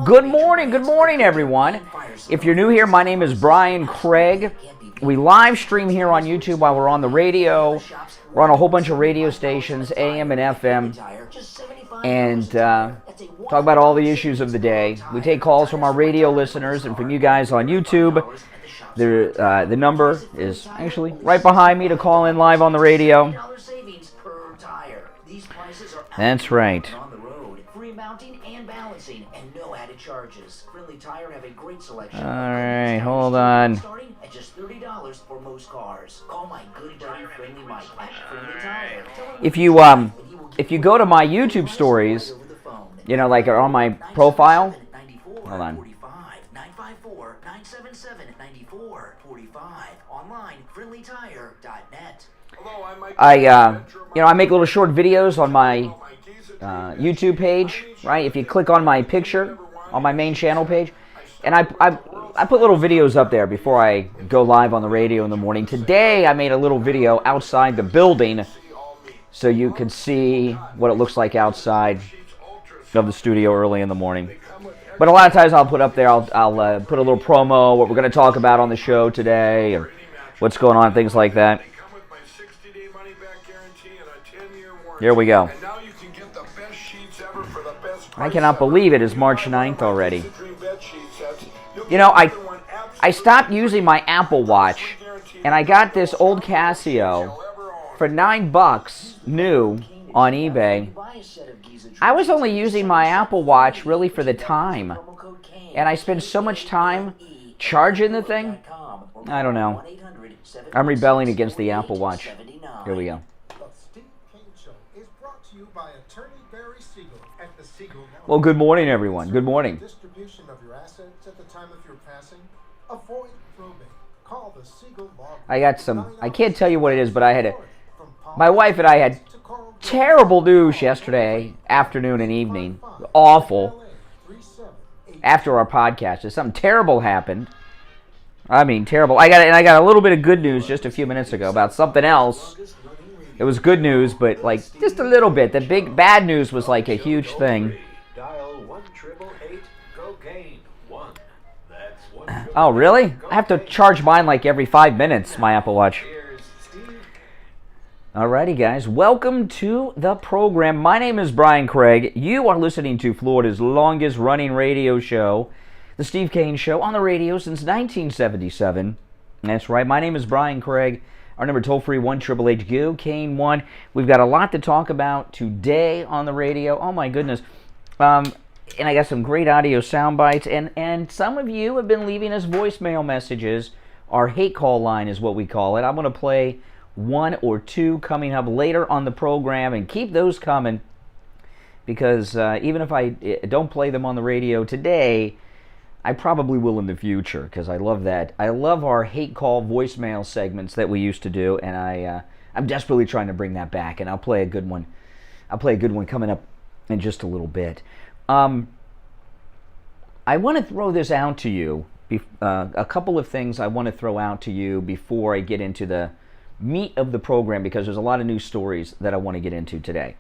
Good morning, everyone. If you're new here, my name is Brian Craig. We live stream here on YouTube while we're on the radio. We're on a whole bunch of radio stations, AM and FM, and talk about all the issues of the day. We take calls from our radio listeners and from you guys on YouTube. The number is actually right behind me to call in live on the radio. That's right. Mounting and balancing, and no added charges. Friendly Tire have a great selection. All right, hold on. Starting at just $30 for most cars. Call my good buddy Friendly Mike at Friendly Tire. If you go to my YouTube stories, you know, like on my profile. Hold on. 954-977-9445. Online, friendlytire.net. I make little short videos on my YouTube page, right? If you click on my picture on my main channel page, and I put little videos up there before I go live on the radio in the morning. Today I made a little video outside the building so you could see what it looks like outside of the studio early in the morning. But a lot of times I'll put up there, I'll put a little promo, what we're going to talk about on the show today, and what's going on, things like that. Here we go. I cannot believe it is March 9th already. You know, I stopped using my Apple Watch, and I got this old Casio for $9 new on eBay. I was only using my Apple Watch really for the time, and I spend so much time charging the thing. I don't know. I'm rebelling against the Apple Watch. Here we go. Well, good morning, everyone. Good morning. Distribution of your assets at the time of your passing. Avoid probate. Call the Siegel Law. I got some. I can't tell you what it is, but my wife and I had terrible news yesterday afternoon and evening. Awful. After our podcast, something terrible happened. I mean, terrible. I got a little bit of good news just a few minutes ago about something else. It was good news, but like just a little bit. The big bad news was like a huge thing. Oh, really? I have to charge mine like every 5 minutes, my Apple Watch. Alrighty, guys. Welcome to the program. My name is Brian Craig. You are listening to Florida's longest running radio show, the Steve Kane Show, on the radio since 1977. That's right. My name is Brian Craig. Our number toll-free, 1-888-GO, Kane 1. We've got a lot to talk about today on the radio. Oh, my goodness. And I got some great audio sound bites. And some of you have been leaving us voicemail messages. Our hate call line is what we call it. I'm going to play one or two coming up later on the program. And keep those coming. Because even if I don't play them on the radio today, I probably will in the future, because I love that. I love our hate call voicemail segments that we used to do, and I'm desperately trying to bring that back, and I'll play a good one. I'll play a good one coming up in just a little bit. I want to throw this out to you, a couple of things I want to throw out to you before I get into the meat of the program, because there's a lot of news stories that I want to get into today.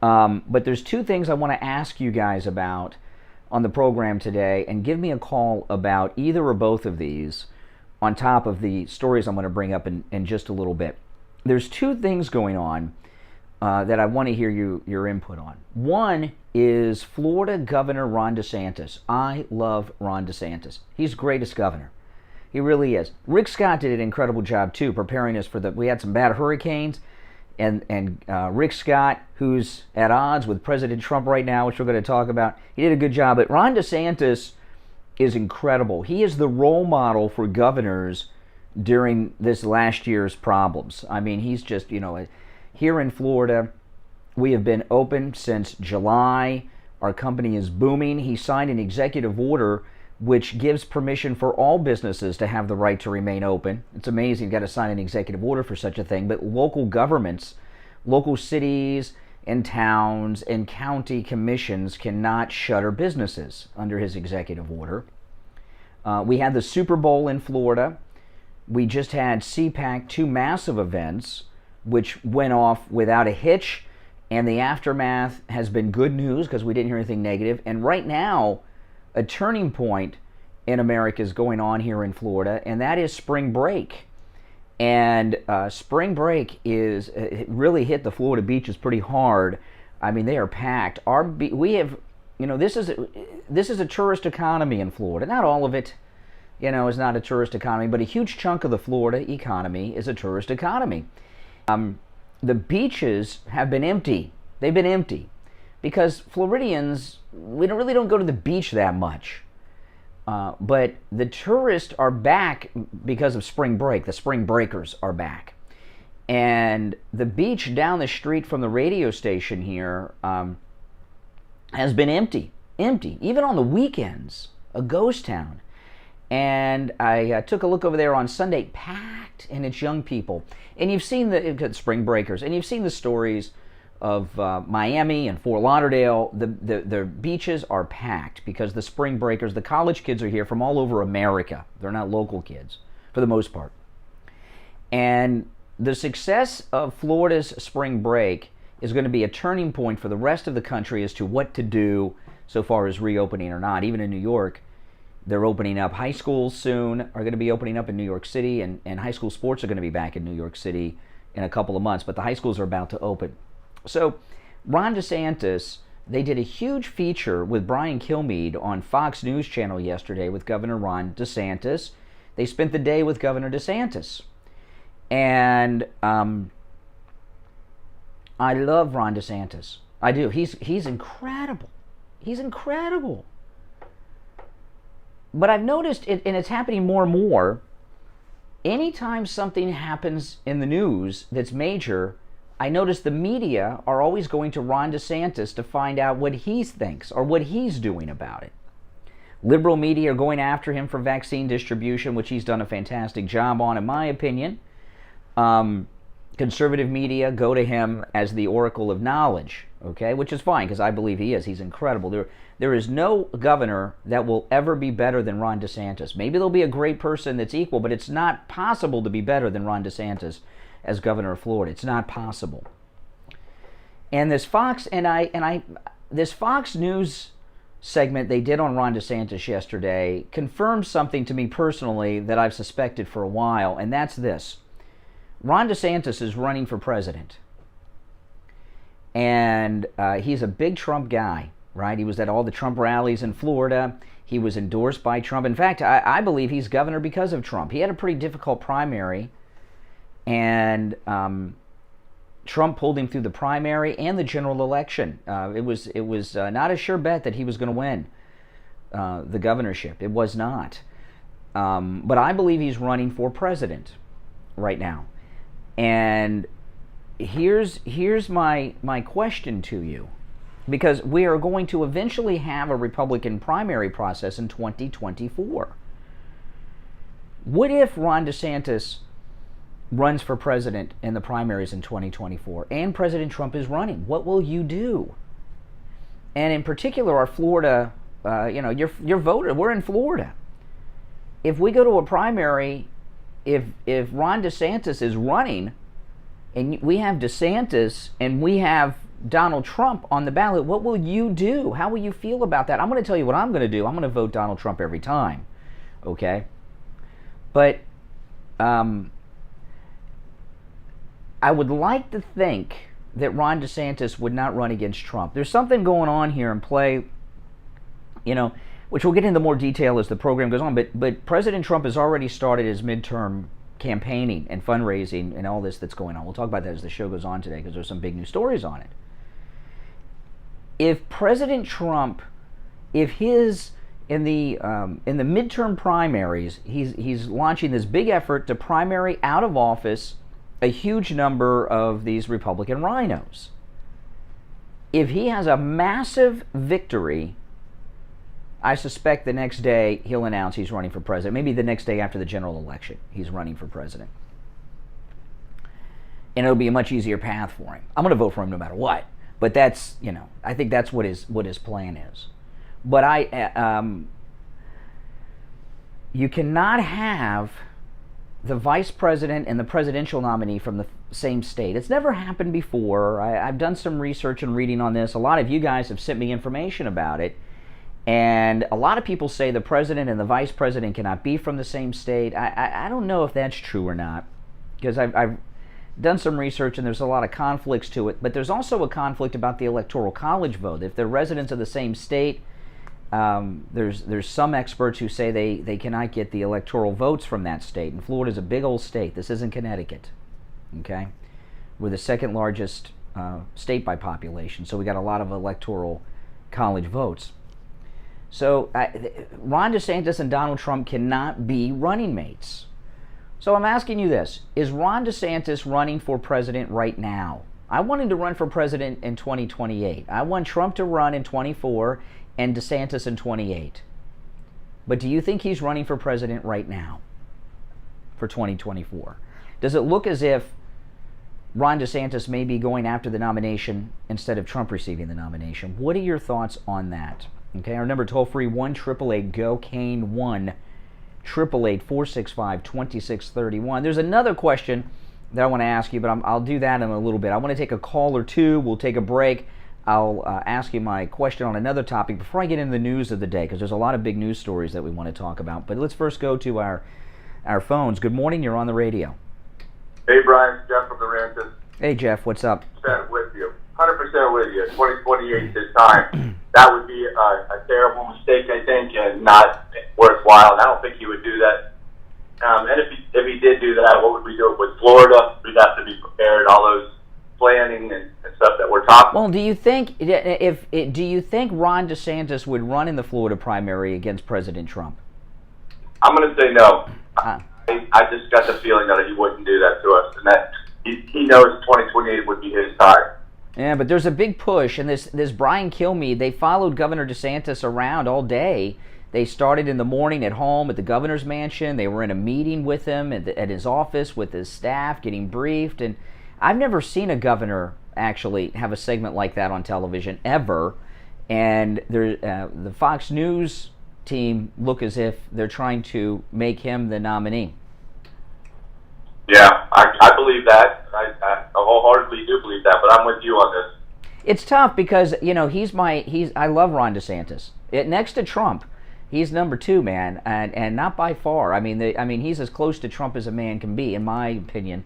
But there's two things I want to ask you guys about on the program today, and give me a call about either or both of these on top of the stories I'm going to bring up in just a little bit. There's two things going on that I want to hear your input on. One is Florida Governor Ron DeSantis. I love Ron DeSantis. He's the greatest governor. He really is. Rick Scott did an incredible job too, preparing us for we had some bad hurricanes. And Rick Scott, who's at odds with President Trump right now, which we're going to talk about, he did a good job. But Ron DeSantis is incredible. He is the role model for governors during this last year's problems. I mean, he's just, here in Florida, we have been open since July. Our company is booming. He signed an executive order which gives permission for all businesses to have the right to remain open. It's amazing. You've got to sign an executive order for such a thing. But local governments, local cities and towns and county commissions cannot shutter businesses under his executive order. We had the Super Bowl in Florida. We just had CPAC, two massive events, which went off without a hitch. And the aftermath has been good news because we didn't hear anything negative. And right now, a turning point in America is going on here in Florida, and that is spring break. And spring break it really hit the Florida beaches pretty hard. I mean, they are packed. We have, this is a tourist economy in Florida. Not all of it, is not a tourist economy, but a huge chunk of the Florida economy is a tourist economy. The beaches have been empty. They've been empty because Floridians, we really don't go to the beach that much. But the tourists are back because of spring break. The spring breakers are back. And the beach down the street from the radio station here has been empty. Even on the weekends, a ghost town. And I took a look over there on Sunday, packed, and it's young people. And you've seen the spring breakers, and you've seen the stories of Miami and Fort Lauderdale. The beaches are packed because the spring breakers, the college kids are here from all over America. They're not local kids, for the most part. And the success of Florida's spring break is going to be a turning point for the rest of the country as to what to do so far as reopening or not. Even in New York, they're opening up. High schools soon are going to be opening up in New York City, and high school sports are going to be back in New York City in a couple of months, but the high schools are about to open. So Ron DeSantis, they did a huge feature with Brian Kilmeade on Fox News Channel yesterday with Governor Ron DeSantis. They spent the day with Governor DeSantis. And I love Ron DeSantis. I do. He's incredible. He's incredible. But I've noticed, and it's happening more and more, anytime something happens in the news that's major, I notice the media are always going to Ron DeSantis to find out what he thinks or what he's doing about it. Liberal media are going after him for vaccine distribution, which he's done a fantastic job on, in my opinion. Conservative media go to him as the oracle of knowledge, okay, which is fine because I believe he is. He's incredible. There is no governor that will ever be better than Ron DeSantis. Maybe there'll be a great person that's equal, but it's not possible to be better than Ron DeSantis as governor of Florida. It's not possible. And this Fox News segment they did on Ron DeSantis yesterday confirms something to me personally that I've suspected for a while, and that's this. Ron DeSantis is running for president. And he's a big Trump guy, right? He was at all the Trump rallies in Florida. He was endorsed by Trump. In fact, I believe he's governor because of Trump. He had a pretty difficult primary, and Trump pulled him through the primary and the general election. It was not a sure bet that he was going to win the governorship. It was not. But I believe he's running for president right now. And here's my question to you, because we are going to eventually have a Republican primary process in 2024. What if Ron DeSantis runs for president in the primaries in 2024 and President Trump is running? What will you do? And in particular, our Florida, your voter, we're in Florida. If we go to a primary, if Ron DeSantis is running and we have DeSantis and we have Donald Trump on the ballot, what will you do? How will you feel about that? I'm going to tell you what I'm going to do. I'm going to vote Donald Trump every time, okay? But I would like to think that Ron DeSantis would not run against Trump. There's something going on here in play, which we'll get into more detail as the program goes on, but President Trump has already started his midterm campaigning and fundraising and all this that's going on. We'll talk about that as the show goes on today because there's some big news stories on it. If President Trump, in the midterm primaries, he's launching this big effort to primary out of office a huge number of these Republican RINOs. If he has a massive victory, I suspect the next day he'll announce he's running for president. Maybe the next day after the general election, he's running for president. And it'll be a much easier path for him. I'm going to vote for him no matter what. But that's, I think that's what his plan is. But you cannot have the vice president and the presidential nominee from the same state. It's never happened before. I've done some research and reading on this. A lot of you guys have sent me information about it. And a lot of people say the president and the vice president cannot be from the same state. I don't know if that's true or not, because I've done some research and there's a lot of conflicts to it. But there's also a conflict about the Electoral College vote. If they're residents of the same state, there's some experts who say they cannot get the electoral votes from that state. And Florida's a big old state. This isn't Connecticut, okay? We're the second largest state by population, so we got a lot of Electoral College votes. So Ron DeSantis and Donald Trump cannot be running mates. So I'm asking you this. Is Ron DeSantis running for president right now? I want him to run for president in 2028. I want Trump to run in 24 and DeSantis in 28. But do you think he's running for president right now for 2024? Does it look as if Ron DeSantis may be going after the nomination instead of Trump receiving the nomination? What are your thoughts on that? Okay, our number toll-free, 1-888-GO-CANE, 1-888-465-2631. There's another question that I want to ask you, but I'll do that in a little bit. I want to take a call or two. We'll take a break. I'll ask you my question on another topic before I get into the news of the day, because there's a lot of big news stories that we want to talk about. But let's first go to our phones. Good morning. You're on the radio. Hey, Brian. Jeff from the Ranches. Hey, Jeff. What's up? 100% with you. 100% with you. 2028 this time. That would be a terrible mistake, I think, and not worthwhile. And I don't think he would do that. And if he did do that, what would we do with Florida? We'd have to be prepared. All those planning and stuff that we're talking. Well, do you think Ron DeSantis would run in the Florida primary against President Trump? I'm going to say no. I just got the feeling that he wouldn't do that to us, and that he knows 2028 would be his time. Yeah, but there's a big push, and this Brian Kilmeade, they followed Governor DeSantis around all day. They started in the morning at home at the governor's mansion. They were in a meeting with him at his office with his staff, getting briefed. And I've never seen a governor actually have a segment like that on television, ever. And the Fox News team look as if they're trying to make him the nominee. Yeah, I believe that. I wholeheartedly do believe that, but I'm with you on this. It's tough because, I love Ron DeSantis. Next to Trump, he's number 2, man, and not by far. I mean, he's as close to Trump as a man can be, in my opinion.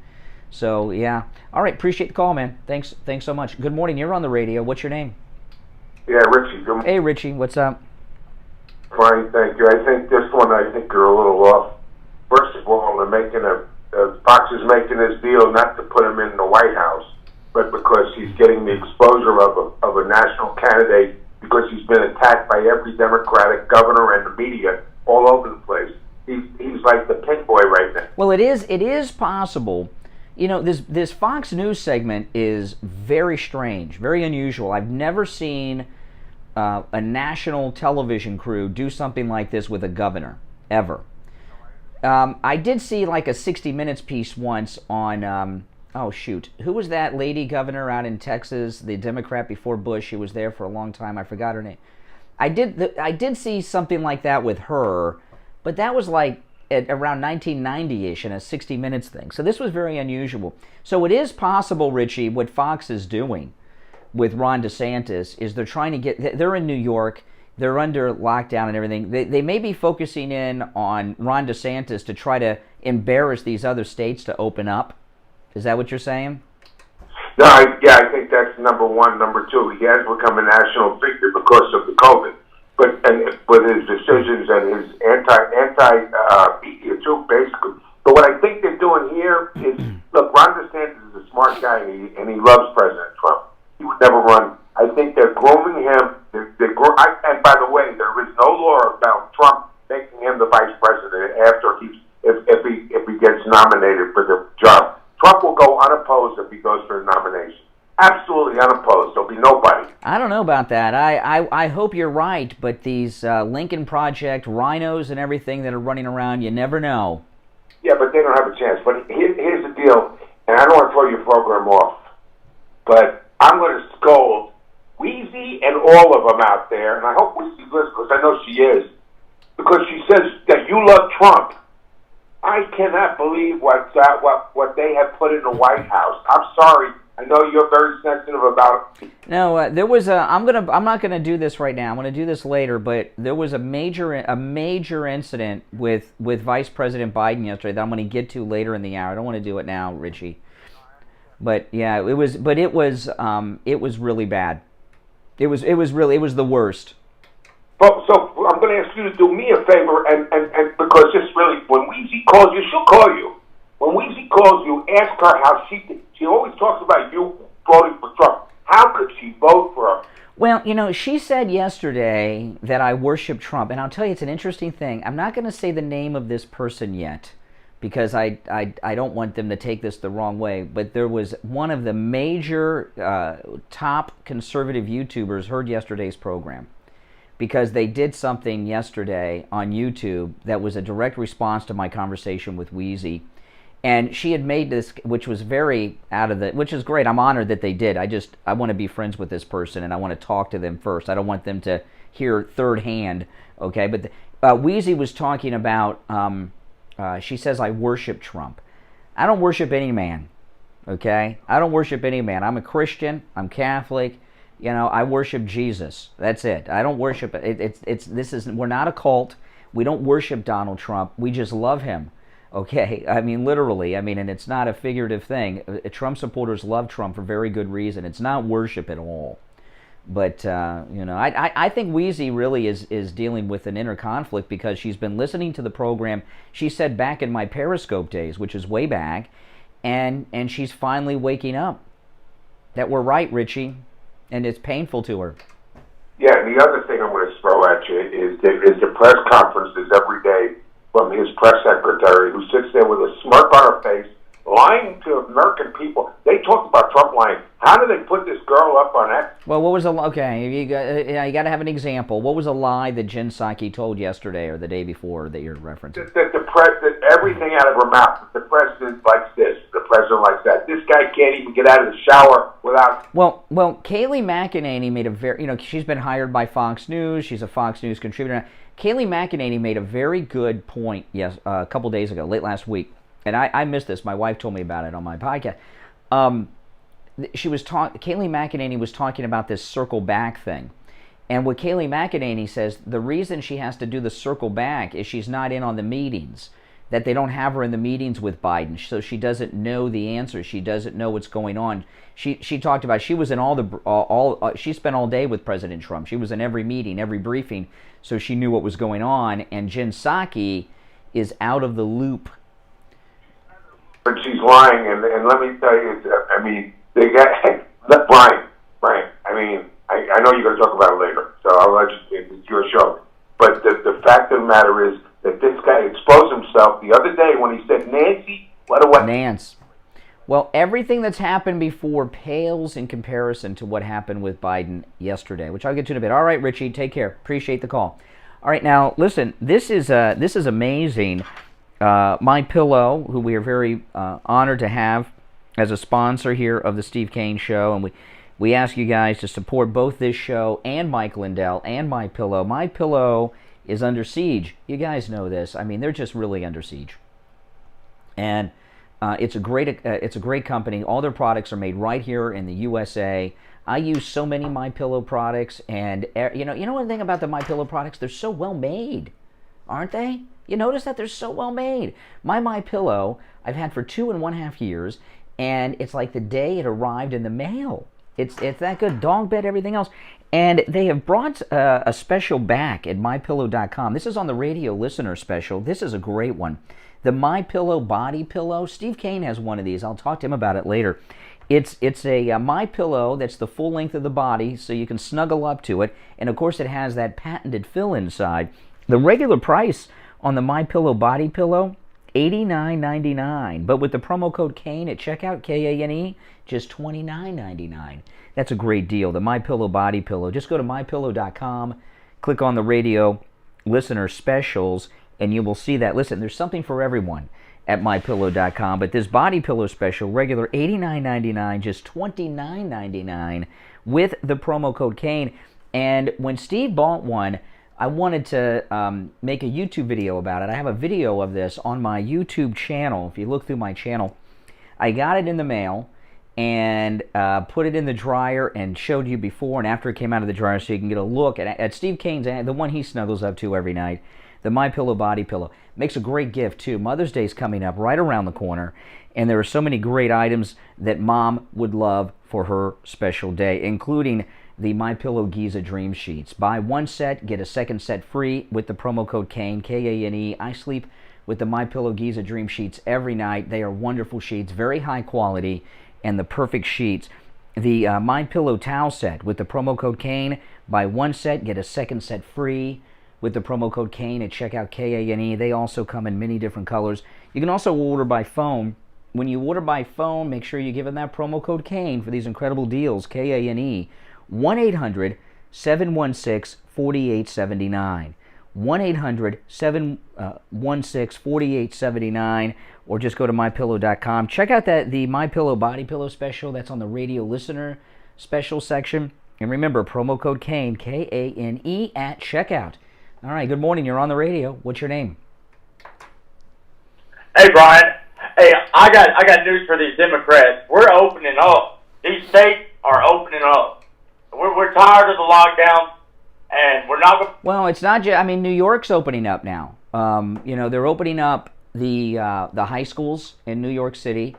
So, yeah. All right, appreciate the call, man. Thanks so much. Good morning. You're on the radio. What's your name? Yeah, Richie. Good morning. Hey, Richie. What's up? Fine, thank you. I think this one, you're a little off. First of all, Fox is making this deal not to put him in the White House, but because he's getting the exposure of a national candidate, because he's been attacked by every Democratic governor and the media all over the place. He's like the pink boy right now. Well, it is possible. This Fox News segment is very strange, very unusual. I've never seen a national television crew do something like this with a governor, ever. I did see like a 60 Minutes piece once on, who was that lady governor out in Texas, the Democrat before Bush? She was there for a long time. I forgot her name. I did see something like that with her, but that was like at around 1990-ish in a 60 Minutes thing. So this was very unusual. So it is possible, Richie, what Fox is doing with Ron DeSantis is they're trying to they're in New York. They're under lockdown and everything. They may be focusing in on Ron DeSantis to try to embarrass these other states to open up. Is that what you're saying? No, I think that's number one. Number two, he has become a national figure because of the COVID, and with his decisions and his anti-media too, basically. But what I think they're doing here is, look, Ron DeSantis is a smart guy, and he loves President Trump. He would never run. I think they're grooming him. And by the way, there is no law about Trump making him the vice president after if he gets nominated for the job. Trump will go unopposed if he goes for the nomination. Absolutely unopposed. There'll be nobody. I don't know about that. I hope you're right, but these Lincoln Project, RINOS, and everything that are running around, you never know. Yeah, but they don't have a chance. But here's the deal, and I don't want to throw your program off, but I'm going to scold Weezy and all of them out there, and I hope Weezy listens because I know she is, because she says that you love Trump. I cannot believe what they have put in the White House. I'm sorry, I know you're very sensitive about. No, there was a. I'm not gonna do this right now. I'm gonna do this later. But there was a major incident with Vice President Biden yesterday that I'm gonna get to later in the hour. I don't want to do it now, Richie. But yeah, it was really bad. It was the worst. So I'm going to ask you to do me a favor, and because just really, when Weezy calls you, she'll call you. When Weezy calls you, ask her how she always talks about you voting for Trump. How could she vote for him? Well, she said yesterday that I worship Trump, and I'll tell you, it's an interesting thing. I'm not going to say the name of this person yet, because I don't want them to take this the wrong way, but there was one of the major top conservative YouTubers heard yesterday's program, because they did something yesterday on YouTube that was a direct response to my conversation with Wheezy. And she had made this, which was very which is great. I'm honored that they did. I want to be friends with this person, and I want to talk to them first. I don't want them to hear third hand, okay? But Wheezy was talking about, she says, I worship Trump. I don't worship any man, okay? I don't worship any man. I'm a Christian. I'm Catholic. I worship Jesus. That's it. I don't worship we're not a cult. We don't worship Donald Trump. We just love him. Okay? I mean, literally. I mean, and it's not a figurative thing. Trump supporters love Trump for very good reason. It's not worship at all. But, I think Wheezy really is dealing with an inner conflict, because she's been listening to the program, she said, back in my Periscope days, which is way back, and she's finally waking up that we're right, Richie. And it's painful to her. Yeah, and the other thing I'm going to throw at you is the press conferences every day from his press secretary, who sits there with a smirk on her face, lying to American people. They talk about Trump lying. How do they put this girl up on X? Well, what was you got to have an example. What was a lie that Jen Psaki told yesterday or the day before that you're referencing? That everything out of her mouth. The president likes this. The president likes that. This guy can't even get out of the shower without. Well, Kayleigh McEnany made a very, she's been hired by Fox News. She's a Fox News contributor. Kayleigh McEnany made a very good point a couple days ago, late last week, and I missed this. My wife told me about it on my podcast. Kayleigh McEnany was talking about this circle back thing. And what Kayleigh McEnany says, the reason she has to do the circle back is she's not in on the meetings, that they don't have her in the meetings with Biden, so she doesn't know the answers. She doesn't know what's going on. She talked about, she was in she spent all day with President Trump. She was in every meeting, every briefing, so she knew what was going on. And Jen Psaki is out of the loop. But she's lying, and let me tell you, I mean, they got Brian. I mean, I know you're going to talk about it later, so I'll let you. It's your show. But the fact of the matter is that this guy exposed himself the other day when he said, "Nancy, what?" Nance. Well, everything that's happened before pales in comparison to what happened with Biden yesterday, which I'll get to in a bit. All right, Richie, take care. Appreciate the call. All right, now listen. This is amazing. MyPillow, who we are very honored to have as a sponsor here of the Steve Kane Show, and we ask you guys to support both this show and Mike Lindell and MyPillow. MyPillow is under siege. You guys know this. I mean, they're just really under siege. And it's a great company. All their products are made right here in the USA. I use so many MyPillow products, and you know one thing about the MyPillow products, they're so well made, aren't they? You notice that they're so well made. My MyPillow I've had for 2.5 years, and it's like the day it arrived in the mail. It's that good. Dog bed, everything else. And they have brought a special back at MyPillow.com. This is on the radio listener special. This is a great one. The MyPillow body pillow. Steve Kane has one of these. I'll talk to him about it later. It's a MyPillow that's the full length of the body, so you can snuggle up to it. And of course, it has that patented fill inside. The regular price on the MyPillow body pillow, $89.99. But with the promo code Kane at checkout, Kane, just $29.99. That's a great deal. The MyPillow body pillow. Just go to MyPillow.com, click on the radio listener specials, and you will see that. Listen, there's something for everyone at MyPillow.com. But this body pillow special, regular $89.99, just $29.99 with the promo code Kane. And when Steve bought one, I wanted to make a YouTube video about it. I have a video of this on my YouTube channel. If you look through my channel, I got it in the mail, and put it in the dryer and showed you before and after it came out of the dryer so you can get a look at Steve Kane's, the one he snuggles up to every night, the MyPillow body pillow. Makes a great gift, too. Mother's Day's coming up right around the corner, and there are so many great items that Mom would love for her special day, including the MyPillow Giza Dream Sheets. Buy one set, get a second set free with the promo code KANE, K-A-N-E. I sleep with the MyPillow Giza Dream Sheets every night. They are wonderful sheets, very high quality, and the perfect sheets. The MyPillow Towel Set with the promo code KANE. Buy one set, get a second set free with the promo code KANE at checkout, K-A-N-E. They also come in many different colors. You can also order by phone. When you order by phone, make sure you give them that promo code KANE for these incredible deals, K-A-N-E. 1-800-716-4879. 1-800-716-4879, or just go to mypillow.com. Check out the MyPillow Body Pillow special. That's on the radio listener special section. And remember, promo code KANE, K-A-N-E, at checkout. All right, good morning. You're on the radio. What's your name? Hey, Brian. Hey, I got news for these Democrats. We're opening up. These states are opening up. We're tired of the lockdown, and we're not going to... Well, it's not just... I mean, New York's opening up now. They're opening up the high schools in New York City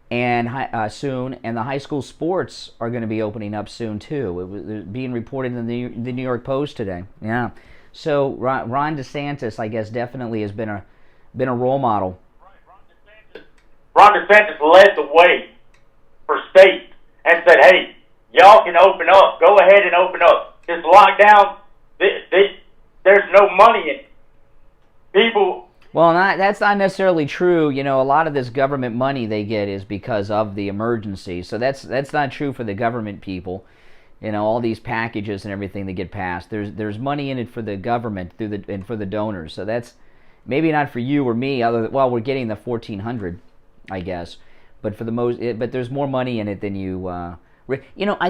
and soon, and the high school sports are going to be opening up soon, too. It was being reported in the New York Post today. Yeah. So Ron DeSantis, I guess, definitely has been a role model. Ron DeSantis led the way for states and said, hey, y'all can open up. Go ahead and open up. This lockdown, there's no money in it. People... Well, that's not necessarily true. You know, a lot of this government money they get is because of the emergency. So that's not true for the government people. You know, all these packages and everything that get passed. There's money in it for the government and for the donors. So that's maybe not for you or me. We're getting the $1,400, I guess. But for the but there's more money in it than you. I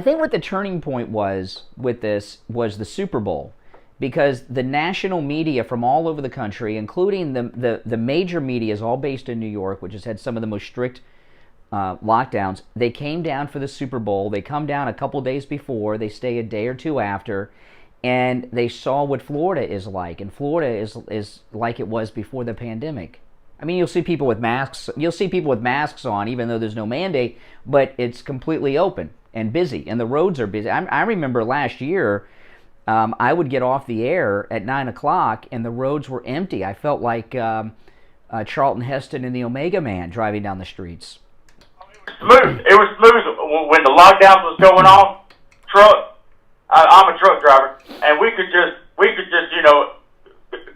think what the turning point was with this was the Super Bowl. Because the national media from all over the country, including the major media, is all based in New York, which has had some of the most strict lockdowns. They came down for the Super Bowl. They come down a couple days before. They stay a day or two after. And they saw what Florida is like. And Florida is like it was before the pandemic. I mean, you'll see people with masks. You'll see people with masks on, even though there's no mandate. But it's completely open and busy. And the roads are busy. I remember last year... I would get off the air at 9 o'clock, and the roads were empty. I felt like Charlton Heston and the Omega Man driving down the streets. It was smooth when the lockdown was going on. I'm a truck driver, and we could just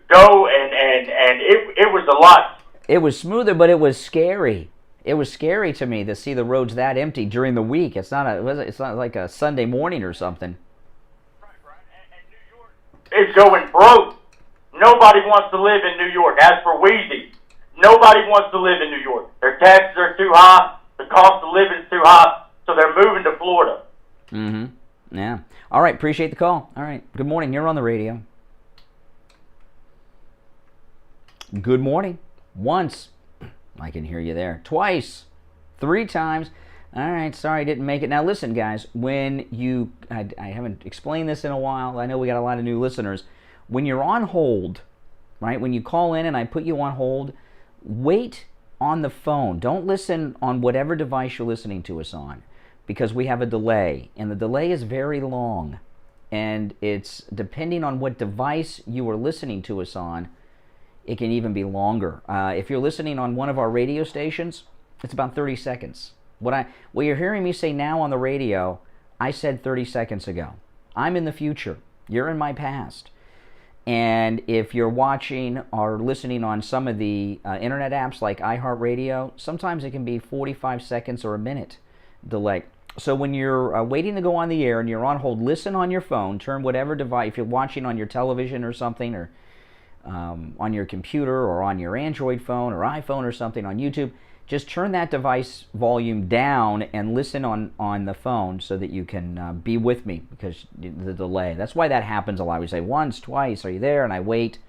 go and it was a lot. It was smoother, but it was scary. It was scary to me to see the roads that empty during the week. It's not like a Sunday morning or something. It's going broke. Nobody wants to live in New York. As for Wheezy, nobody wants to live in New York. Their taxes are too high. The cost of living is too high. So they're moving to Florida. Mm-hmm. Yeah. All right. Appreciate the call. All right. Good morning. You're on the radio. Good morning. Once. I can hear you there. Twice. 3 times. All right, sorry I didn't make it. Now listen, guys, when you, I haven't explained this in a while. I know we got a lot of new listeners. When you're on hold, right, when you call in and I put you on hold, wait on the phone. Don't listen on whatever device you're listening to us on, because we have a delay, and the delay is very long. And it's depending on what device you are listening to us on, it can even be longer. If you're listening on one of our radio stations, it's about 30 seconds. What you're hearing me say now on the radio, I said 30 seconds ago. I'm in the future. You're in my past. And if you're watching or listening on some of the internet apps like iHeartRadio, sometimes it can be 45 seconds or a minute delay. So when you're waiting to go on the air and you're on hold, listen on your phone, turn whatever device, if you're watching on your television or something, or on your computer or on your Android phone or iPhone or something on YouTube, just turn that device volume down and listen on the phone so that you can be with me, because the delay. That's why that happens a lot. We say once, twice, are you there? And I wait.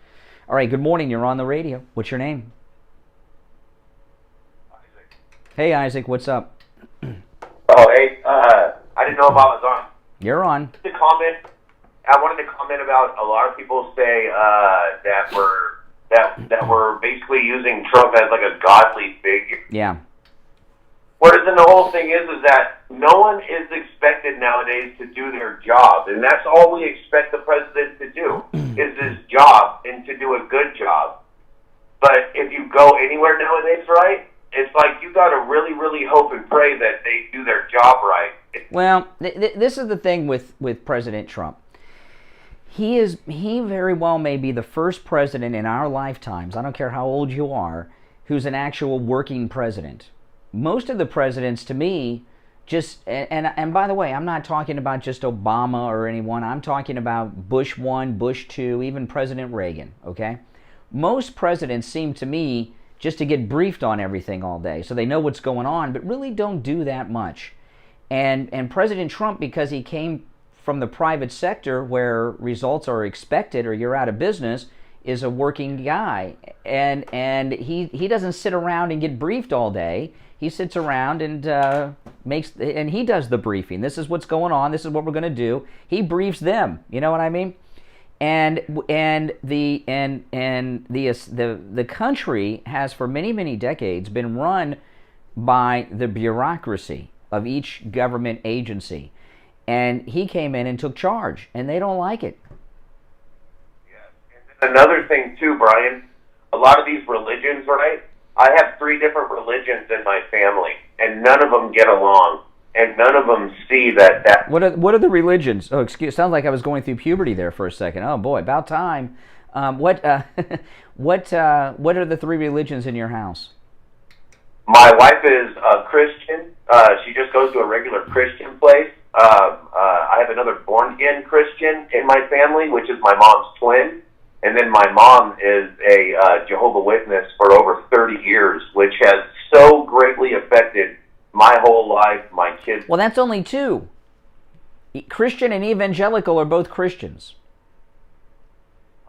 All right, good morning. You're on the radio. What's your name? Isaac. Hey, Isaac. What's up? Oh, hey, I didn't know if I was on. You're on. I wanted to comment about a lot of people say that we're basically using Trump as like a godly figure. Yeah. Whereas then the whole thing is that no one is expected nowadays to do their job, and that's all we expect the president to do is his job and to do a good job. But if you go anywhere nowadays, right, it's like you got to really, really hope and pray that they do their job right. Well, this is the thing with President Trump. He very well may be the first president in our lifetimes, I don't care how old you are, who's an actual working president. Most of the presidents, to me, just, and by the way, I'm not talking about just Obama or anyone. I'm talking about Bush 1, Bush 2, even President Reagan, okay? Most presidents seem to me just to get briefed on everything all day, so they know what's going on, but really don't do that much. And President Trump, because he came from the private sector where results are expected or you're out of business, is a working guy. And he doesn't sit around and get briefed all day. He sits around and he does the briefing. This is what's going on. This is what we're going to do. He briefs them. You know what I mean? And the country has for many decades been run by the bureaucracy of each government agency. And he came in and took charge, and they don't like it. Yeah. And another thing too, Brian, a lot of these religions, right? I have 3 different religions in my family, and none of them get along, and none of them see that. What are the religions? Oh, sounds like I was going through puberty there for a second. Oh boy, about time. What are the 3 religions in your house? My wife is a Christian. She just goes to a regular Christian place. I have another born-again Christian in my family, which is my mom's twin. And then my mom is a Jehovah's Witness for over 30 years, which has so greatly affected my whole life, my kids. Well, that's only 2. Christian and evangelical are both Christians.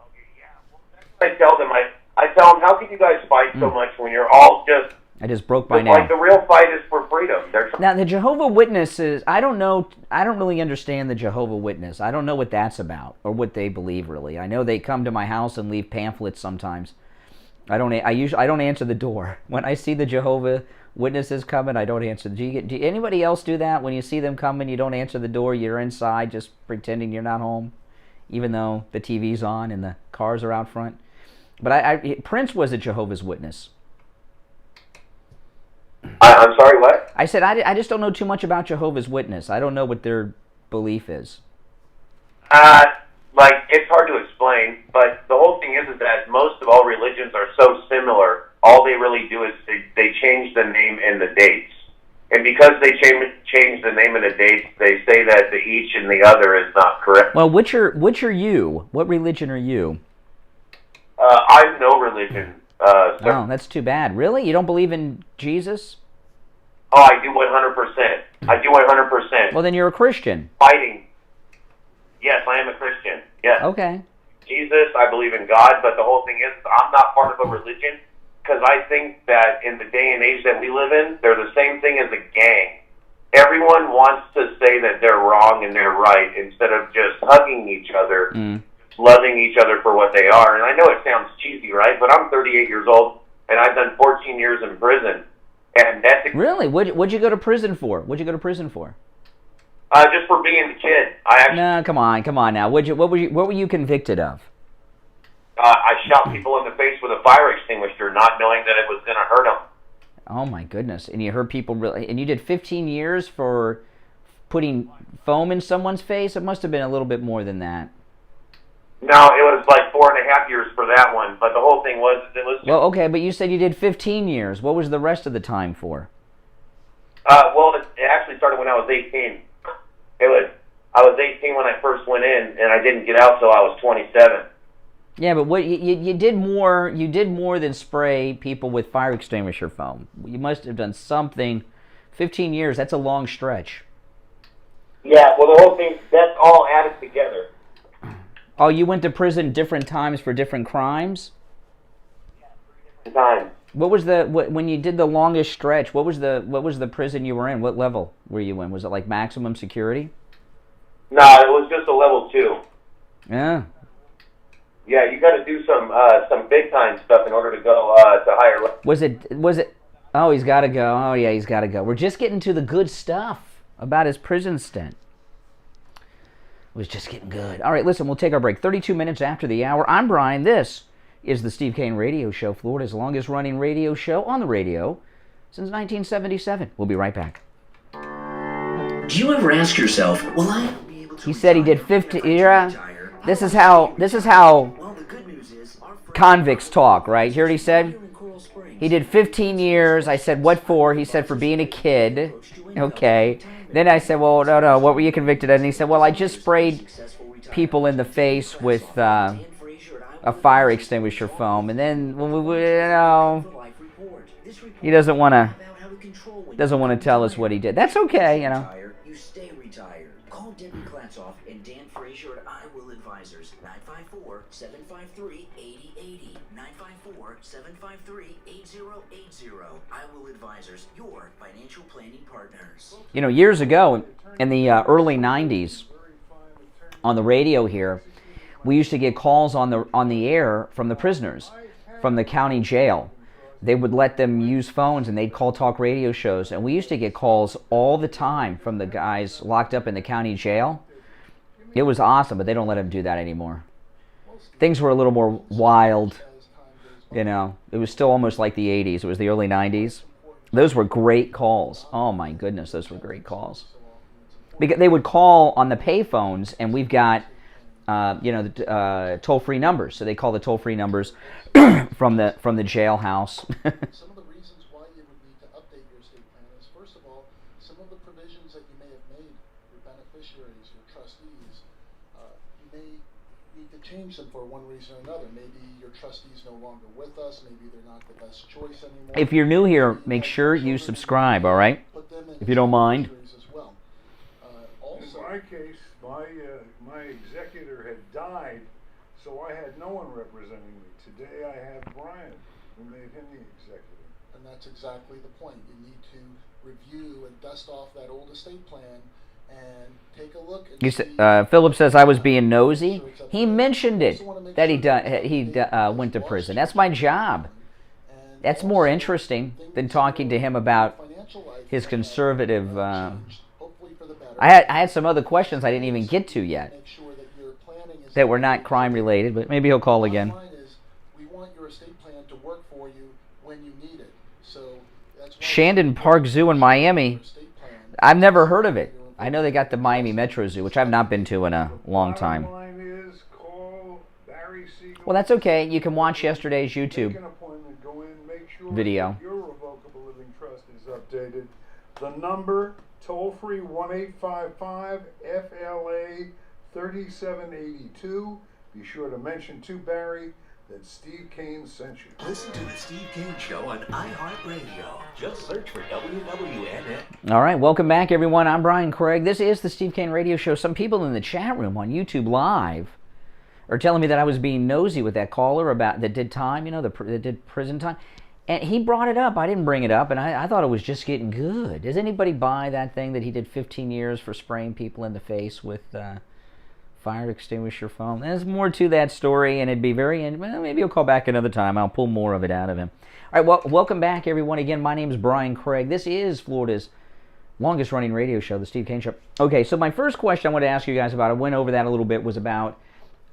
Okay, yeah. Well, that's what I tell them. I tell them, how can you guys fight so much when you're all just... I just broke my nail. Like the real fight is for freedom. Now the Jehovah's Witnesses, I don't really understand the Jehovah's Witness. I don't know what that's about or what they believe really. I know they come to my house and leave pamphlets sometimes. I don't answer the door when I see the Jehovah's Witnesses coming. I don't answer. Do anybody else do that when you see them coming? You don't answer the door. You're inside just pretending you're not home, even though the TV's on and the cars are out front. But Prince was a Jehovah's Witness. I'm sorry, what? I said I just don't know too much about Jehovah's Witness. I don't know what their belief is. It's hard to explain, but the whole thing is that most of all religions are so similar. All they really do is they change the name and the dates. And because they change the name and the dates, they say that the each and the other is not correct. Well, which are you? What religion are you? I'm no religion. Oh, that's too bad. Really? You don't believe in Jesus? Oh, I do 100%. I do 100%. Well, then you're a Christian. Fighting. Yes, I am a Christian. Yes. Okay. Jesus, I believe in God, but the whole thing is I'm not part of a religion because I think that in the day and age that we live in, they're the same thing as a gang. Everyone wants to say that they're wrong and they're right instead of just hugging each other. Loving each other for what they are. And I know it sounds cheesy, right? But I'm 38 years old, and I've done 14 years in prison. And that's... Really? What'd you go to prison for? What'd you go to prison for? Just for being a kid. No, come on now. What were you convicted of? I shot people in the face with a fire extinguisher, not knowing that it was going to hurt them. Oh, my goodness. And you hurt people really... And you did 15 years for putting foam in someone's face? It must have been a little bit more than that. No, it was like 4.5 years for that one, but the whole thing was... Well, okay, but you said you did 15 years. What was the rest of the time for? Well, it actually started when I was 18. I was 18 when I first went in, and I didn't get out till I was 27. Yeah, but what you did more. You did more than spray people with fire extinguisher foam. You must have done something. 15 years. That's a long stretch. Yeah, well, the whole thing, that's all added together. Oh, you went to prison different times for different crimes? Yeah, 3 different times. What was when you did the longest stretch? What was the prison you were in? What level were you in? Was it like maximum security? No, it was just a level 2. Yeah. Yeah, you got to do some big time stuff in order to go to higher level. Was it? Oh, he's got to go. Oh, yeah, he's got to go. We're just getting to the good stuff about his prison stint. It was just getting good. All right, listen, we'll take our break. 32 minutes after the hour. I'm Brian. This is the Steve Kane Radio Show, Florida's longest running radio show on the radio since 1977. We'll be right back. Do you ever ask yourself, will I be able to... He said he did 50... Yeah, this is how convicts talk, right? You heard what he said? He did 15 years. I said, what for? He said, for being a kid. Okay. Then I said, well, no, what were you convicted of? And he said, well, I just sprayed people in the face with a fire extinguisher foam. And then, he doesn't want to tell us what he did. That's okay, You stay retired. Call Debbie Klatzoff and Dan Frazier at I Will Advisors, 954-753-8080, 954-753-8080. I Will Advisors, your financial planning partners. Years ago, in the early 90s, on the radio here, we used to get calls on the air from the prisoners, from the county jail. They would let them use phones, and they'd call talk radio shows. And we used to get calls all the time from the guys locked up in the county jail. It was awesome, but they don't let them do that anymore. Things were a little more wild. It was still almost like the 80s. It was the early 90s. Those were great calls. Oh, my goodness, those were great calls. Because they would call on the pay phones, and we've got the toll-free numbers. So they call the toll-free numbers from the jailhouse. Some of the reasons why you would need to update your estate plan is, first of all, some of the provisions that you may have made, your beneficiaries, your trustees, you may need to change them for one reason or another. Maybe your trustee's no longer with us. Maybe they're not the best choice anymore. If you're new here, make sure you subscribe, all right? If you don't mind. Also, in my case, my executor had died, so I had no one representing me. Today I have Brian, who made him the executive. And that's exactly the point. You need to review and dust off that old estate plan and take a look. And Philip says I was being nosy. He mentioned it, that he went to prison. That's my job. That's more interesting than talking to him about his conservative... I had some other questions I didn't even get to yet that were not crime related, but maybe he'll call again. We want your estate plan to work for you when you need it. So that's Shandon Park Zoo in Miami. I've never heard of it. I know they got the Miami Metro Zoo, which I've not been to in a long time. Well, that's okay. You can watch yesterday's YouTube video. Your revocable living trust is updated. The number, toll-free 1-855-FLA-3782. Be sure to mention to Barry that Steve Kane sent you. Listen to the Steve Kane Show on iHeartRadio. Just search for WWNN. All right, welcome back, everyone. I'm Brian Craig. This is the Steve Kane Radio Show. Some people in the chat room on YouTube Live are telling me that I was being nosy with that caller that did time, that did prison time. And he brought it up. I didn't bring it up, and I thought it was just getting good. Does anybody buy that thing that he did 15 years for spraying people in the face with fire extinguisher foam? There's more to that story, and it'd be maybe he'll call back another time. I'll pull more of it out of him. All right, well, welcome back, everyone. Again, my name is Brian Craig. This is Florida's longest-running radio show, The Steve Kane Show. Okay, so my first question I want to ask you guys about, I went over that a little bit, was about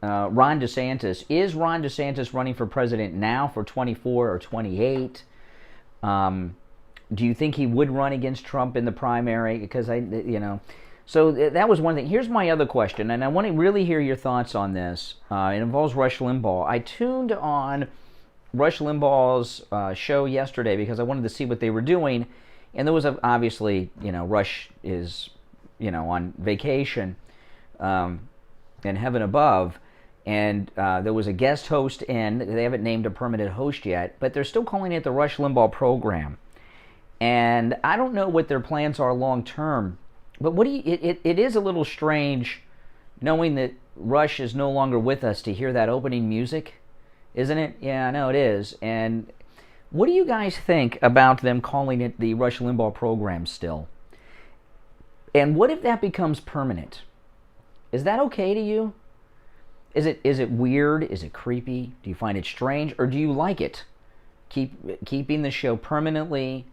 Ron DeSantis. Is Ron DeSantis running for president now for 24 or 28? Do you think he would run against Trump in the primary? Because so that was one thing. Here's my other question, and I want to really hear your thoughts on this. It involves Rush Limbaugh. I tuned on Rush Limbaugh's show yesterday because I wanted to see what they were doing, and there was obviously, Rush is, on vacation in heaven above. And there was a guest host in. They haven't named a permanent host yet, but they're still calling it the Rush Limbaugh program. And I don't know what their plans are long term, but it is a little strange knowing that Rush is no longer with us to hear that opening music, isn't it? Yeah, I know it is. And What do you guys think about them calling it the Rush Limbaugh program still? And what if that becomes permanent? Is that okay to you? Is it weird? Is it creepy? Do you find it strange? Or do you like it? Keeping the show permanently,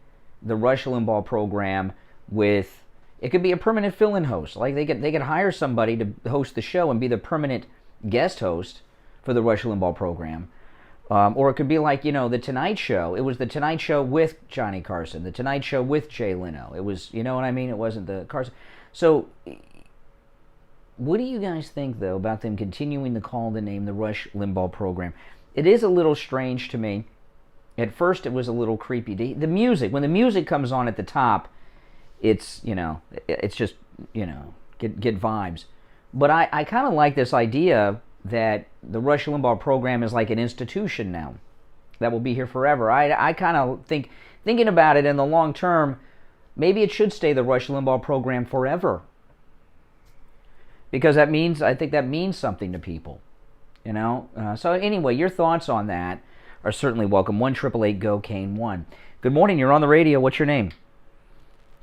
the Rush Limbaugh program, with, it could be a permanent fill-in host. Like they could hire somebody to host the show and be the permanent guest host for the Rush Limbaugh program. Or it could be like, The Tonight Show. It was The Tonight Show with Johnny Carson. The Tonight Show with Jay Leno. It was, you know what I mean? It wasn't the Carson. So, what do you guys think, though, about them continuing to call the name the Rush Limbaugh program? It is a little strange to me. At first, it was a little creepy. The music, when the music comes on at the top, it's, it's just, get vibes. But I kind of like this idea that the Rush Limbaugh program is like an institution now that will be here forever. I kind of thinking about it in the long term, maybe it should stay the Rush Limbaugh program forever. Because I think that means something to people, So anyway, your thoughts on that are certainly welcome. 1-888-GO-CANE-1. Good morning. You're on the radio. What's your name?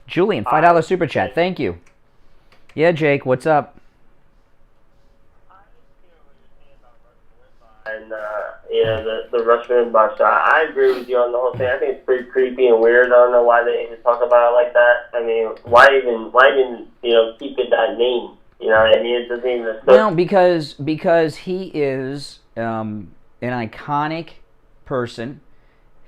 Julian, $5 super chat. Thank you. Yeah, Jake. What's up? And the Rush Limbaugh show. I agree with you on the whole thing. I think it's pretty creepy and weird. I don't know why they even talk about it like that. I mean, why even keep it that name? It doesn't even. No, because he is an iconic person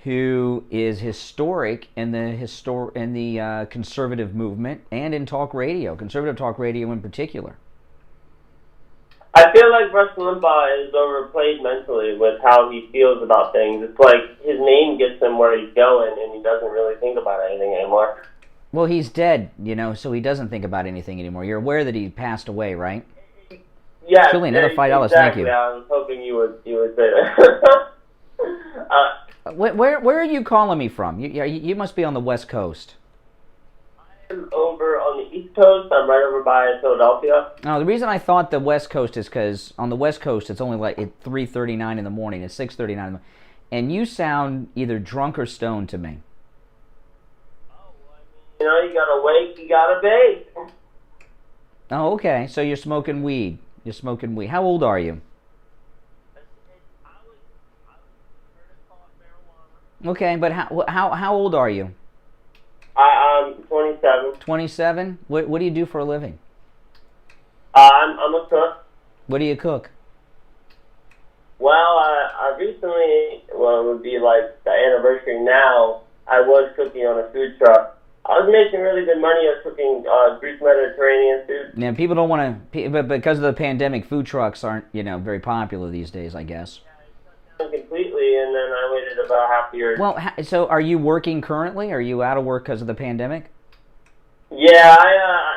who is historic in the conservative movement and in talk radio, conservative talk radio in particular. I feel like Rush Limbaugh is overplayed mentally with how he feels about things. It's like his name gets him where he's going, and he doesn't really think about anything anymore. Well, he's dead, so he doesn't think about anything anymore. You're aware that he passed away, right? Yeah. Julian, another $5. Exactly. Thank you. I was hoping you would say that. Where are you calling me from? You must be on the West Coast. I'm over on the East Coast. I'm right over by Philadelphia. No, the reason I thought the West Coast is because on the West Coast it's only like at 3:39 in the morning. It's 6:39 in the morning. And you sound either drunk or stoned to me. You gotta wake, you gotta bake. Oh, okay. So you're smoking weed. How old are you? Okay, but how old are you? I'm 27. 27? What do you do for a living? I'm a cook. What do you cook? Well, I recently, it would be like the anniversary now, I was cooking on a food truck. I was making really good money. I was cooking Greek Mediterranean food. Yeah, people don't want to, but because of the pandemic, food trucks aren't, very popular these days, I guess. Yeah, completely, and then I waited about half a year. Well, so are you working currently? Are you out of work because of the pandemic? Yeah,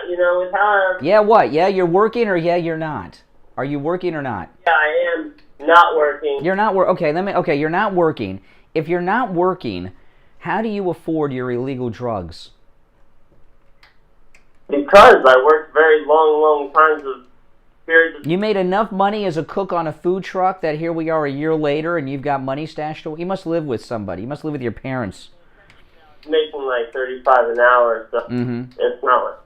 it's how. Yeah, what? Yeah, you're working, or yeah, you're not? Are you working or not? Yeah, I am not working. You're not Okay, you're not working. If you're not working, how do you afford your illegal drugs? Because I worked very long times of periods of... You made enough money as a cook on a food truck that here we are a year later and you've got money stashed away. You must live with somebody. You must live with your parents. Making like $35 an hour, so it's not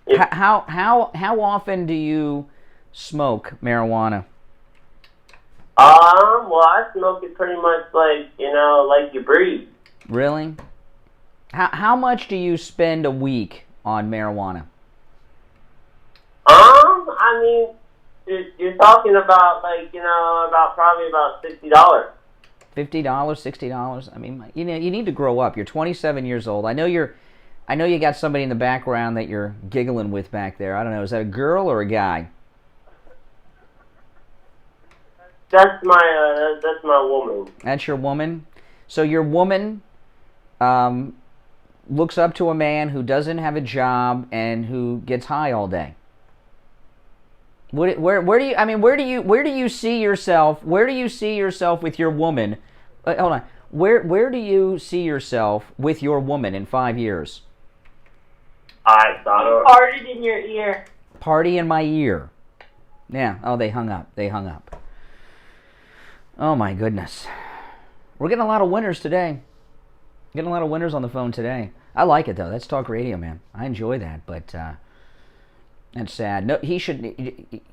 like... How often do you smoke marijuana? Well, I smoke it pretty much like you breathe. Really? How much do you spend a week on marijuana? I mean, you're talking about probably about $60. $50, $60. I mean, you need to grow up. You're 27 years old. I know you got somebody in the background that you're giggling with back there. I don't know. Is that a girl or a guy? That's my woman. That's your woman? So your woman looks up to a man who doesn't have a job and who gets high all day. Where do you see yourself? Where do you see yourself with your woman? Hold on. Where do you see yourself with your woman in 5 years? I thought farted in your ear. Party in my ear. Yeah. Oh, they hung up. Oh my goodness. We're getting a lot of winners today. Getting a lot of winners on the phone today. I like it, though. That's talk radio, man. I enjoy that, but that's sad. No, he should,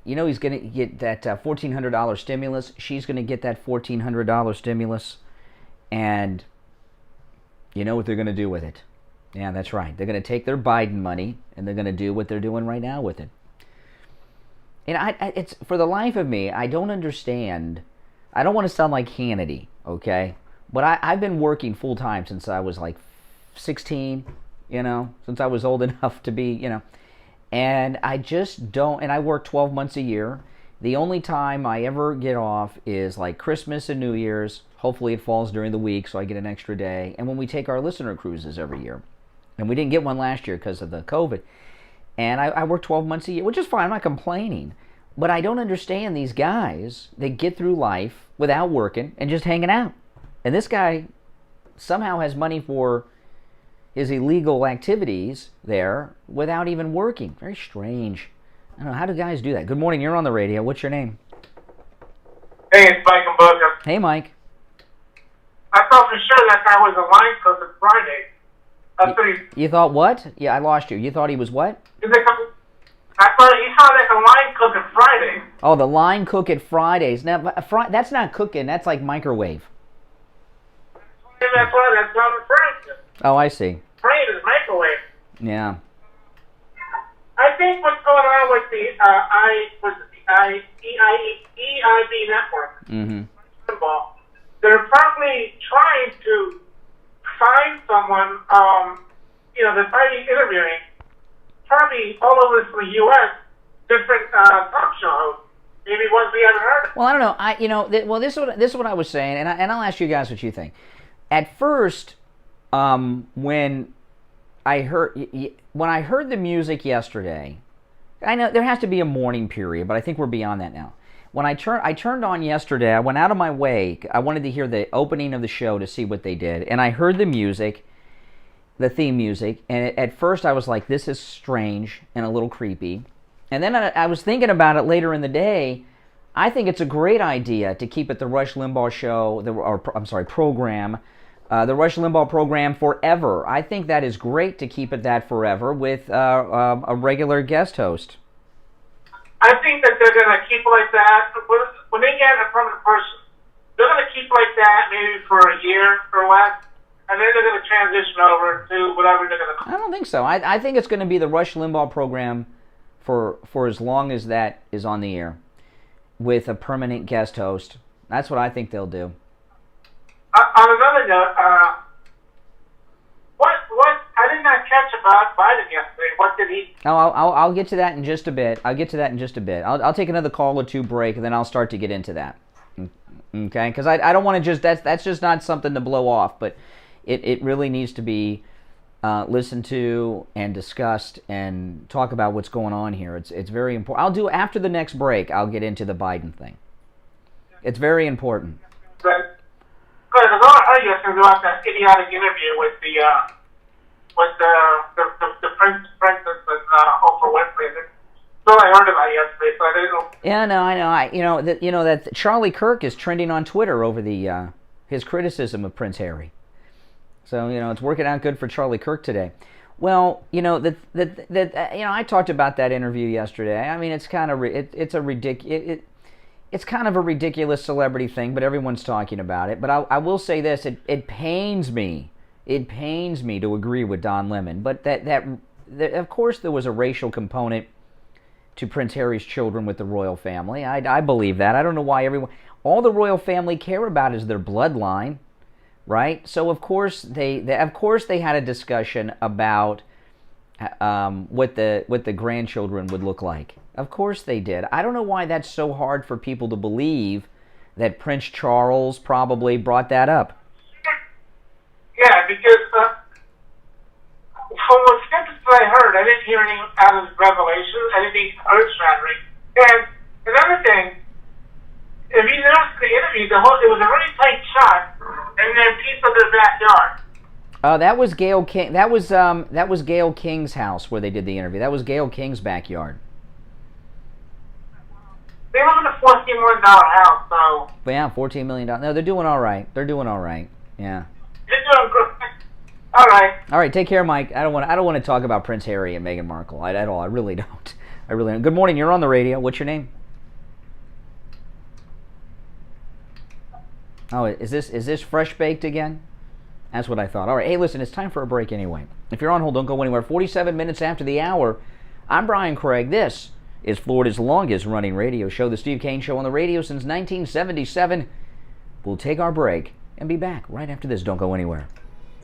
he's going to get that $1,400 stimulus. She's going to get that $1,400 stimulus, and you know what they're going to do with it. Yeah, that's right. They're going to take their Biden money, and they're going to do what they're doing right now with it. And it's for the life of me, I don't understand. I don't want to sound like Hannity, okay? But I've been working full-time since I was like 16, since I was old enough to be, and I just don't, and I work 12 months a year. The only time I ever get off is like Christmas and New Year's. Hopefully it falls during the week so I get an extra day. And when we take our listener cruises every year. And we didn't get one last year because of the COVID. And I work 12 months a year, which is fine. I'm not complaining. But I don't understand these guys that get through life without working and just hanging out. And this guy somehow has money for his illegal activities there without even working. Very strange. I don't know. How do guys do that? Good morning. You're on the radio. What's your name? Hey, it's Mike and Booker. Hey, Mike. I thought for sure that guy was a line cook on Friday. You thought what? Yeah, I lost you. You thought he was what? I thought he sounded like a line cook on Friday. Oh, the line cook at Fridays. Now, that's not cooking. That's like microwave. That's what I'm referring to. Oh, I see. Brain is microwave. Yeah. I think what's going on with the EIB network, Limbaugh, they're probably trying to find someone, they're probably interviewing, probably all over the U.S., different talk show hosts. Maybe ones we haven't heard of. Well, I don't know. This is what I was saying, and I'll ask you guys what you think. At first, when I heard the music yesterday, I know there has to be a mourning period, but I think we're beyond that now. When I turned on yesterday, I went out of my way. I wanted to hear the opening of the show to see what they did, and I heard the music, the theme music, and at first I was like, "This is strange and a little creepy." And then I was thinking about it later in the day. I think it's a great idea to keep it the Rush Limbaugh show, program. The Rush Limbaugh program forever. I think that is great to keep it that forever with a regular guest host. I think that they're going to keep it like that. When they get a permanent person, they're going to keep it like that maybe for a year or less, and then they're going to transition over to whatever they're going to call it. I don't think so. I think it's going to be the Rush Limbaugh program for as long as that is on the air with a permanent guest host. That's what I think they'll do. On another note, what I did not catch about Biden yesterday. What did he? Oh, I'll get to that in just a bit. I'll take another call or two break, and then I'll start to get into that. Okay? Because I don't want to just that's just not something to blow off, but it really needs to be listened to and discussed and talk about what's going on here. It's very important. I'll do after the next break. I'll get into the Biden thing. It's very important. Right. Good. I was heard yesterday about that idiotic interview with the princess and Oprah Winfrey. That's all I heard about yesterday. So I didn't know. Yeah, no, I know. That Charlie Kirk is trending on Twitter over the his criticism of Prince Harry. So it's working out good for Charlie Kirk today. Well, I talked about that interview yesterday. I mean, it's kind of It's kind of a ridiculous celebrity thing, but everyone's talking about it. But I will say this: it pains me. It pains me to agree with Don Lemon, but that of course there was a racial component to Prince Harry's children with the royal family. I believe that. I don't know why all the royal family care about is their bloodline, right? So of course they had a discussion about what the grandchildren would look like. Of course they did. I don't know why that's so hard for people to believe that Prince Charles probably brought that up. Yeah, because from what snippets that I heard, I didn't hear any out of Revelations, anything earth-shattering. And another thing, if you notice the interview, it was a really tight shot, and then a piece of their backyard. That was Gayle King. That was Gayle King's house where they did the interview. That was Gayle King's backyard. They live in a $14 million house, so. But yeah, $14 million. No, they're doing all right. They're doing all right. Yeah. You're doing good. All right. All right. Take care, Mike. I don't want to talk about Prince Harry and Meghan Markle at all. I really don't. I really don't. Good morning. You're on the radio. What's your name? Oh, is this fresh baked again? That's what I thought. All right. Hey, listen. It's time for a break anyway. If you're on hold, don't go anywhere. 47 minutes after the hour. I'm Brian Craig. This is Florida's longest running radio show, The Steve Kane Show, on the radio since 1977. We'll take our break and be back right after this. Don't go anywhere.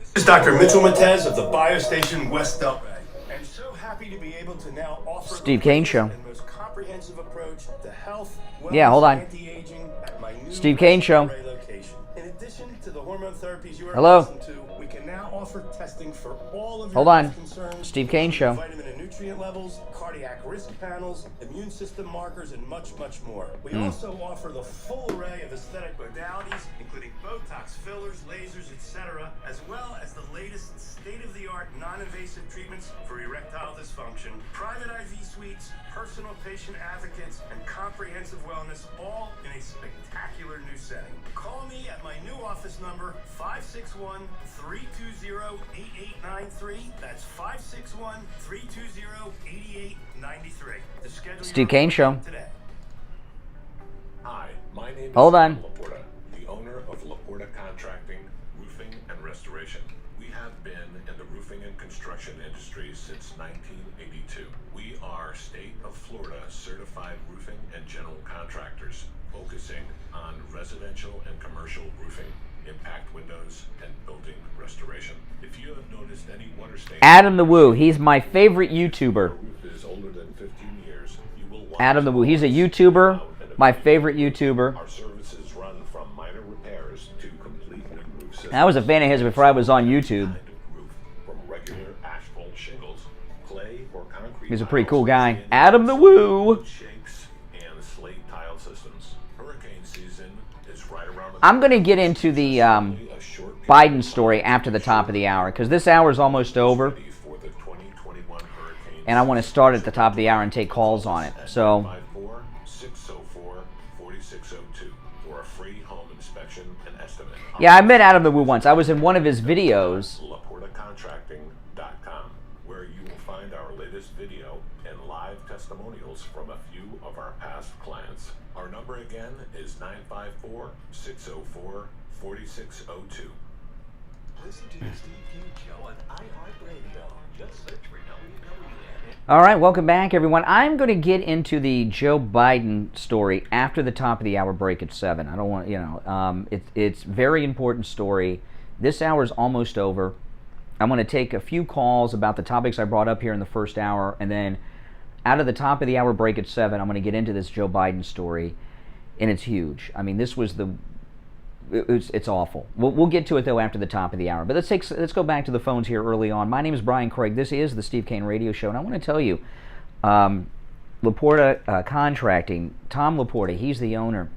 This is Dr. Mitchell Matez of the Biostation West Delray. And so happy to be able to now offer Steve Kane Show. the most comprehensive approach to health, wellness, Yeah, hold on. anti-aging at my new Steve Kane Show. Delray location. In addition to the hormone therapies you are Hello. accustomed to, we can now offer testing for all of your Hold on. health concerns, Steve Kane Show. vitamin and nutrient levels, cardiac risk panels, immune system markers, and much, much more. We also offer the full array of aesthetic modalities, including Botox, fillers, lasers, etc., as well as the latest state-of-the-art non-invasive treatments for erectile dysfunction, private IV suites, personal patient advocates, and comprehensive wellness, all in a spectacular new setting. Call me at my new office number, 561-320-8893. That's 561-320-8893. To schedule Steve your Kane Show. appointment today. Hi, my name is Hold on. Tom Laporta, the owner of Laporta Contracting, Roofing and Restoration. We have been in the roofing and construction industry since 1982. We are State of Florida certified roofing and general contractors, focusing on residential and commercial roofing, impact windows, and building restoration. If you have noticed any water stains, Adam the Woo. He's my favorite YouTuber. roof is older than 15 years, you will want Adam the to Woo. He's a always YouTuber. allow an My opinion. favorite YouTuber. Our services run from minor repairs to complete new roof systems. I was a fan of his before I was on YouTube. Kind of roof, from regular asphalt shingles, clay or concrete He's a pretty tiles, cool guy. sand, Adam the Woo. shakes, and slate tile systems. Hurricane season is right around the I'm going to get into the Only a short period Biden of story time after the to top of the ensure hour, because this hour is almost over, ready for the 2021 hurricane and I want to start at the top of the hour and take calls on it. So, 954-604-4602 for a free home inspection and estimate. yeah, I met Adam the Woo once. I was in one of his videos. LaportaContracting.com, where you will find our latest video and live testimonials from a few of our past clients. Our number again is 954-604-4602. Listen to the Steve Kane Show on iHeartRadio. Just search for WWN. All right, welcome back, everyone. I'm going to get into the Joe Biden story after the top of the hour break at 7. I don't want, it's very important story. This hour is almost over. I'm going to take a few calls about the topics I brought up here in the first hour, and then out of the top of the hour break at 7, I'm going to get into this Joe Biden story, and it's huge. I mean, this was it's awful. We'll get to it, though, after the top of the hour. But let's go back to the phones here early on. My name is Brian Craig. This is the Steve Kane Radio Show, and I want to tell you, Laporta Contracting, Tom Laporta, he's the owner.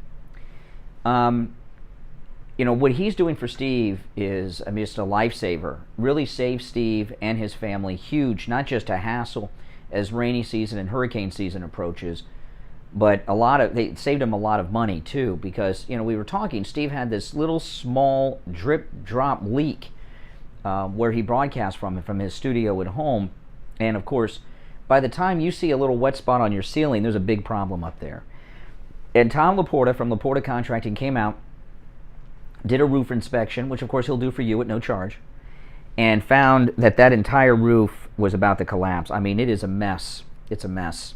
What he's doing for Steve is, just a lifesaver. Really saves Steve and his family huge, not just a hassle as rainy season and hurricane season approaches, but they saved him a lot of money too, because we were talking, Steve had this little small drip drop leak where he broadcast from his studio at home, and of course by the time you see a little wet spot on your ceiling, there's a big problem up there. And Tom Laporta from Laporta Contracting came out, did a roof inspection, which of course he'll do for you at no charge, and found that entire roof was about to collapse. I mean, it is a mess. It's a mess.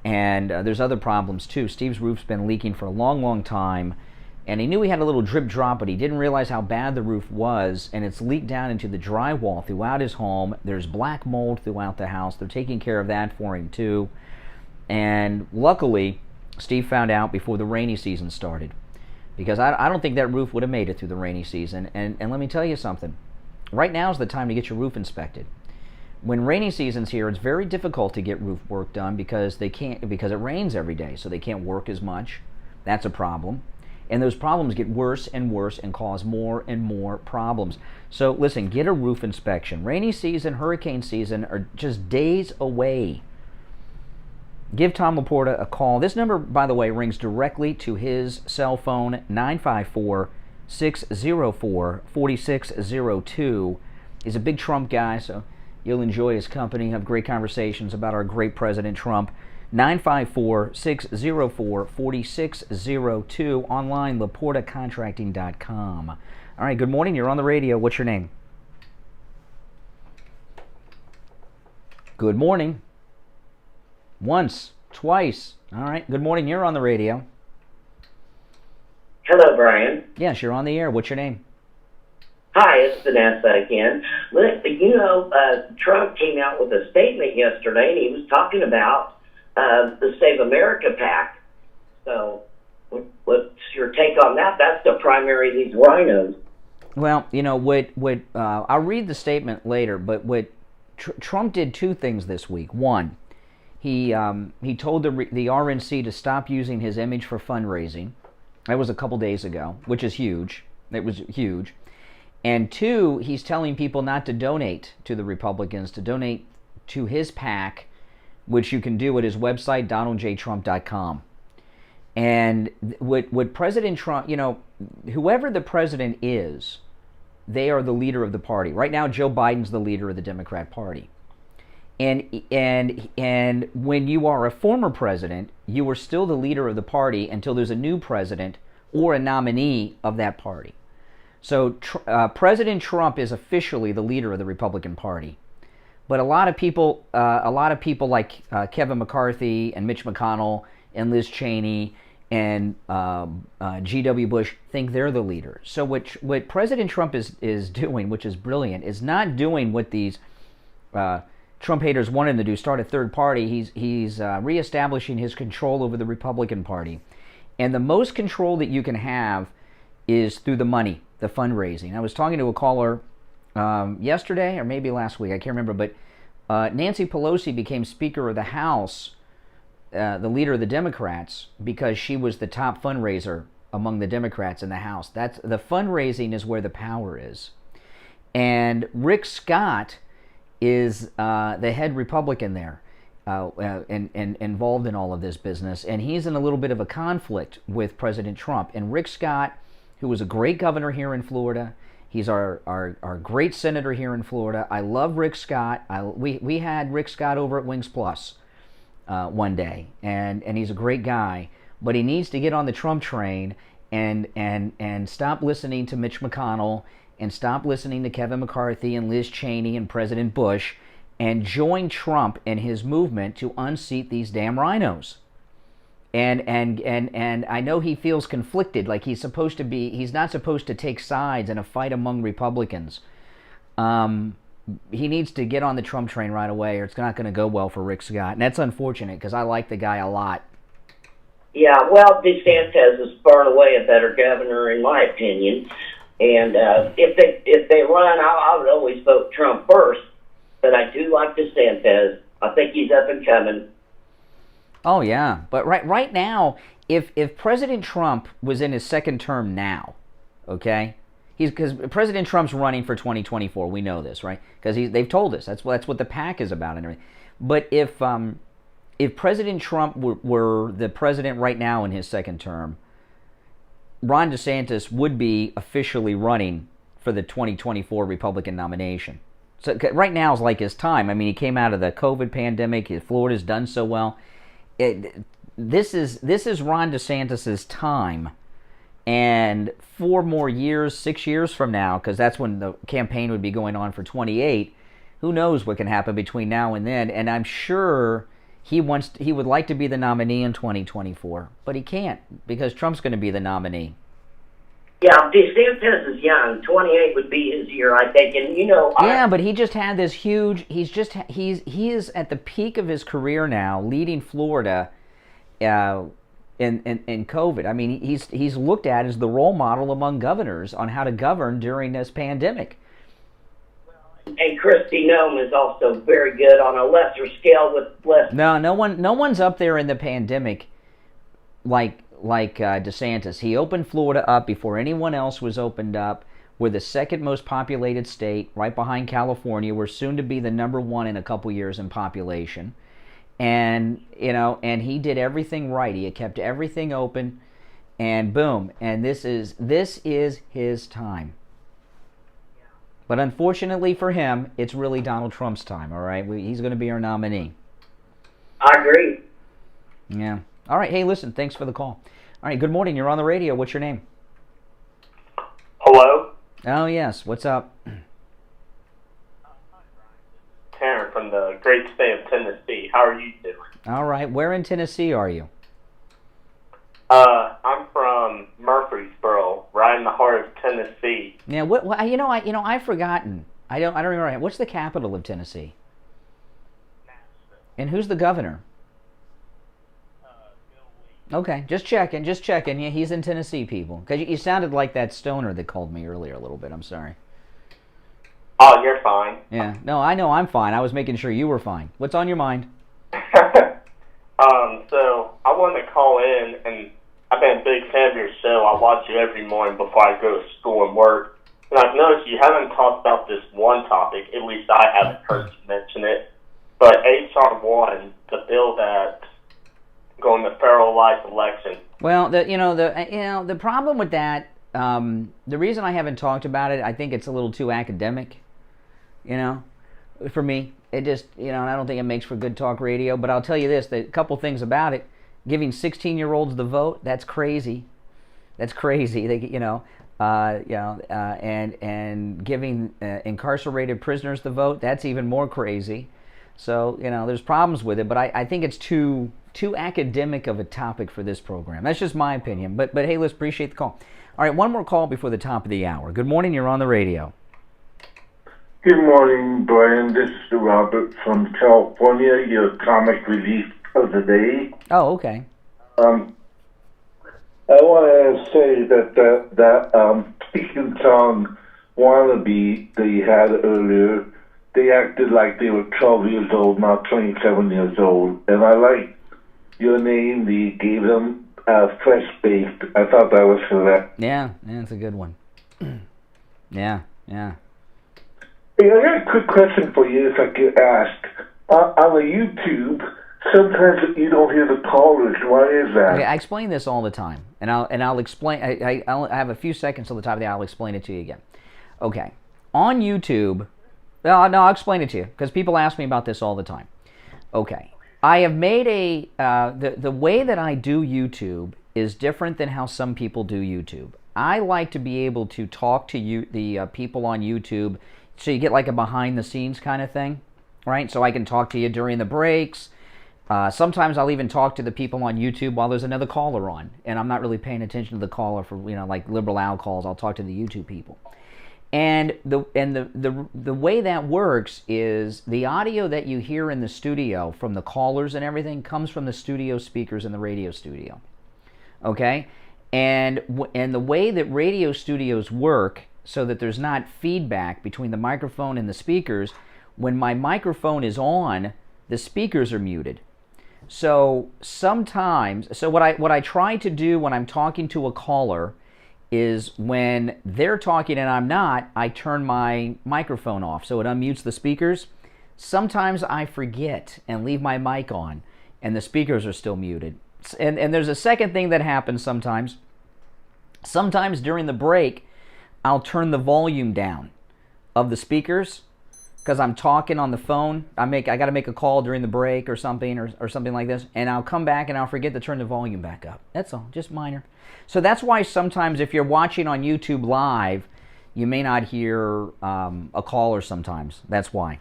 And there's other problems too. Steve's roof's been leaking for a long, long time, and he knew he had a little drip drop, but he didn't realize how bad the roof was, and it's leaked down into the drywall throughout his home. There's black mold throughout the house. They're taking care of that for him too. And luckily, Steve found out before the rainy season started, because I don't think that roof would have made it through the rainy season. And let me tell you something. Right now is the time to get your roof inspected. When rainy season's here, it's very difficult to get roof work done because it rains every day, so they can't work as much. That's a problem. And those problems get worse and worse and cause more and more problems. So listen, get a roof inspection. Rainy season, hurricane season are just days away. Give Tom Laporta a call. This number, by the way, rings directly to his cell phone, 954-604-4602. He's a big Trump guy, so you'll enjoy his company, have great conversations about our great President Trump. 954-604-4602. Online, LaportaContracting.com. All right, good morning. You're on the radio. What's your name? Good morning. Once, twice. All right, good morning. You're on the radio. Hello, Brian. Yes, you're on the air. What's your name? Hi, it's Vanessa again. Look, Trump came out with a statement yesterday, and he was talking about the Save America PAC. So, what's your take on that? That's the primary of these RINOs. Well, I'll read the statement later, but what Trump did two things this week. One, he told the RNC to stop using his image for fundraising. That was a couple days ago, which is huge. It was huge. And two, he's telling people not to donate to the Republicans, to donate to his PAC, which you can do at his website, DonaldJTrump.com. And what President Trump, whoever the president is, they are the leader of the party. Right now, Joe Biden's the leader of the Democrat Party. And when you are a former president, you are still the leader of the party until there's a new president or a nominee of that party. So President Trump is officially the leader of the Republican Party. But a lot of people like Kevin McCarthy and Mitch McConnell and Liz Cheney and G.W. Bush think they're the leader. So what President Trump is doing, which is brilliant, is not doing what these Trump haters wanted him to do, start a third party. He's reestablishing his control over the Republican Party. And the most control that you can have is through the money, the fundraising. I was talking to a caller yesterday or maybe last week, I can't remember, but Nancy Pelosi became Speaker of the House, the leader of the Democrats, because she was the top fundraiser among the Democrats in the House. The fundraising is where the power is. And Rick Scott is the head Republican there, and involved in all of this business, and he's in a little bit of a conflict with President Trump. And Rick Scott, who was a great governor here in Florida, he's our great senator here in Florida. I love Rick Scott. We had Rick Scott over at Wings Plus one day, and he's a great guy, but he needs to get on the Trump train and stop listening to Mitch McConnell and stop listening to Kevin McCarthy and Liz Cheney and President Bush, and join Trump and his movement to unseat these damn RINOs. And I know he feels conflicted, like he's not supposed to take sides in a fight among Republicans. He needs to get on the Trump train right away, or it's not going to go well for Rick Scott. And that's unfortunate, because I like the guy a lot. Yeah, well, DeSantis is far and away a better governor, in my opinion. And if they run, I would always vote Trump first. But I do like DeSantis. I think he's up and coming. Oh yeah, but right now, if President Trump was in his second term now, okay, because President Trump's running for 2024. We know this, right? Because they've told us that's what the PAC is about and everything. But if President Trump were the president right now in his second term, Ron DeSantis would be officially running for the 2024 Republican nomination. So right now is like his time. I mean, he came out of the COVID pandemic. Florida's done so well. This is Ron DeSantis's time. And 4 more years, 6 years from now, because that's when the campaign would be going on for 28, who knows what can happen between now and then. And I'm sure he would like to be the nominee in 2024, but he can't, because Trump's going to be the nominee. Yeah, DeSantis is young. 28 would be his year, I think. And yeah, but he just had this huge. He is at the peak of his career now, leading Florida in COVID. I mean, he's looked at as the role model among governors on how to govern during this pandemic. And Kristi Noem is also very good on a lesser scale with less. No one's up there in the pandemic like DeSantis. He opened Florida up before anyone else was opened up. We're the second most populated state, right behind California. We're soon to be the number 1 in a couple years in population. And, and he did everything right. He kept everything open, and boom. And this is his time. But unfortunately for him, it's really Donald Trump's time, all right? He's going to be our nominee. I agree. Yeah. All right. Hey, listen, thanks for the call. All right, good morning. You're on the radio. What's your name? Hello? Oh, yes. What's up? Taryn from the great state of Tennessee. How are you doing? All right. Where in Tennessee are you? I'm from Murfreesboro, right in the heart of Tennessee. Yeah. I've forgotten. I don't remember. What's the capital of Tennessee? And who's the governor? Okay, just checking. Yeah, he's in Tennessee, people. Because you sounded like that stoner that called me earlier a little bit. I'm sorry. Oh, you're fine. Yeah. No, I know I'm fine. I was making sure you were fine. What's on your mind? So I wanted to call in, and I've been a big fan of your show. I watch you every morning before I go to school and work. And I've noticed you haven't talked about this one topic. At least I haven't heard you mention it. But HR 1, the bill that going to federalized election. Well, the problem with that, the reason I haven't talked about it, I think it's a little too academic. For me, it just, and I don't think it makes for good talk radio. But I'll tell you this: a couple things about it. Giving 16-year-olds the vote, that's crazy. That's crazy. And giving incarcerated prisoners the vote, that's even more crazy. So, there's problems with it, but I think it's too academic of a topic for this program. That's just my opinion. But hey, let's appreciate the call. All right, one more call before the top of the hour. Good morning, you're on the radio. Good morning, Brian. This is Robert from California, your comic relief of the day. Oh, okay. I want to say that speaking song wannabe they had earlier, they acted like they were 12 years old, not 27 years old. And I like your name, they gave them fresh-baked. I thought that was correct. Yeah, that's a good one. Yeah. Hey, I got a quick question for you, if I could ask. On the YouTube, sometimes you don't hear the callers. Why is that? Okay, I explain this all the time, and I'll explain. I have a few seconds till the top of the hour. I'll explain it to you again. Okay, on YouTube. No, I'll explain it to you because people ask me about this all the time. Okay, I have made the way that I do YouTube is different than how some people do YouTube. I like to be able to talk to the people on YouTube, so you get like a behind-the-scenes kind of thing, right? So I can talk to you during the breaks. Sometimes I'll even talk to the people on YouTube while there's another caller on, and I'm not really paying attention to the caller for like Liberal Al calls. I'll talk to the YouTube people. And the way that works is the audio that you hear in the studio from the callers and everything comes from the studio speakers in the radio studio. Okay? And the way that radio studios work so that there's not feedback between the microphone and the speakers, when my microphone is on, the speakers are muted. So sometimes, what I try to do when I'm talking to a caller is when they're talking and I'm not, I turn my microphone off so it unmutes the speakers. Sometimes I forget and leave my mic on and the speakers are still muted. And there's a second thing that happens sometimes. Sometimes during the break, I'll turn the volume down of the speakers because I'm talking on the phone. I got to make a call during the break or something or something like this, and I'll come back and I'll forget to turn the volume back up. That's all, just minor. So that's why sometimes if you're watching on YouTube live, you may not hear a caller sometimes. That's why.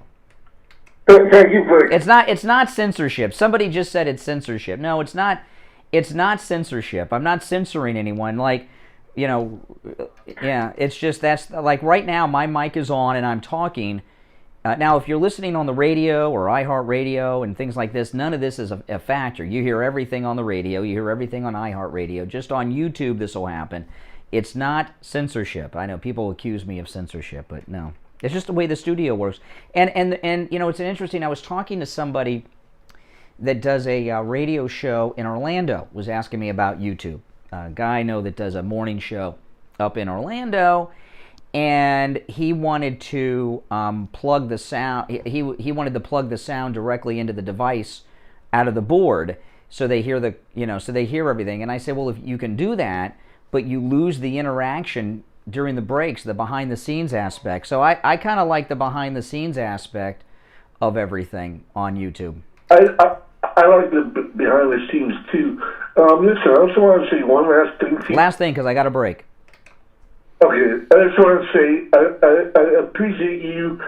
Thank you for It's not censorship. Somebody just said it's censorship. No, it's not. It's not censorship. I'm not censoring anyone. It's just that's like right now my mic is on and I'm talking. Now, if you're listening on the radio or iHeartRadio and things like this, none of this is a factor. You hear everything on the radio. You hear everything on iHeartRadio. Just on YouTube, this will happen. It's not censorship. I know people accuse me of censorship, but no. It's just the way the studio works. And it's interesting. I was talking to somebody that does a radio show in Orlando, was asking me about YouTube. A guy I know that does a morning show up in Orlando, and he wanted to plug the sound. He wanted to plug the sound directly into the device out of the board, so they hear so they hear everything. And I say, well, if you can do that, but you lose the interaction during the breaks, the behind the scenes aspect. So I kind of like the behind the scenes aspect of everything on YouTube. I like the behind the scenes too. Listen, I also want to say one last thing. Last thing, because I got a break. Okay, I just want to say I appreciate you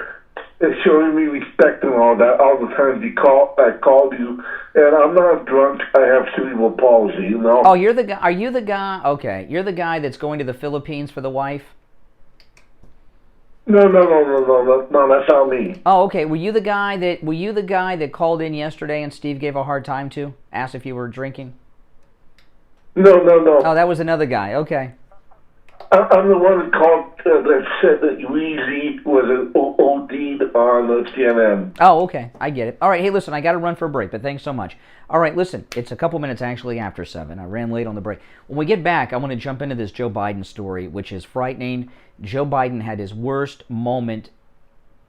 showing me respect and all that. All the times I called you, and I'm not drunk. I have cerebral palsy. You know. Oh, you're the guy. Are you the guy? Okay, you're the guy that's going to the Philippines for the wife. No, that's not me. Oh, okay. Were you the guy that called in yesterday and Steve gave a hard time to? Asked if you were drinking? No. Oh, that was another guy. Okay. I'm the one that called that said that Weezy was OD'd on CNN. Oh, okay. I get it. All right. Hey, listen, I got to run for a break, but thanks so much. All right, listen, it's a couple minutes actually after 7. I ran late on the break. When we get back, I want to jump into this Joe Biden story, which is frightening. Joe Biden had his worst moment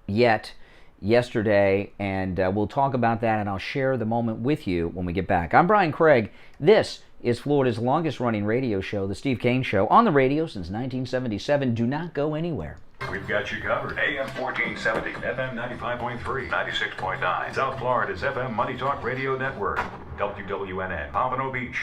yet yesterday, and we'll talk about that, and I'll share the moment with you when we get back. I'm Brian Craig. This is Florida's longest-running radio show, The Steve Kane Show, on the radio since 1977. Do not go anywhere. We've got you covered. AM 1470, FM 95.3, 96.9. South Florida's FM Money Talk Radio Network. WWNN, Pompano Beach.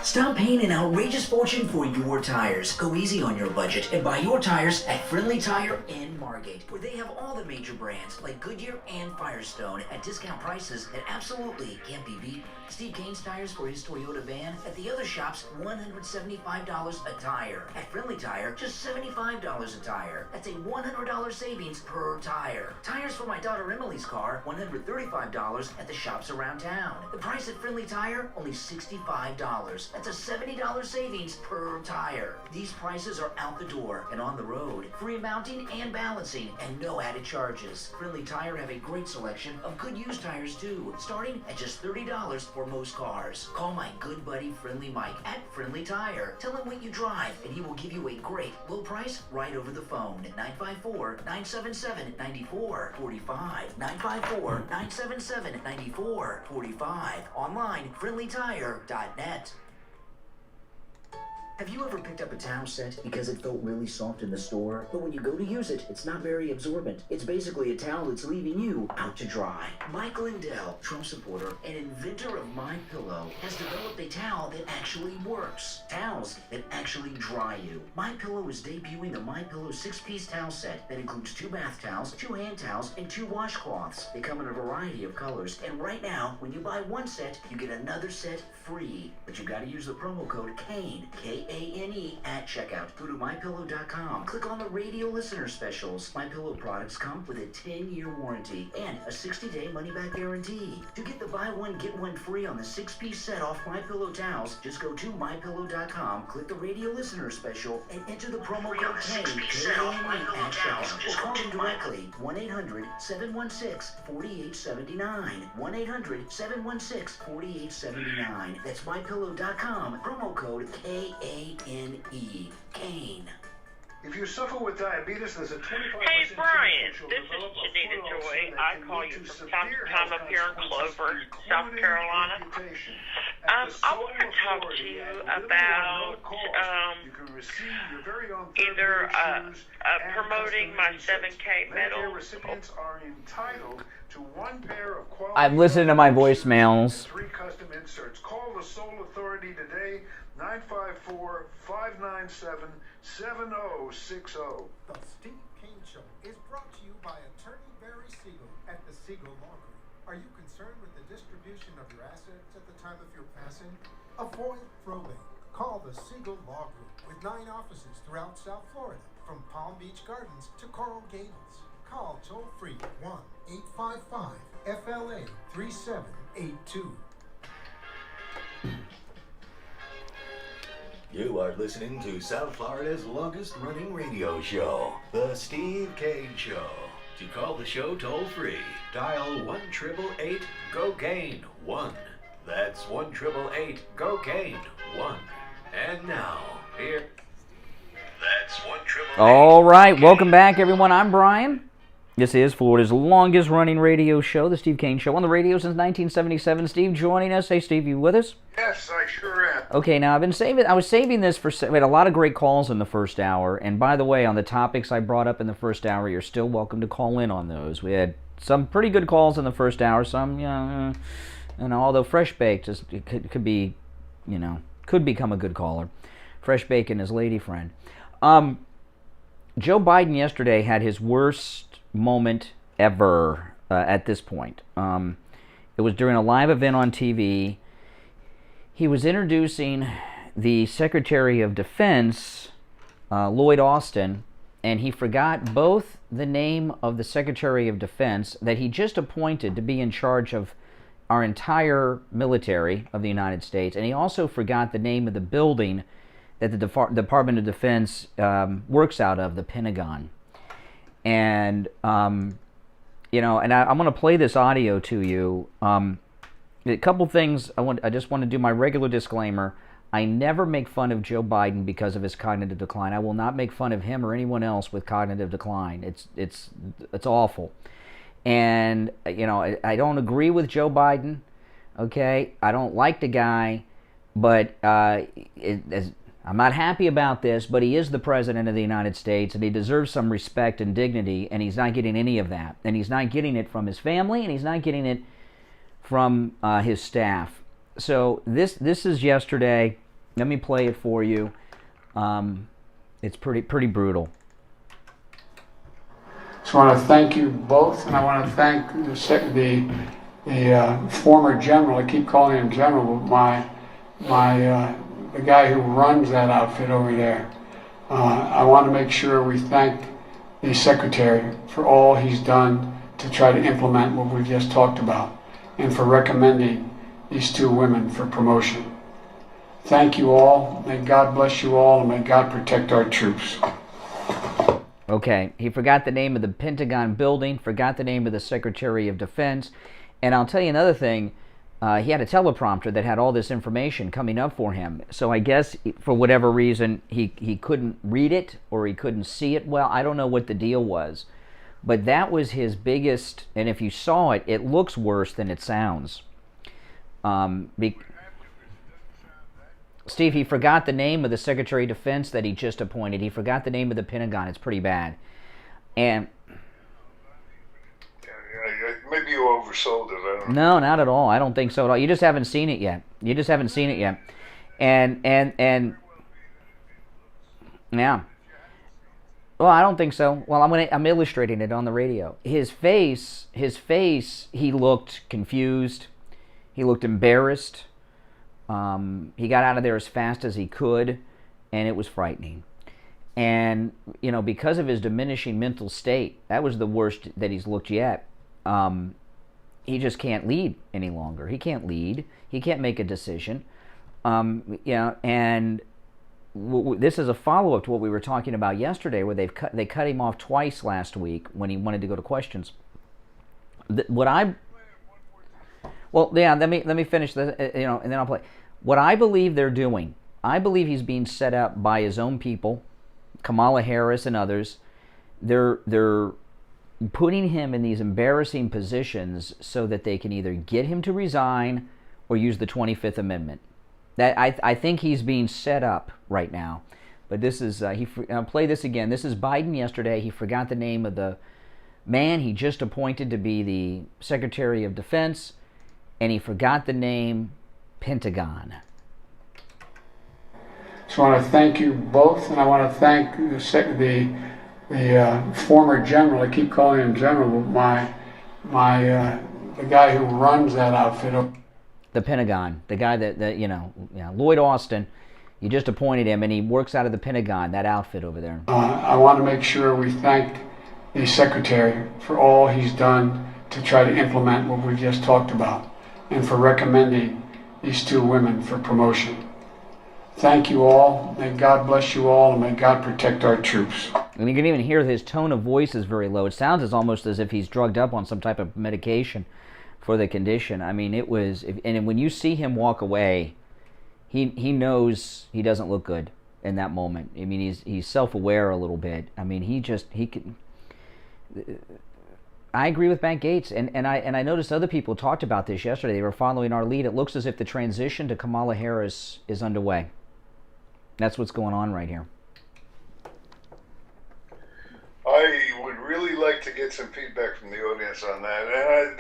Stop paying an outrageous fortune for your tires. Go easy on your budget and buy your tires at Friendly Tire in Margate, where they have all the major brands like Goodyear and Firestone at discount prices that absolutely can't be beat. Steve Kane's tires for his Toyota van at the other shops, $175 a tire. At Friendly Tire, just $75 a tire. That's a $100 savings per tire. Tires for my daughter Emily's car, $135 at the shops around town. The price at Friendly Tire, only $65. That's a $70 savings per tire. These prices are out the door and on the road. Free mounting and balancing and no added charges. Friendly Tire have a great selection of good used tires too, starting at just $30 for most cars. Call my good buddy Friendly Mike at Friendly Tire. Tell him what you drive and he will give you a great low price right over the phone at 954-977-9445. 954-977-9445. Online, friendlytire.net. Have you ever picked up a towel set because it felt really soft in the store, but when you go to use it, it's not very absorbent? It's basically a towel that's leaving you out to dry. Mike Lindell, Trump supporter and inventor of MyPillow, has developed a towel that actually works. Towels that actually dry you. MyPillow is debuting the MyPillow 6-piece towel set that includes 2 bath towels, 2 hand towels, and 2 washcloths. They come in a variety of colors, and right now, when you buy one set, you get another set free. But you gotta use the promo code KANE, K-A-N-E, at checkout. Go to MyPillow.com. Click on the radio listener specials. MyPillow products come with a 10-year warranty and a 60-day money-back guarantee. To get the buy one, get one free on the 6-piece set off MyPillow towels, just go to MyPillow.com, click the radio listener special, and enter the promo code KANE, K-A-N-E, at checkout. Or call them directly, 1-800-716-4879. 1-800-716-4879. That's MyPillow.com, promo code KANE, Kane. If you suffer with diabetes, there's a 25% Hey, Brian, this is Janita Joy. I call you from time to time up here in Clover, South Carolina. I want to talk to you about either promoting my 7K medal. Recipients are entitled to 1 pair of quality. I'm listening to my voicemails. 3 custom inserts. Call the Soul Authority today, 954-597-7060. The Steve Kane Show is brought to you by attorney Barry Siegel at the Siegel Law Group. Are you concerned with the distribution of your assets at the time of your passing? Avoid probate. Call the Siegel Law Group with 9 offices throughout South Florida, from Palm Beach Gardens to Coral Gables. Call toll-free 1-855-FLA-3782. You are listening to South Florida's longest-running radio show, The Steve Kane Show. To call the show toll-free, dial 1-888-GO-KANE-1. That's 1-888-GO-KANE-1. And now, here... That's 1-888... All right, welcome back, everyone. I'm Brian. This is Florida's longest running radio show, the Steve Kane Show, on the radio since 1977. Steve joining us. Hey, Steve, you with us? Yes, I sure am. Okay, now I was saving this for, we had a lot of great calls in the first hour, and by the way, on the topics I brought up in the first hour, you're still welcome to call in on those. We had some pretty good calls in the first hour, some, and although Fresh Baked could be, could become a good caller. Fresh Bacon is lady friend. Joe Biden yesterday had his worst moment ever at this point. It was during a live event on TV. He was introducing the Secretary of Defense, Lloyd Austin, and he forgot both the name of the Secretary of Defense that he just appointed to be in charge of our entire military of the United States, and he also forgot the name of the building that the Department of Defense works out of, the Pentagon. And, and I'm going to play this audio to you. A couple things, I just want to do my regular disclaimer. I never make fun of Joe Biden because of his cognitive decline. I will not make fun of him or anyone else with cognitive decline. It's awful. And, I don't agree with Joe Biden, okay? I don't like the guy, but I'm not happy about this, but he is the President of the United States, and he deserves some respect and dignity, and he's not getting any of that. And he's not getting it from his family, and he's not getting it from his staff. So this is yesterday. Let me play it for you. It's pretty brutal. So I want to thank you both, and I want to thank the former general. I keep calling him general, but the guy who runs that outfit over there. I want to make sure we thank the Secretary for all he's done to try to implement what we just talked about, and for recommending these two women for promotion. Thank you all. May God bless you all, and may God protect our troops. Okay, he forgot the name of the Pentagon building, forgot the name of the Secretary of Defense, and I'll tell you another thing. He had a teleprompter that had all this information coming up for him. So I guess for whatever reason he couldn't read it or he couldn't see it well. I don't know what the deal was. But that was his biggest, and if you saw it, it looks worse than it sounds. Steve, he forgot the name of the Secretary of Defense that he just appointed. He forgot the name of the Pentagon. It's pretty bad. And maybe you oversold it. I don't know. No, not at all. I don't think so at all. You just haven't seen it yet. And yeah. Well, I don't think so. Well, I'm illustrating it on the radio. His face, he looked confused. He looked embarrassed. He got out of there as fast as he could, and it was frightening. And, because of his diminishing mental state, that was the worst that he's looked yet. He just can't lead any longer. He can't lead. He can't make a decision. And this is a follow-up to what we were talking about yesterday, where they cut him off twice last week when he wanted to go to questions. Let me finish this, and then I'll play. What I believe they're doing, I believe he's being set up by his own people, Kamala Harris and others. They're putting him in these embarrassing positions so that they can either get him to resign or use the 25th Amendment. That I think he's being set up right now. But this is I'll play this again. This is Biden yesterday. He forgot the name of the man he just appointed to be the Secretary of Defense, and he forgot the name Pentagon. So I want to thank you both, and I want to thank the former general. I keep calling him general, but the guy who runs that outfit. The Pentagon, the guy that Lloyd Austin, you just appointed him, and he works out of the Pentagon, that outfit over there. I want to make sure we thank the Secretary for all he's done to try to implement what we just talked about, and for recommending these two women for promotion. Thank you all. May God bless you all, and may God protect our troops. And you can even hear his tone of voice is very low. It sounds almost as if he's drugged up on some type of medication for the condition. I mean, it was, and when you see him walk away, he knows he doesn't look good in that moment. I mean, he's self-aware a little bit. I mean, he could. I agree with Matt Gaetz, and I noticed other people talked about this yesterday. They were following our lead. It looks as if the transition to Kamala Harris is underway. That's what's going on right here. I would really like to get some feedback from the audience on that. And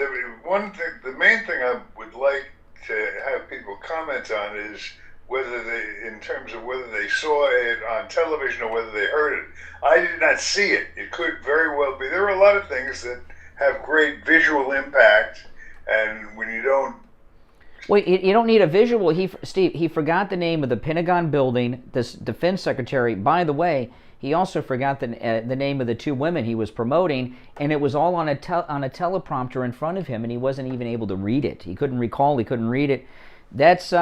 the main thing I would like to have people comment on is whether they, in terms of whether they saw it on television or whether they heard it. I did not see it. It could very well be. There are a lot of things that have great visual impact, and when you don't... Well, you don't need a visual. Steve, he forgot the name of the Pentagon building, this defense secretary. By the way, he also forgot the name of the two women he was promoting, and it was all on a teleprompter in front of him, and he wasn't even able to read it. He couldn't recall. He couldn't read it. That's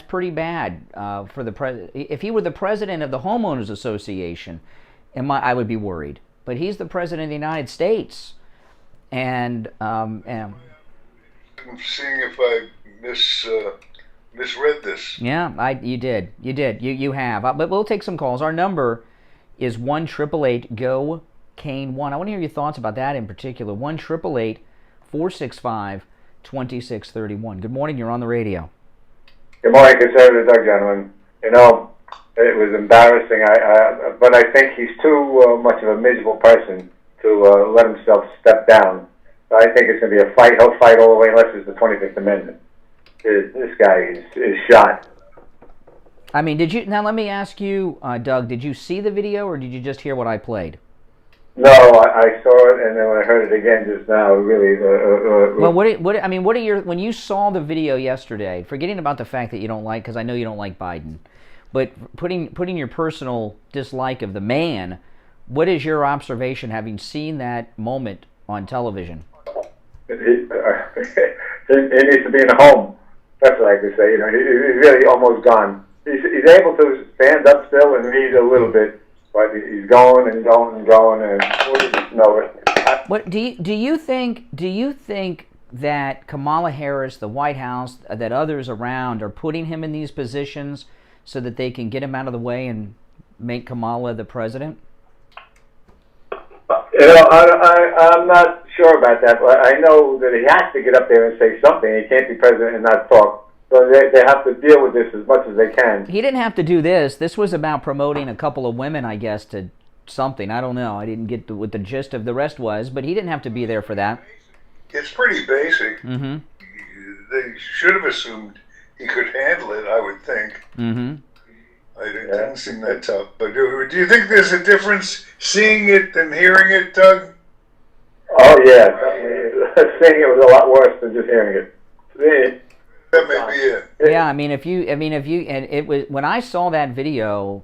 pretty bad for the president. If he were the president of the Homeowners Association, I would be worried. But he's the president of the United States, and I'm seeing if I misread this. Yeah, you did. You have. But we'll take some calls. Our number is 1-888-GO-CANE1. I want to hear your thoughts about that in particular. 1-888-465-2631. Good morning. You're on the radio. Good morning, Conservative Doug, gentlemen. You know, it was embarrassing, but I think he's too much of a miserable person to let himself step down. So I think it's going to be a fight. He'll fight all the way unless it's the 25th Amendment. This guy is shot. I mean, now let me ask you, Doug, did you see the video or did you just hear what I played? No, I saw it, and then when I heard it again just now, really... well, when you saw the video yesterday, forgetting about the fact that you don't like, because I know you don't like Biden, but putting your personal dislike of the man, what is your observation having seen that moment on television? He needs to be in a home. That's what I could say. You know, he's really almost gone. He's able to stand up still and read a little bit, but he's going and going and going, and we'll just know it. What do you think that Kamala Harris, the White House, that others around are putting him in these positions so that they can get him out of the way and make Kamala the president? You know, I'm not sure about that, but I know that he has to get up there and say something. He can't be president and not talk. So they have to deal with this as much as they can. He didn't have to do this. This was about promoting a couple of women, I guess, to something. I don't know. I didn't get what the gist of the rest was, but he didn't have to be there for that. It's pretty basic. Mm-hmm. They should have assumed he could handle it, I would think. Mm-hmm. It didn't seem that tough. But do you think there's a difference seeing it than hearing it, Doug? Oh, yeah. Seeing it was a lot worse than just hearing it. That may be it. Yeah, and it was when I saw that video.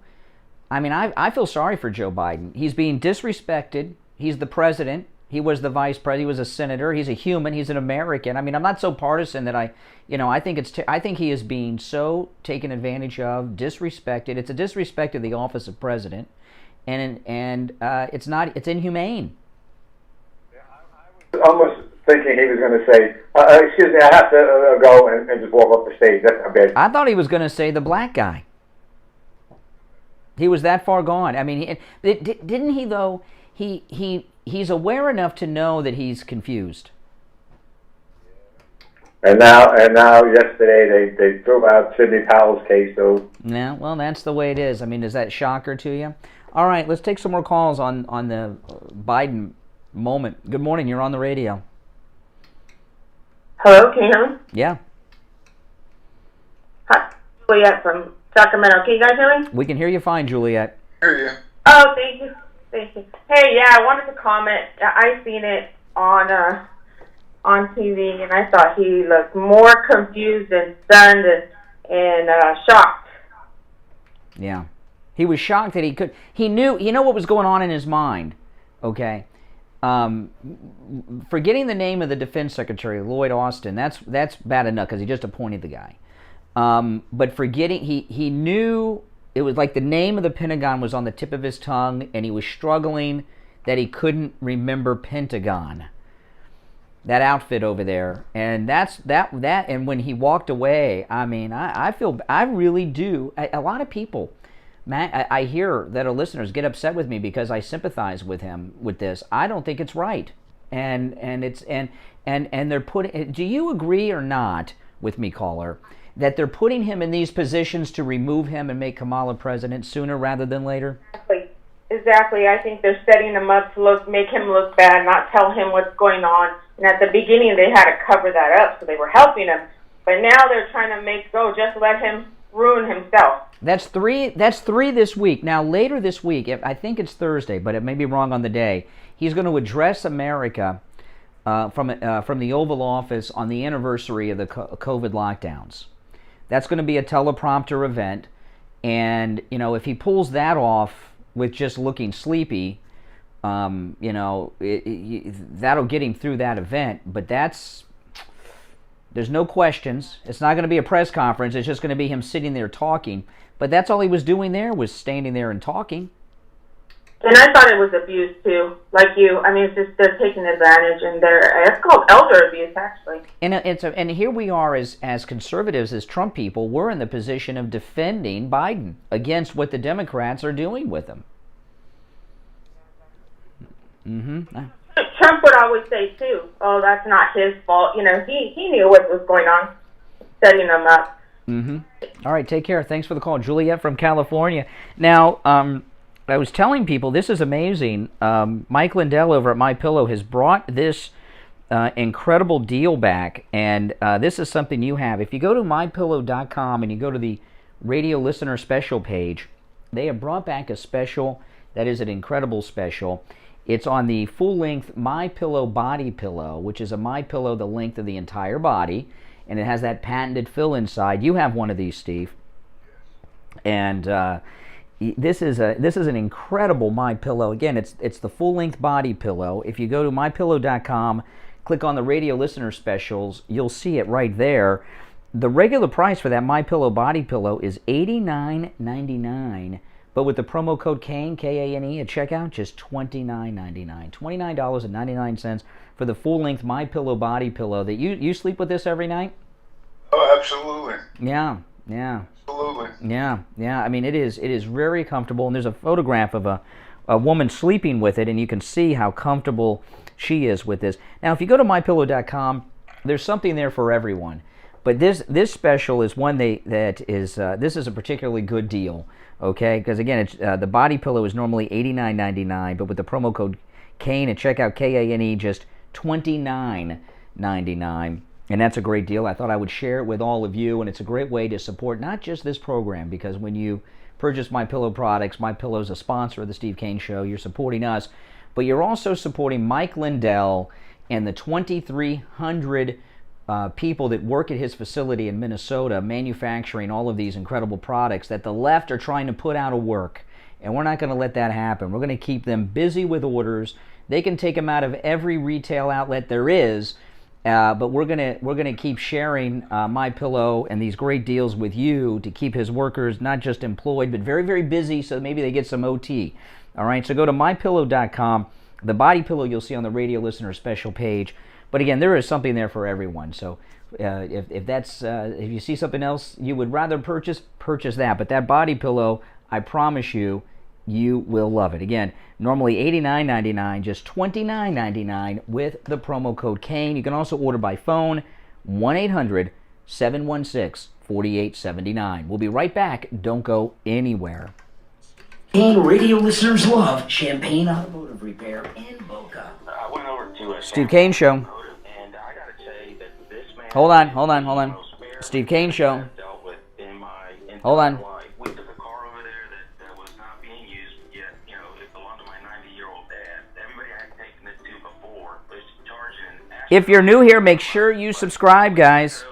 I mean, I feel sorry for Joe Biden. He's being disrespected. He's the president. He was the vice president. He was a senator. He's a human. He's an American. I mean, I'm not so partisan that I think he is being so taken advantage of, disrespected. It's a disrespect of the office of president, and it's inhumane. Almost thinking he was going to say, excuse me, I have to go and just walk up the stage. That's not bad. I thought he was going to say the black guy. He was that far gone. I mean, didn't he, though? He's aware enough to know that he's confused. And now, yesterday they threw out Sidney Powell's case, so... Yeah, well, that's the way it is. I mean, is that a shocker to you? All right, let's take some more calls on the Biden moment. Good morning, you're on the radio. Hello, can you hear me? Yeah. Hi, Juliet from Sacramento. Can you guys hear me? We can hear you fine, Juliet. Hear you. Oh, thank you. Hey, yeah, I wanted to comment. I seen it on TV, and I thought he looked more confused and stunned and shocked. Yeah. He was shocked that he knew what was going on in his mind, okay? Forgetting the name of the defense secretary, Lloyd Austin, that's bad enough because he just appointed the guy. But forgetting, he knew, it was like the name of the Pentagon was on the tip of his tongue, and he was struggling that he couldn't remember Pentagon, that outfit over there. And and when he walked away, I mean, I really do. A lot of people Matt, I hear that our listeners get upset with me because I sympathize with him with this. I don't think it's right, and they're putting. Do you agree or not with me, caller, that they're putting him in these positions to remove him and make Kamala president sooner rather than later? Exactly. I think they're setting him up to make him look bad, not tell him what's going on. And at the beginning, they had to cover that up, so they were helping him. But now they're trying to just let him ruin himself. That's three this week. Now, later this week, I think it's Thursday, but it may be wrong on the day, he's going to address America from the Oval Office on the anniversary of the COVID lockdowns. That's going to be a teleprompter event. And, if he pulls that off with just looking sleepy, that'll get him through that event. But there's no questions. It's not going to be a press conference. It's just going to be him sitting there talking. But that's all he was doing there, was standing there and talking. And I thought it was abuse too, like you. I mean, it's just they're taking advantage, and it's called elder abuse, actually. And here we are as conservatives, as Trump people, we're in the position of defending Biden against what the Democrats are doing with him. Trump would always say too, "Oh, that's not his fault." He knew what was going on, setting them up. All right, take care. Thanks for the call, Juliet from California. Now, I was telling people, this is amazing. Mike Lindell over at MyPillow has brought this incredible deal back, and this is something you have. If you go to MyPillow.com and you go to the radio listener special page, they have brought back a special that is an incredible special. It's on the full-length MyPillow body pillow, which is a MyPillow the length of the entire body, and it has that patented fill inside. You have one of these, Steve, and this is an incredible MyPillow. Again, it's the full-length body pillow. If you go to MyPillow.com, click on the radio listener specials, you'll see it right there. The regular price for that MyPillow body pillow is $89.99. But with the promo code KANE, K-A-N-E, at checkout, just $29.99. $29.99 for the full-length MyPillow body pillow. That you sleep with this every night? Oh, absolutely. Yeah. Absolutely. Yeah. I mean, it is very comfortable, and there's a photograph of a woman sleeping with it, and you can see how comfortable she is with this. Now, if you go to MyPillow.com, there's something there for everyone. But this special is one this is a particularly good deal. Okay, because again, it's the body pillow is normally $89.99, but with the promo code KANE at checkout, K-A-N-E, just $29.99, and that's a great deal. I thought I would share it with all of you, and it's a great way to support not just this program, because when you purchase MyPillow products, MyPillow is a sponsor of the Steve Kane Show. You're supporting us, but you're also supporting Mike Lindell and the 2,300 people that work at his facility in Minnesota manufacturing all of these incredible products that the left are trying to put out of work. And we're not going to let that happen. We're going to keep them busy with orders. They can take them out of every retail outlet there is, but we're going to keep sharing MyPillow and these great deals with you to keep his workers not just employed, but very, very busy, so maybe they get some OT. All right, so go to MyPillow.com. The body pillow you'll see on the radio listener special page. But again, there is something there for everyone. So if you see something else you would rather purchase that. But that body pillow, I promise you, you will love it. Again, normally $89.99, just $29.99 with the promo code KANE. You can also order by phone, 1-800-716-4879. We'll be right back. Don't go anywhere. Kane radio listeners love Champagne Automotive Repair in Boca. I went over to Steve Kane Show. And I got to say that this man... Hold on. Steve Kane Show. Hold on. We took a car over there that was not being used yet. It belonged to my 90-year-old dad. Everybody I had taken it to before was charging... If you're new here, make sure you subscribe, guys.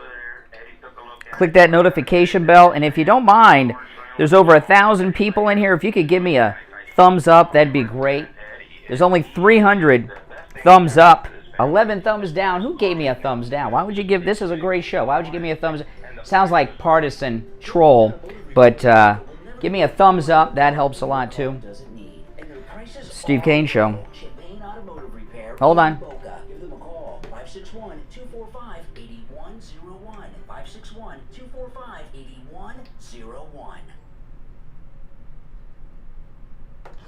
Click that notification bell, and if you don't mind, there's over 1,000 people in here. If you could give me a thumbs up, that'd be great. There's only 300 thumbs up, 11 thumbs down. Who gave me a thumbs down? Why would you give... This is a great show. Why would you give me a thumbs... Sounds like partisan troll, but give me a thumbs up. That helps a lot, too. Steve Kane Show. Hold on. 561-245-8101. 561-245-8101.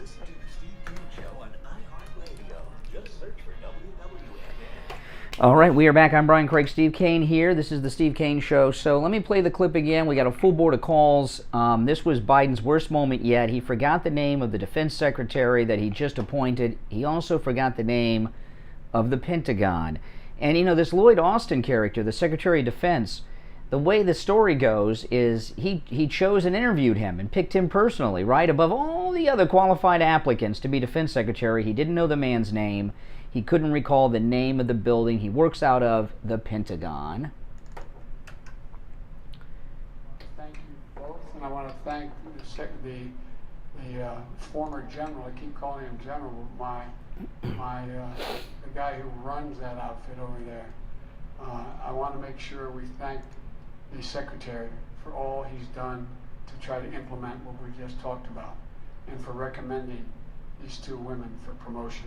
Listen to the Steve Kane Show on iHeartRadio. Just search for WWNN. All right, we are back. I'm Brian Craig. Steve Kane here. This is the Steve Kane Show. So let me play the clip again. We got a full board of calls. This was Biden's worst moment yet. He forgot the name of the defense secretary that he just appointed. He also forgot the name of the Pentagon. And, you know, this Lloyd Austin character, the Secretary of Defense, the way the story goes is he chose and interviewed him and picked him personally, right, above all the other qualified applicants to be defense secretary. He didn't know the man's name. He couldn't recall the name of the building he works out of, the Pentagon. Thank you both, and I want to thank the former general. I keep calling him general, but the guy who runs that outfit over there. I want to make sure we thank the secretary for all he's done to try to implement what we just talked about, and for recommending these two women for promotion.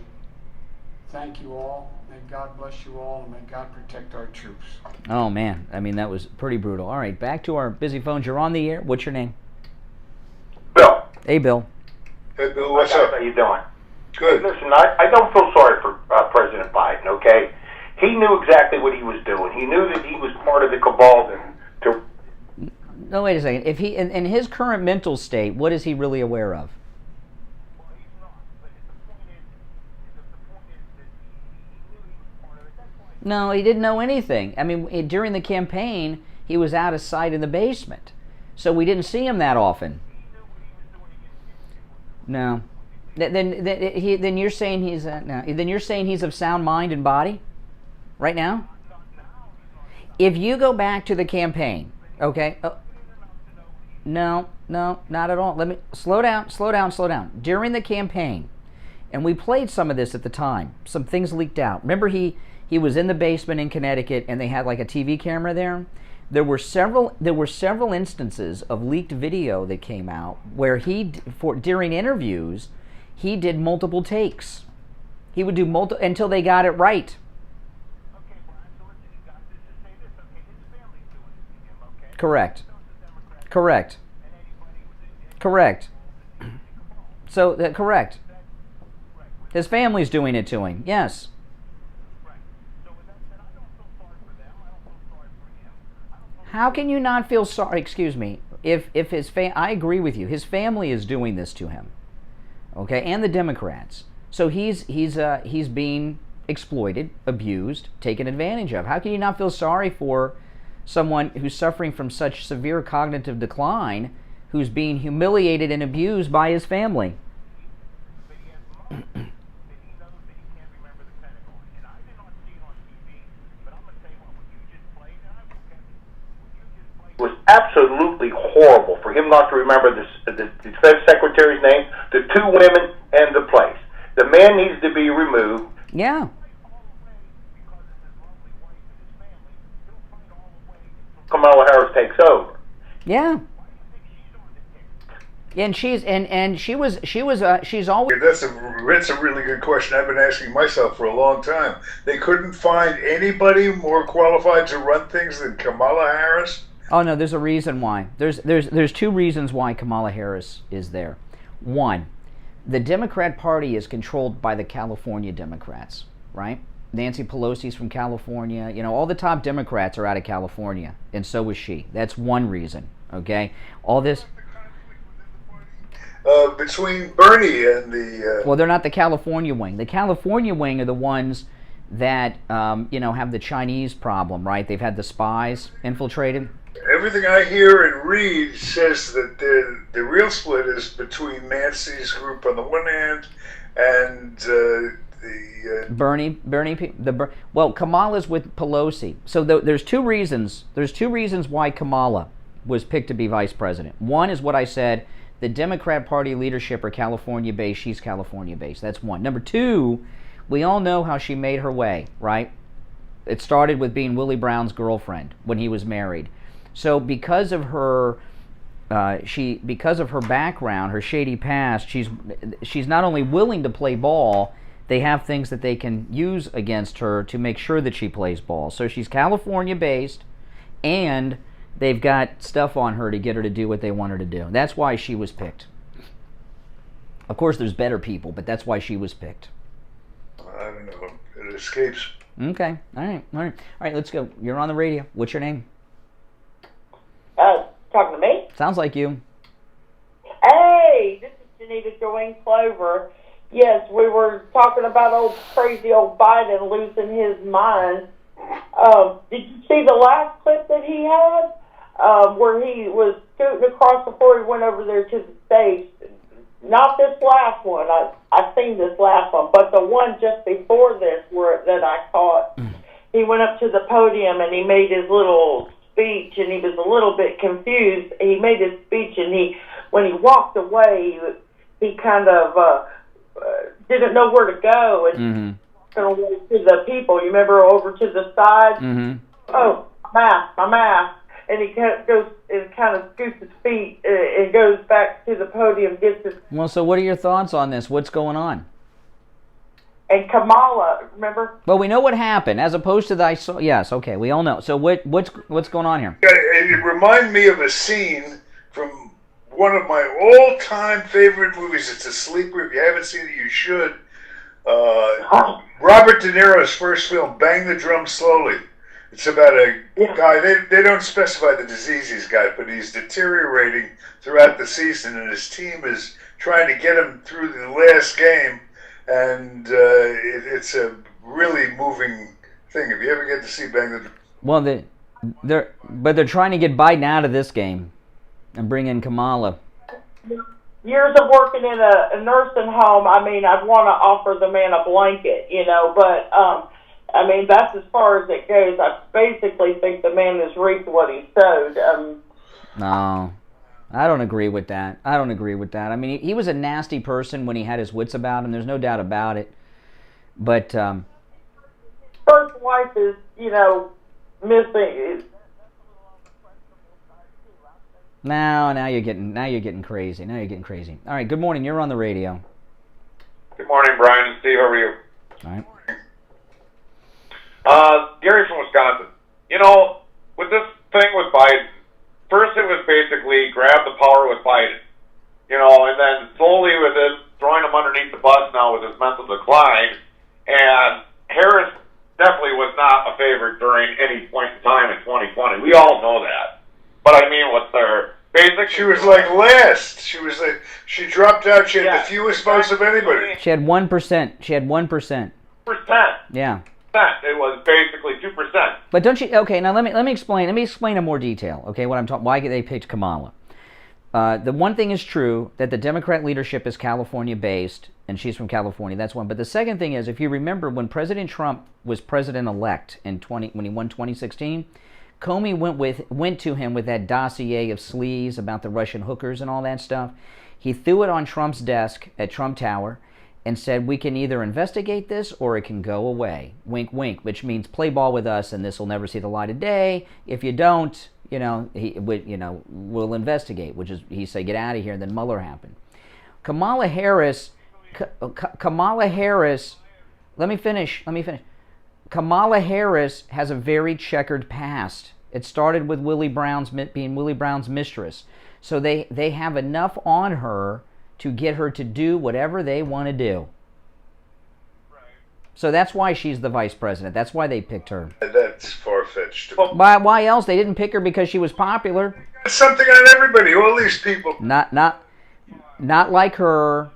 Thank you all. May God bless you all, and may God protect our troops. Oh, man. I mean, that was pretty brutal. All right, back to our busy phones. You're on the air. What's your name? Bill. Hey, Bill. Hey, Bill, what's up? How you doing? Good. Hey, listen, I don't feel sorry for President Biden, okay? He knew exactly what he was doing. He knew that he was part of the cabal to... No, wait a second. If he, in his current mental state, what is he really aware of? No, he didn't know anything. I mean, during the campaign, he was out of sight in the basement. So we didn't see him that often. No. Then you're saying he's no. Then you're saying he's of sound mind and body, right now. If you go back to the campaign, okay? No, not at all. Let me slow down. During the campaign, and we played some of this at the time. Some things leaked out. Remember, he was in the basement in Connecticut, and they had like a TV camera there. There were several instances of leaked video that came out where during interviews. He did multiple takes. He would do until they got it right. Correct. So, correct. His family's doing it to him. Yes. How can you not feel sorry? Excuse me. If his I agree with you. His family is doing this to him. Okay, and the Democrats. So he's being exploited, abused, taken advantage of. How can you not feel sorry for someone who's suffering from such severe cognitive decline, who's being humiliated and abused by his family? was absolutely horrible for him not to remember the defense secretary's name, the two women, and the place. The man needs to be removed. Yeah. Kamala Harris takes over. Yeah. And she's always. That's a really good question. I've been asking myself for a long time. They couldn't find anybody more qualified to run things than Kamala Harris. Oh no, there's a reason why. There's two reasons why Kamala Harris is there. One, the Democrat Party is controlled by the California Democrats, right? Nancy Pelosi's from California. You know, all the top Democrats are out of California, and so is she. That's one reason. Okay, all this. Between Bernie and the... Well, they're not the California wing. The California wing are the ones that, have the Chinese problem, right? They've had the spies infiltrated. Everything I hear and read says that the real split is between Nancy's group on the one hand and Well, Kamala's with Pelosi. So there's two reasons. There's two reasons why Kamala was picked to be vice president. One is what I said. The Democrat Party leadership are California-based. She's California-based. That's one. Number two, we all know how she made her way, right? It started with being Willie Brown's girlfriend when he was married. So because of her, background, her shady past, she's not only willing to play ball. They have things that they can use against her to make sure that she plays ball. So she's California-based, and they've got stuff on her to get her to do what they want her to do. That's why she was picked. Of course, there's better people, but that's why she was picked. I don't know. It escapes. Okay. All right, let's go. You're on the radio. What's your name? Talking to me? Sounds like you. Hey, this is Janita Joanne Clover. Yes, we were talking about crazy old Biden losing his mind. Did you see the last clip that he had? Where he was scooting across before he went over there to the stage. Not this last one. I've seen this last one, but the one just before this that I caught. He went up to the podium and he made his little speech, and he was a little bit confused. He made his speech, and when he walked away, he kind of didn't know where to go, and walked away to the people. You remember, over to the side? Oh, my mask. And he goes and kind of scoots his feet and goes back to the podium, gets his... Well, so what are your thoughts on this? What's going on? And Kamala, remember? Well, we know what happened, as opposed to the... Yes, okay, we all know. So what's going on here? It reminded me of a scene from one of my all-time favorite movies. It's a sleeper. If you haven't seen it, you should. Robert De Niro's first film, Bang the Drum Slowly. It's about a guy, they don't specify the disease he's got, but he's deteriorating throughout the season, and his team is trying to get him through the last game, and it's a really moving thing. If you ever get to see Bang the Drum... Well, they're trying to get Biden out of this game and bring in Kamala. Years of working in a nursing home, I mean, I'd want to offer the man a blanket, but... I mean, that's as far as it goes. I basically think the man has reaped what he sowed. No, I don't agree with that. I mean, he was a nasty person when he had his wits about him. There's no doubt about it. But first wife is, missing. Now you're getting crazy. All right. Good morning. You're on the radio. Good morning, Brian and Steve. How are you? All right. Gary from Wisconsin. With this thing with Biden, first it was basically grab the power with Biden, and then slowly with it, throwing him underneath the bus now with his mental decline, and Harris definitely was not a favorite during any point in time in 2020. We all know that. But I mean, what's their basic... She was like last. She dropped out. She had the fewest votes of anybody. She had 1%. 1%. Yeah. It was basically 2%. But don't you? Okay, now let me explain. Let me explain in more detail. Okay, what I'm talking. Why they picked Kamala? The one thing is true that the Democrat leadership is California based, and she's from California. That's one. But the second thing is, if you remember, when President Trump was president-elect when he won 2016, Comey went to him with that dossier of sleaze about the Russian hookers and all that stuff. He threw it on Trump's desk at Trump Tower and said, we can either investigate this or it can go away. Wink, wink, which means play ball with us and this will never see the light of day. If you don't, we'll investigate, which is, he said, get out of here. And then Mueller happened. Kamala Harris, let me finish. Kamala Harris has a very checkered past. It started with being Willie Brown's mistress. So they have enough on her to get her to do whatever they want to do. Right. So that's why she's the vice president. That's why they picked her. That's far-fetched. Why else? They didn't pick her because she was popular. That's something on everybody. All these people. Not like her.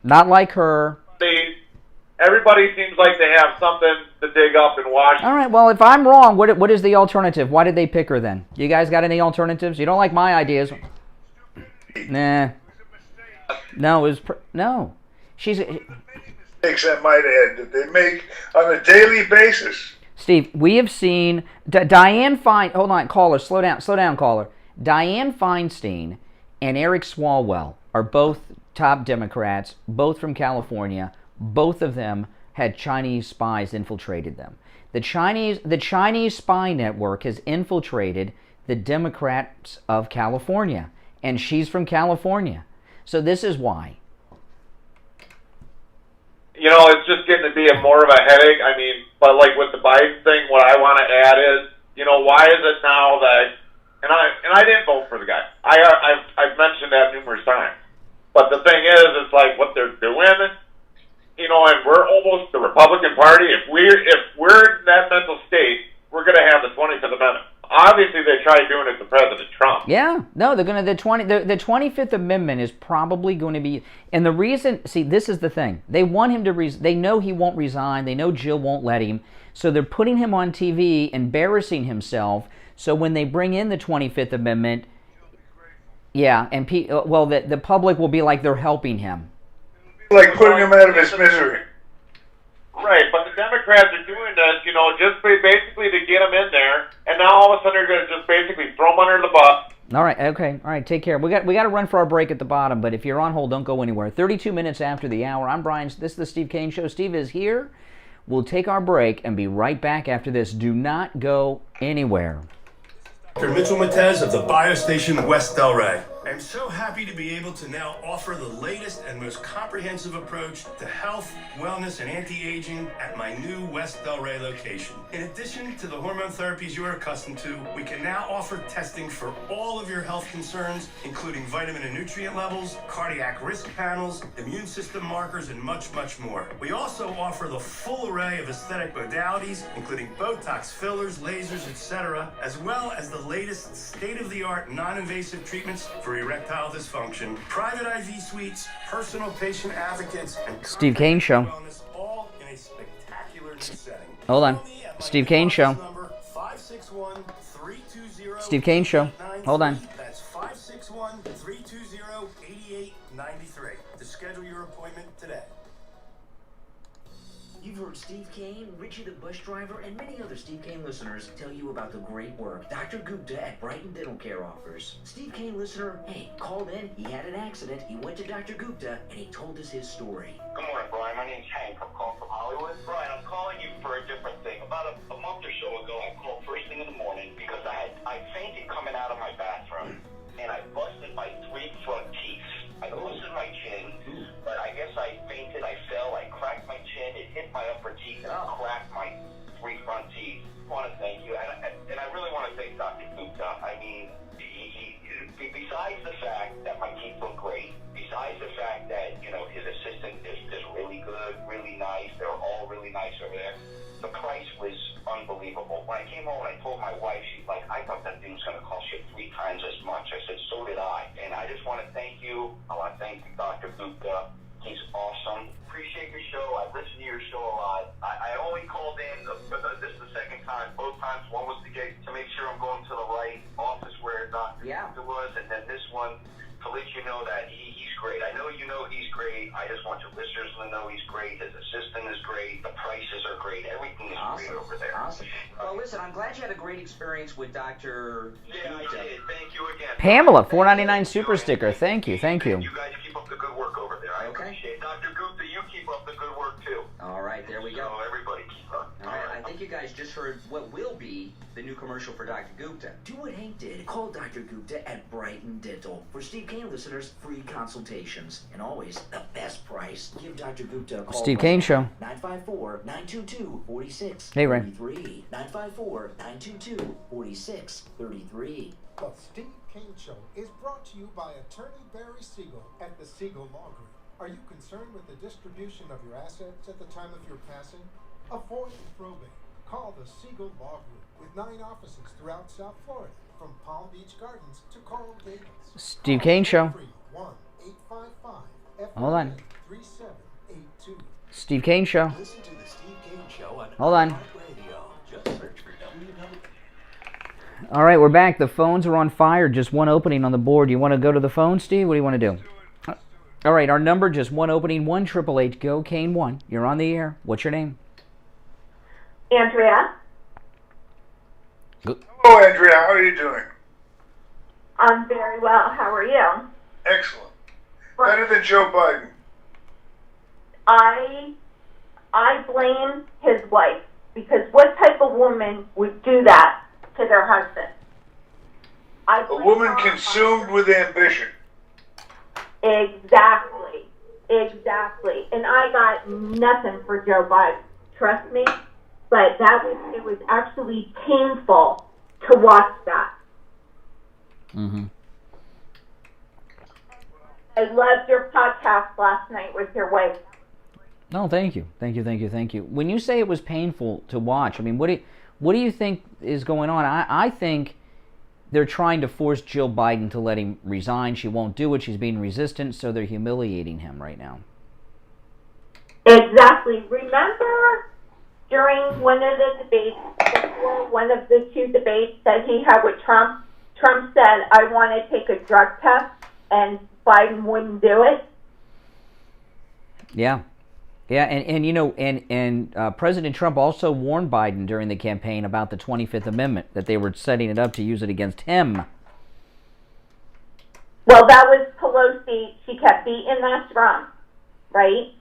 Not like her. Everybody seems like they have something to dig up in Washington. All right, well, if I'm wrong, what is the alternative? Why did they pick her then? You guys got any alternatives? You don't like my ideas? Nah. No, no. She's mistakes I might add that they make on a daily basis. Steve, we have seen Dianne Feinstein. Hold on, caller, slow down, caller. Dianne Feinstein and Eric Swalwell are both top Democrats, both from California. Both of them had Chinese spies infiltrated them. The Chinese spy network has infiltrated the Democrats of California, and she's from California. So this is why. It's just getting to be more of a headache. I mean, but like with the Biden thing, what I want to add is, why is it now that, and I didn't vote for the guy. I've mentioned that numerous times. But the thing is, it's like what they're doing, you know, and we're almost the Republican Party. If we're in that mental state, we're going to have the 25th Amendment. Obviously, they tried doing it to President Trump. Yeah, no, they're going to the 25th Amendment is probably going to be, and the reason, see, this is the thing. They want him to they know he won't resign. They know Jill won't let him, so they're putting him on TV, embarrassing himself. So when they bring in the 25th Amendment, yeah, and the public will be like they're helping him, like putting him out of his misery. Right, but the Democrats are doing this, you know, just basically to get him in there, and now all of a sudden they're going to just basically throw him under the bus. All right, okay, all right, take care. We got to run for our break at the bottom, but if you're on hold, don't go anywhere. 32 minutes after the hour. I'm Brian. This is the Steve Kane Show. Steve is here. We'll take our break and be right back after this. Do not go anywhere. Dr. Mitchell Matez of the Biostation West Delray. I'm so happy to be able to now offer the latest and most comprehensive approach to health, wellness, and anti-aging at my new West Delray location. In addition to the hormone therapies you are accustomed to, we can now offer testing for all of your health concerns, including vitamin and nutrient levels, cardiac risk panels, immune system markers, and much, much more. We also offer the full array of aesthetic modalities, including Botox, fillers, lasers, etc., as well as the latest state-of-the-art non-invasive treatments for erectile dysfunction, private IV suites, personal patient advocates, and Steve Kane Show. wellness, all in a spectacular new setting. Hold on. Steve Kane Show. Steve Kane Show. Hold on. That's 561-320-8893 to schedule your appointment today. You've heard Steve Kane, Richie the bus driver, and many other Steve Kane listeners tell you about the great work Dr. Gupta at Brighton Dental Care offers. Steve Kane listener, hey, called in, he had an accident, he went to Dr. Gupta, and he told us his story. Good morning, Brian. My name's Hank. I'm calling from Hollywood. Brian, I'm calling you for a different thing. About a month or so ago, I called first thing in the morning because I fainted coming out of my bathroom, and I busted my 3 front teeth. I busted my chin, but I guess I fainted, I fell, I cracked my chin, it hit my upper teeth, and cracked my 3 front teeth. I want to thank you, and I really want to thank Dr. Gupta. I mean, besides the fact that my teeth look great, besides the fact that, you know, his assistant is really good, really nice, they're all really nice over there, the price was unbelievable. When I came home and I told my wife, she's like, I thought that thing was going to cost you 3 times as much. I said, so did I. And I just want to thank you. I want to thank Dr. Gupta. He's awesome. Appreciate your show. I listen to your show a lot. I only called in, this is the second time. Both times, one was to make sure I'm going to the right office where Dr. Gupta was, and then this one to let you know that he's great. I know you know he's great. I just want your listeners to know he's great. His assistant is great. The prices are great. Everything is great over there. Awesome. Well, listen, I'm glad you had a great experience with Dr. Yeah, I did. Thank you again. Pamela, $4.99 super sticker. Thank you, thank you. You guys keep up the good work over there. I appreciate it. Dr. Gupta, you keep up the good work too. All right, there we go. So everybody keep up. All right, I think you guys just heard what will be the new commercial for Dr. Gupta. Do what Hank did. Call Dr. Gupta at Brighton Dental. For Steve Kane listeners, free consultations. And always the best price. Give Dr. Gupta a call. Steve Kane Show. 954-922-4633. Hey, Ray. 954-922-4633. The Steve Kane Show is brought to you by Attorney Barry Siegel at the Siegel Law Group. Are you concerned with the distribution of your assets at the time of your passing? Avoid probate. Call the Siegel Law Group with 9 offices throughout South Florida, from Palm Beach Gardens to Coral Gables. Steve Kane Show. 1-855-3782. Hold on. Steve Kane Show. Listen to the Steve Kane Show on Hold on. Radio. Just search for www. All right, we're back. The phones are on fire. Just one opening on the board. You want to go to the phone, Steve? What do you want to do? All right, our number, just one opening, 1-888-GO-KANE-1. You're on the air. What's your name? Andrea. Hello, Andrea. How are you doing? I'm very well. How are you? Excellent. Better than Joe Biden. I blame his wife, because what type of woman would do that to their husband? A woman consumed with ambition. Exactly. And I got nothing for Joe Biden. Trust me. But it was actually painful to watch that. Mm-hmm. I loved your podcast last night with your wife. No, thank you. When you say it was painful to watch, I mean, what do you think is going on? I think they're trying to force Jill Biden to let him resign. She won't do it. She's being resistant, so they're humiliating him right now. Exactly. Remember during one of the debates, before one of the two debates that he had with Trump, Trump said, I want to take a drug test, and Biden wouldn't do it? Yeah. Yeah, and President Trump also warned Biden during the campaign about the 25th Amendment, that they were setting it up to use it against him. Well, that was Pelosi. She kept beating that drum, right?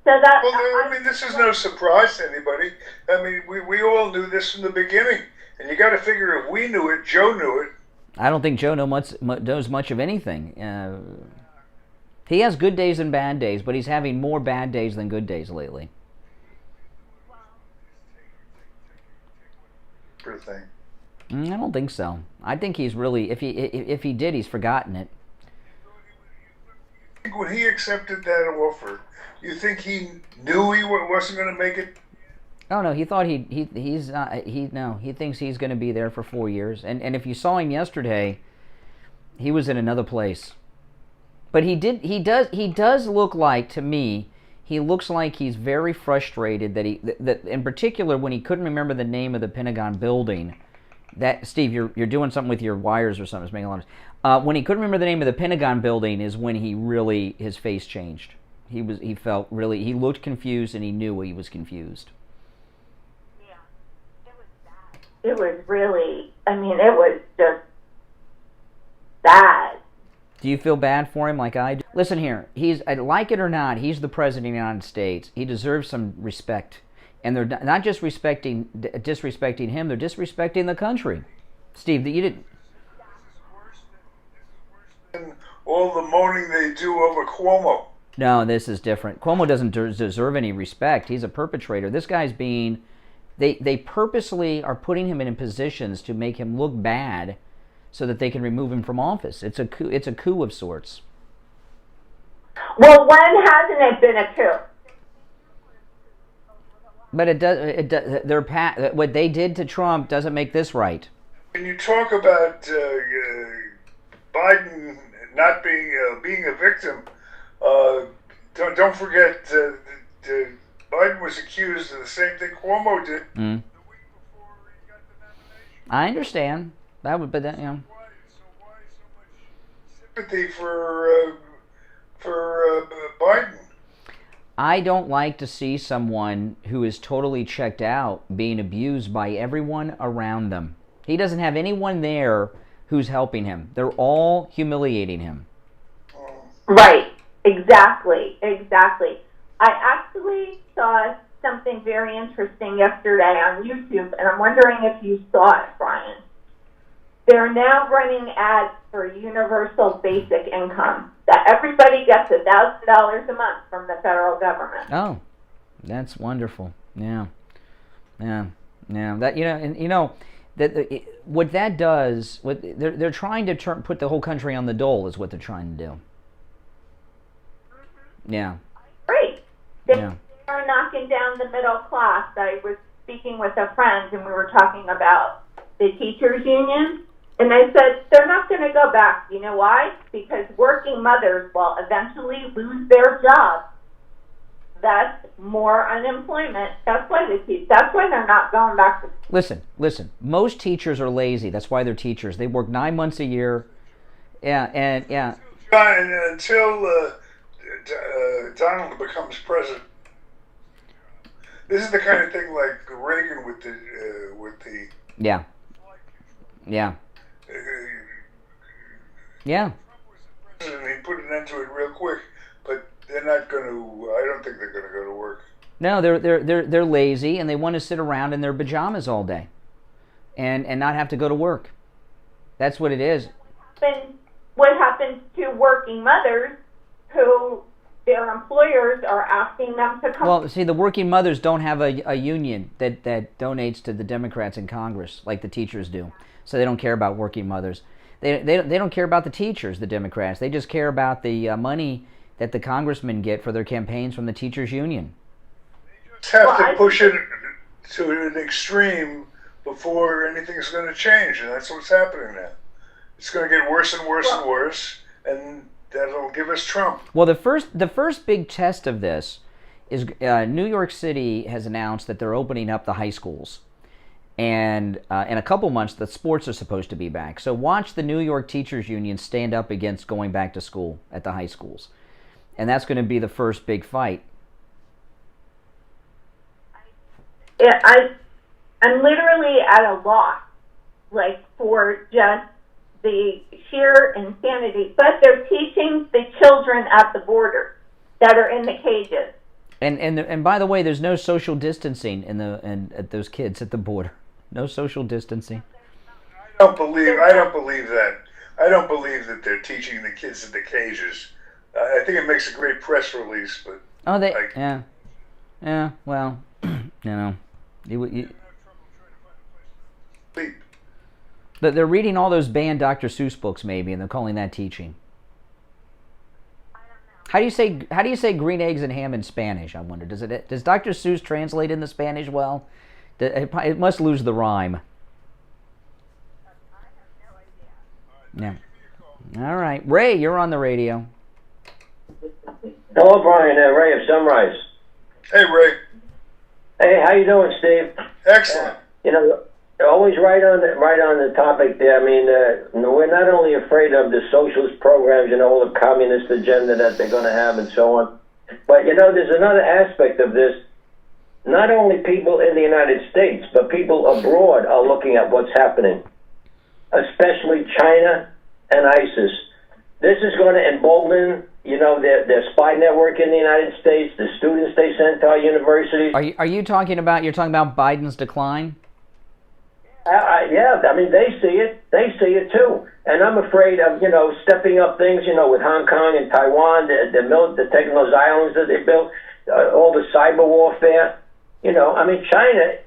So that. Well, I mean, this is no surprise to anybody. I mean, we all knew this from the beginning, and you got to figure if we knew it, Joe knew it. I don't think Joe knows much of anything. He has good days and bad days, but he's having more bad days than good days lately. Sure thing. I don't think so. I think he's really, if he did, he's forgotten it. I think when he accepted that offer, you think he knew he wasn't going to make it? Oh no, he thought he thinks he's going to be there for 4 years. And if you saw him yesterday, he was in another place. But he does look like, to me, he looks like he's very frustrated that in particular when he couldn't remember the name of the Pentagon building. That, Steve, you're doing something with your wires or something. It's making a lot of when he couldn't remember the name of the Pentagon building is when his face changed. He looked confused, and he knew he was confused. Yeah, it was bad. It was really, it was just bad. Do you feel bad for him like I do? Listen here, like it or not, he's the President of the United States. He deserves some respect. And they're not just disrespecting him, they're disrespecting the country. Steve, you didn't... All the moaning they do over Cuomo. No, this is different. Cuomo doesn't deserve any respect. He's a perpetrator. This guy's being... They purposely are putting him in positions to make him look bad so that they can remove him from office. It's a coup of sorts. Well, when hasn't it been a coup? But what they did to Trump doesn't make this right. When you talk about Biden not being a victim, don't forget Biden was accused of the same thing Cuomo did. Mm. I understand. But So why so much sympathy for Biden? I don't like to see someone who is totally checked out being abused by everyone around them. He doesn't have anyone there who's helping him. They're all humiliating him. Right. Exactly. I actually saw something very interesting yesterday on YouTube, and I'm wondering if you saw it, Brian. They're now running ads for universal basic income, that everybody gets $1,000 a month from the federal government. Oh, that's wonderful. Yeah. That what that does, they're trying to put the whole country on the dole, is what they're trying to do. Yeah. Great. They are knocking down the middle class. I was speaking with a friend, and we were talking about the teachers' union. And I said, they're not going to go back. You know why? Because working mothers will eventually lose their jobs. That's more unemployment. That's why they're not going back to school. Listen. Most teachers are lazy. That's why they're teachers. They work 9 months a year. Yeah. Until Donald becomes president. This is the kind of thing like Reagan with the. Yeah. And he put an end to it real quick, but they're not going to. I don't think they're going to go to work. No, they're lazy, and they want to sit around in their pajamas all day, and not have to go to work. That's what it is. What happens to working mothers who their employers are asking them to come? Well, see, the working mothers don't have a union that donates to the Democrats in Congress like the teachers do, so they don't care about working mothers. They don't care about the teachers, the Democrats. They just care about the money that the congressmen get for their campaigns from the teachers union. Just have to push it to an extreme before anything's going to change, and that's what's happening now. It's going to get worse and worse and worse, and that'll give us Trump. Well, the first big test of this is New York City has announced that they're opening up the high schools. And in a couple months, the sports are supposed to be back. So watch the New York Teachers Union stand up against going back to school at the high schools. And that's going to be the first big fight. Yeah, I'm literally at a loss, like, for just the sheer insanity. But they're teaching the children at the border that are in the cages. And by the way, there's no social distancing at those kids at the border. No social distancing. I don't believe that. I don't believe that they're teaching the kids in the cages. I think it makes a great press release, but yeah. Well, they're reading all those banned Dr. Seuss books, maybe, and they're calling that teaching. How do you say green eggs and ham in Spanish? I wonder. Does Dr. Seuss translate into Spanish well? It must lose the rhyme. Yeah. All right, Ray, you're on the radio. Hello, Brian. Ray of Sunrise. Hey, Ray. Hey, how you doing, Steve? Excellent. Always right on the topic there. I mean, we're not only afraid of the socialist programs, all the communist agenda that they're going to have and so on, but there's another aspect of this. Not only people in the United States, but people abroad are looking at what's happening, especially China and ISIS. This is going to embolden, their spy network in the United States, the students they send to our universities. You're talking about Biden's decline? Yeah, I mean, they see it. They see it too. And I'm afraid of, stepping up things, with Hong Kong and Taiwan, the taking those islands that they built, all the cyber warfare. I mean, China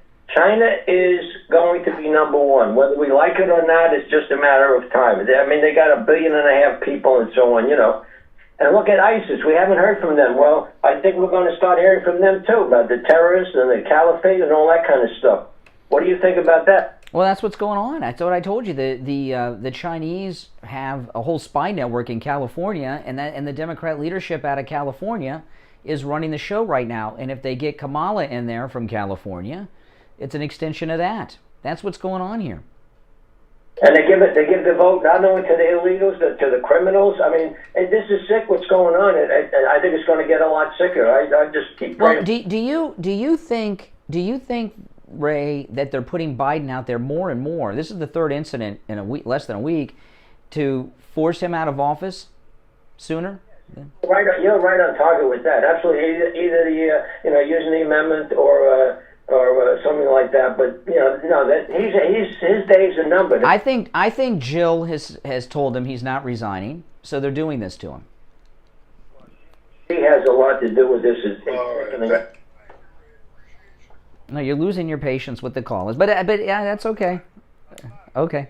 is going to be number one. Whether we like it or not, it's just a matter of time. I mean, they got 1.5 billion people and so on, And look at ISIS. We haven't heard from them. Well, I think we're going to start hearing from them too, about the terrorists and the caliphate and all that kind of stuff. What do you think about that? Well, that's what's going on. That's what I told you. The Chinese have a whole spy network in California, and the Democrat leadership out of California is running the show right now. And if they get Kamala in there from California, it's an extension of that. That's what's going on here. And they give the vote not only to the illegals, but to the criminals. I mean, this is sick. What's going on? And I think it's going to get a lot sicker. I just keep praying. Well, do you think, Ray, that they're putting Biden out there more and more? This is the third incident in less than a week, to force him out of office sooner. Right, you're right on target with that. Absolutely, either using the amendment or something like that. But that his days are numbered. I think Jill has told him he's not resigning, so they're doing this to him. He has a lot to do with this. No, you're losing your patience with the callers, but yeah, that's okay. Okay.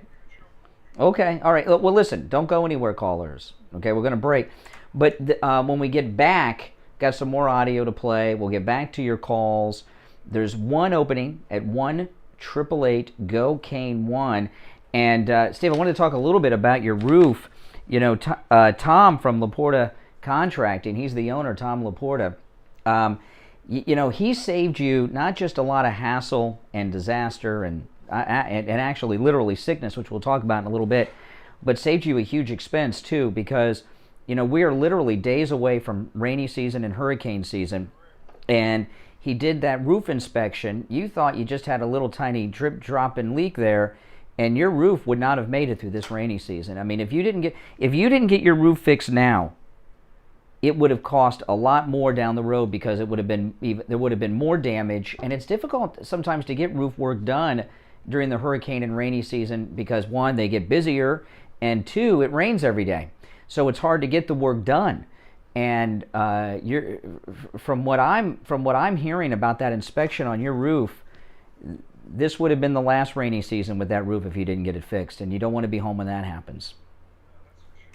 All right. Well, listen, don't go anywhere, callers. Okay, we're going to break. But when we get back, got some more audio to play. We'll get back to your calls. There's one opening at 1-888-GO-CANE-1. And Steve, I wanted to talk a little bit about your roof. Tom from Laporta Contracting, he's the owner, Tom Laporta. He saved you not just a lot of hassle and disaster and actually literally sickness, which we'll talk about in a little bit, but saved you a huge expense too, because we are literally days away from rainy season and hurricane season, and he did that roof inspection. You thought you just had a little tiny drip, drop, and leak there, and your roof would not have made it through this rainy season. I mean, if you didn't get your roof fixed now, it would have cost a lot more down the road, because there would have been more damage, and it's difficult sometimes to get roof work done during the hurricane and rainy season because, one, they get busier, and two, it rains every day. So it's hard to get the work done. And from what I'm hearing about that inspection on your roof, this would have been the last rainy season with that roof if you didn't get it fixed, and you don't want to be home when that happens.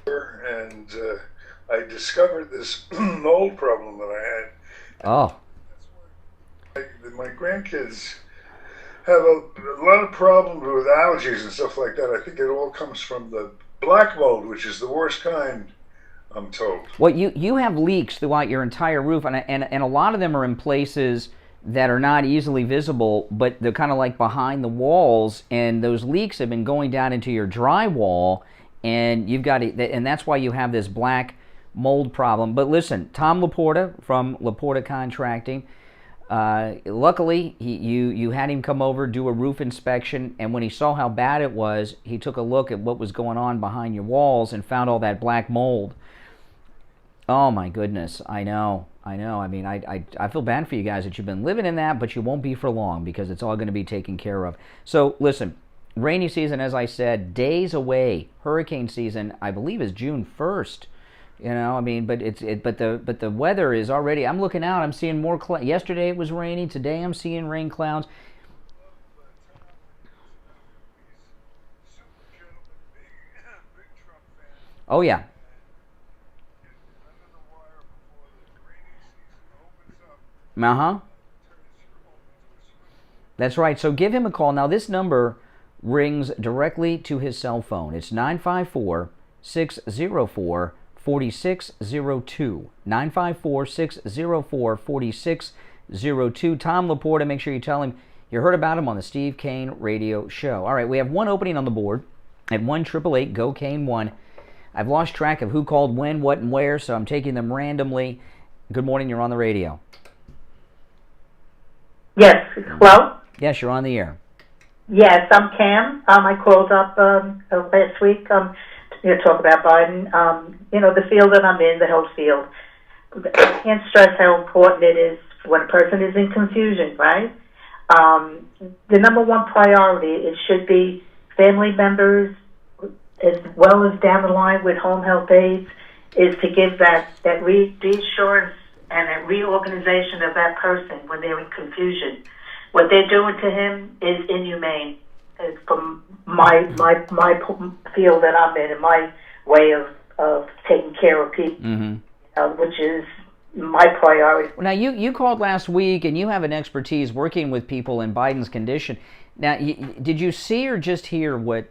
And I discovered this mold problem that I had. Oh. My grandkids have a lot of problems with allergies and stuff like that. I think it all comes from the black mold, which is the worst kind, I'm told. Well, you have leaks throughout your entire roof, and a lot of them are in places that are not easily visible, but they're kind of like behind the walls, and those leaks have been going down into your drywall, and you've got and that's why you have this black mold problem. But listen, Tom Laporta from Laporta Contracting, luckily you had him come over, do a roof inspection, and when he saw how bad it was, he took a look at what was going on behind your walls and found all that black mold. Oh my goodness, I know. I mean, I feel bad for you guys that you've been living in that, but you won't be for long because it's all going to be taken care of. So listen, rainy season, as I said, days away. Hurricane season, I believe, is June 1st. You know, I mean, but the weather is already. I'm looking out. I'm seeing more. Yesterday it was rainy. Today I'm seeing rain clouds. Oh yeah. Uh-huh. That's right. So give him a call. Now, this number rings directly to his cell phone. It's 954-604-4602. 954-604-4602. Tom Laporta, make sure you tell him you heard about him on the Steve Kane Radio Show. All right, we have one opening on the board at 1-888-GO-KANE-1. I've lost track of who called when, what, and where, so I'm taking them randomly. Good morning. You're on the radio. Yes. Hello? Yes, you're on the air. Yes, I'm Cam. I called up last week to talk about Biden. The field that I'm in, the health field. I can't stress how important it is when a person is in confusion, right? The number one priority, it should be family members, as well as down the line with home health aides, is to give that reassurance and a reorganization of that person when they're in confusion. What they're doing to him is inhumane. It's from my field that I'm in and my way of taking care of people, which is my priority. Now, you called last week, and you have an expertise working with people in Biden's condition. Now, did you see or just hear what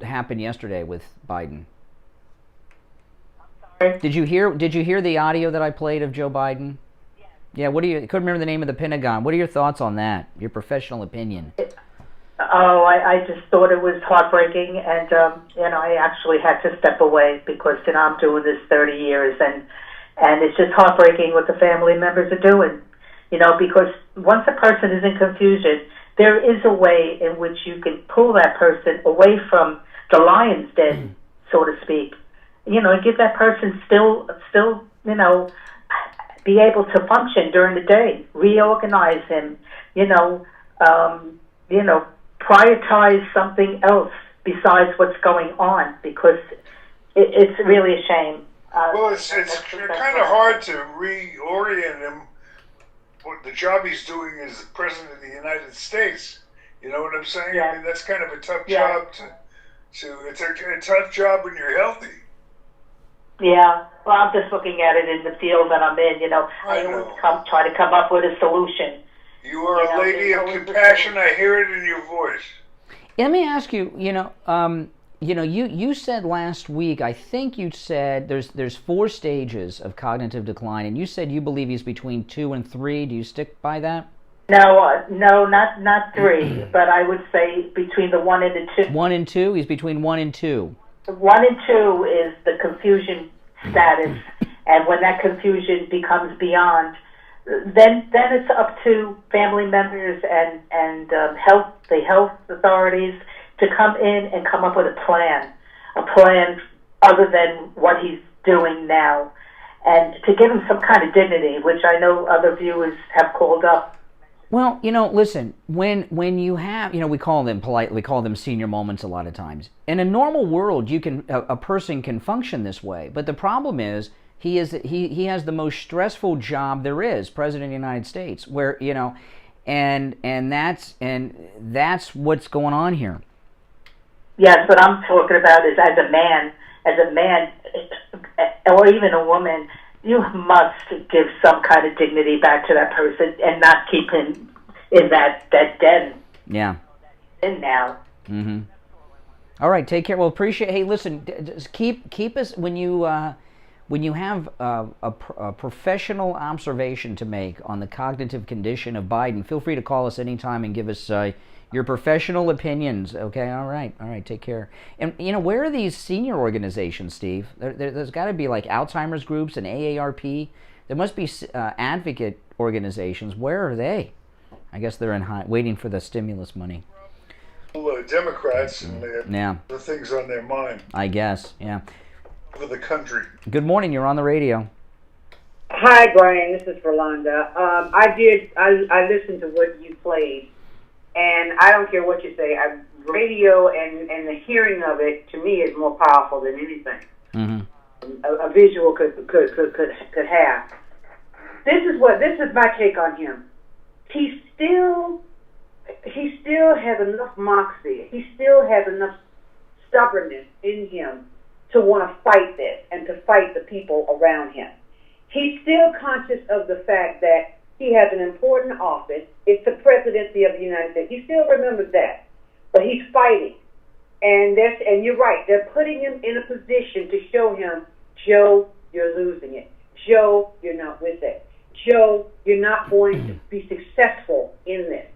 happened yesterday with Biden? Did you hear the audio that I played of Joe Biden? Yeah. What do you? Couldn't remember the name of the Pentagon. What are your thoughts on that? Your professional opinion? I just thought it was heartbreaking, and I actually had to step away because I'm doing this 30 years, and it's just heartbreaking what the family members are doing. Because once a person is in confusion, there is a way in which you can pull that person away from the lion's den, so to speak. And give that person still, be able to function during the day, reorganize him, prioritize something else besides what's going on, because it's really a shame. Well, it's kind of hard to reorient him. What the job he's doing as the president of the United States. You know what I'm saying? Yeah. I mean, that's kind of a tough job it's a tough job when you're healthy. Yeah, well, I'm just looking at it in the field that I'm in. I always try to come up with a solution. You are a lady of compassion. I hear it in your voice. Let me ask you. You said last week. I think you said there's 4 stages of cognitive decline, and you said you believe he's between 2 and 3. Do you stick by that? No, not 3, but I would say between the 1 and the 2. 1 and 2. He's between 1 and 2. 1 and 2 is the confusion status, and when that confusion becomes beyond, then it's up to family members and the health authorities to come in and come up with a plan other than what he's doing now, and to give him some kind of dignity, which I know other viewers have called up. Well, listen, when you have, we call them senior moments a lot of times. In a normal world, a person can function this way, but the problem is he has the most stressful job there is, President of the United States, where, and that's what's going on here. Yes, what I'm talking about is as a man, or even a woman, you must give some kind of dignity back to that person and not keep him in that den. Yeah. In now. Mm-hmm. All right, take care. Well, appreciate. Hey, listen, just keep us when you have a professional observation to make on the cognitive condition of Biden. Feel free to call us anytime and give us your professional opinions. Okay, all right, take care. And where are these senior organizations, Steve? There's got to be like Alzheimer's groups and AARP. There must be advocate organizations. Where are they? I guess they're waiting for the stimulus money. Democrats and they have Yeah. the things on their mind I guess, yeah. for the country. Good morning. You're on the radio. Hi, Brian. This is Rolanda. I listened to what you played, and I don't care what you say. Radio and the hearing of it to me is more powerful than anything. Mm-hmm. A visual could have. This is my take on him. He still has enough moxie. He still has enough stubbornness in him to want to fight this and to fight the people around him. He's still conscious of the fact that he has an important office. It's the presidency of the United States. He still remembers that. But he's fighting. And you're right. They're putting him in a position to show him, Joe, you're losing it. Joe, you're not with it. Joe, you're not going to be successful in this.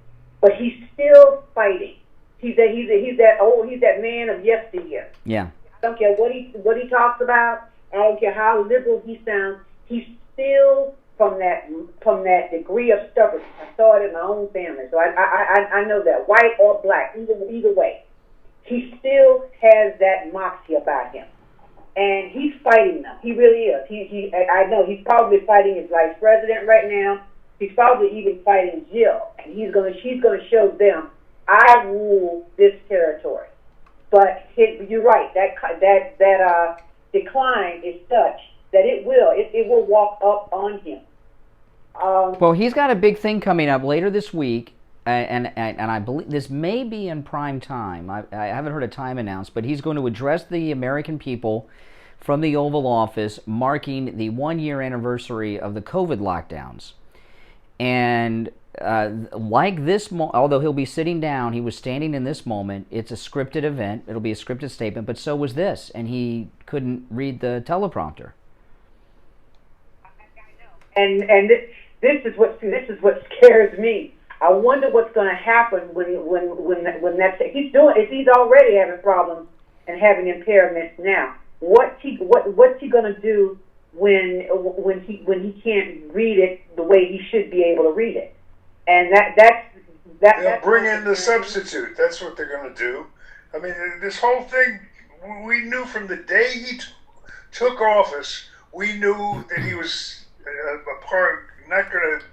But he's still fighting. He's that man of yesteryear. Yeah. I don't care what he talks about. I don't care how liberal he sounds. He's still from that degree of stubbornness. I saw it in my own family, so I know that, white or black, either way, he still has that moxie about him, and he's fighting them. He really is. I know he's probably fighting his vice president right now. He's probably even fighting Jill, and she's going to show them, I rule this territory. But you're right. That decline is such that it will walk up on him. Well, he's got a big thing coming up later this week, and I believe this may be in prime time. I haven't heard a time announced, but he's going to address the American people from the Oval Office, marking the 1-year anniversary of the COVID lockdowns. And like this, although he'll be sitting down, he was standing in this moment. It's a scripted event. It'll be a scripted statement, but so was this, and he couldn't read the teleprompter. And this is what scares me. I wonder what's going to happen when that's he's already having problems and having impairments now. What's he going to do when he can't read it the way he should be able to read it? And They'll bring in the substitute. That's what they're going to do. I mean, this whole thing, we knew from the day he took office, we knew that he was not going to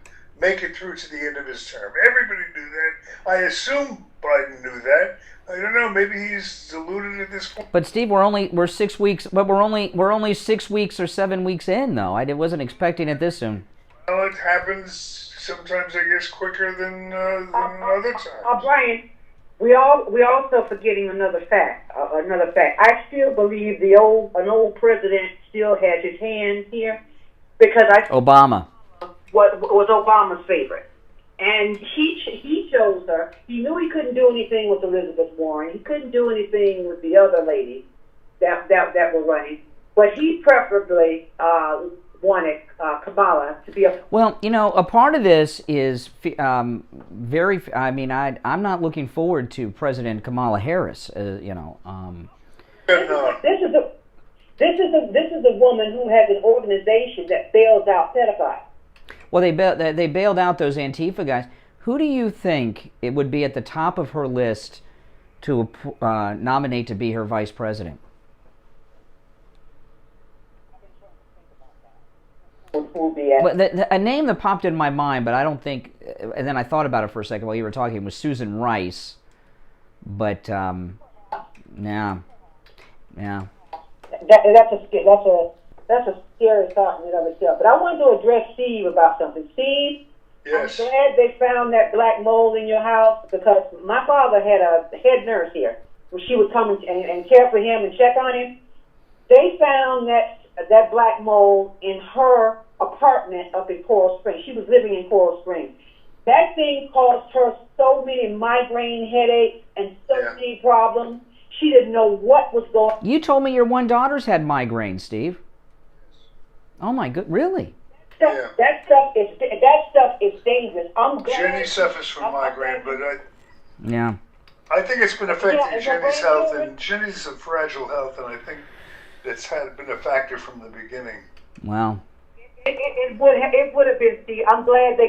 make it through to the end of his term. Everybody knew that. I assume Biden knew that. I don't know. Maybe he's deluded at this point. But Steve, we're 6 weeks. But we're only 6 weeks or 7 weeks in, though. I wasn't expecting it this soon. Well, it happens sometimes, I guess, quicker than other times. Brian, we also forgetting another fact. I still believe an old president still has his hand here, because Obama was Obama's favorite, and he chose her. He knew he couldn't do anything with Elizabeth Warren. He couldn't do anything with the other ladies that were running, but he preferably wanted Kamala to be a. Well, a part of this is very. I mean, I'm not looking forward to President Kamala Harris. This is a woman who has an organization that bails out pedophiles. Well, they bailed out those Antifa guys. Who do you think it would be at the top of her list to nominate to be her vice president? But a name that popped in my mind, but I don't think, and then I thought about it for a second while you were talking, was Susan Rice. But yeah. That's a scary thought in and of itself. But I wanted to address Steve about something. Steve, yes. Yes. I'm glad they found that black mold in your house, because my father had a head nurse here. When she would come and care for him and check on him, they found that black mold in her apartment up in Coral Springs. She was living in Coral Springs. That thing caused her so many migraine headaches and so many problems. She didn't know what was going on. You told me your one daughter's had migraines, Steve. Oh my good, really? That stuff is dangerous. I'm glad. Jenny suffers from migraine, but I think it's been affecting Yeah, Jenny's health, and Jenny's a fragile health, and I think that's been a factor from the beginning. Wow. It would have been, Steve. I'm glad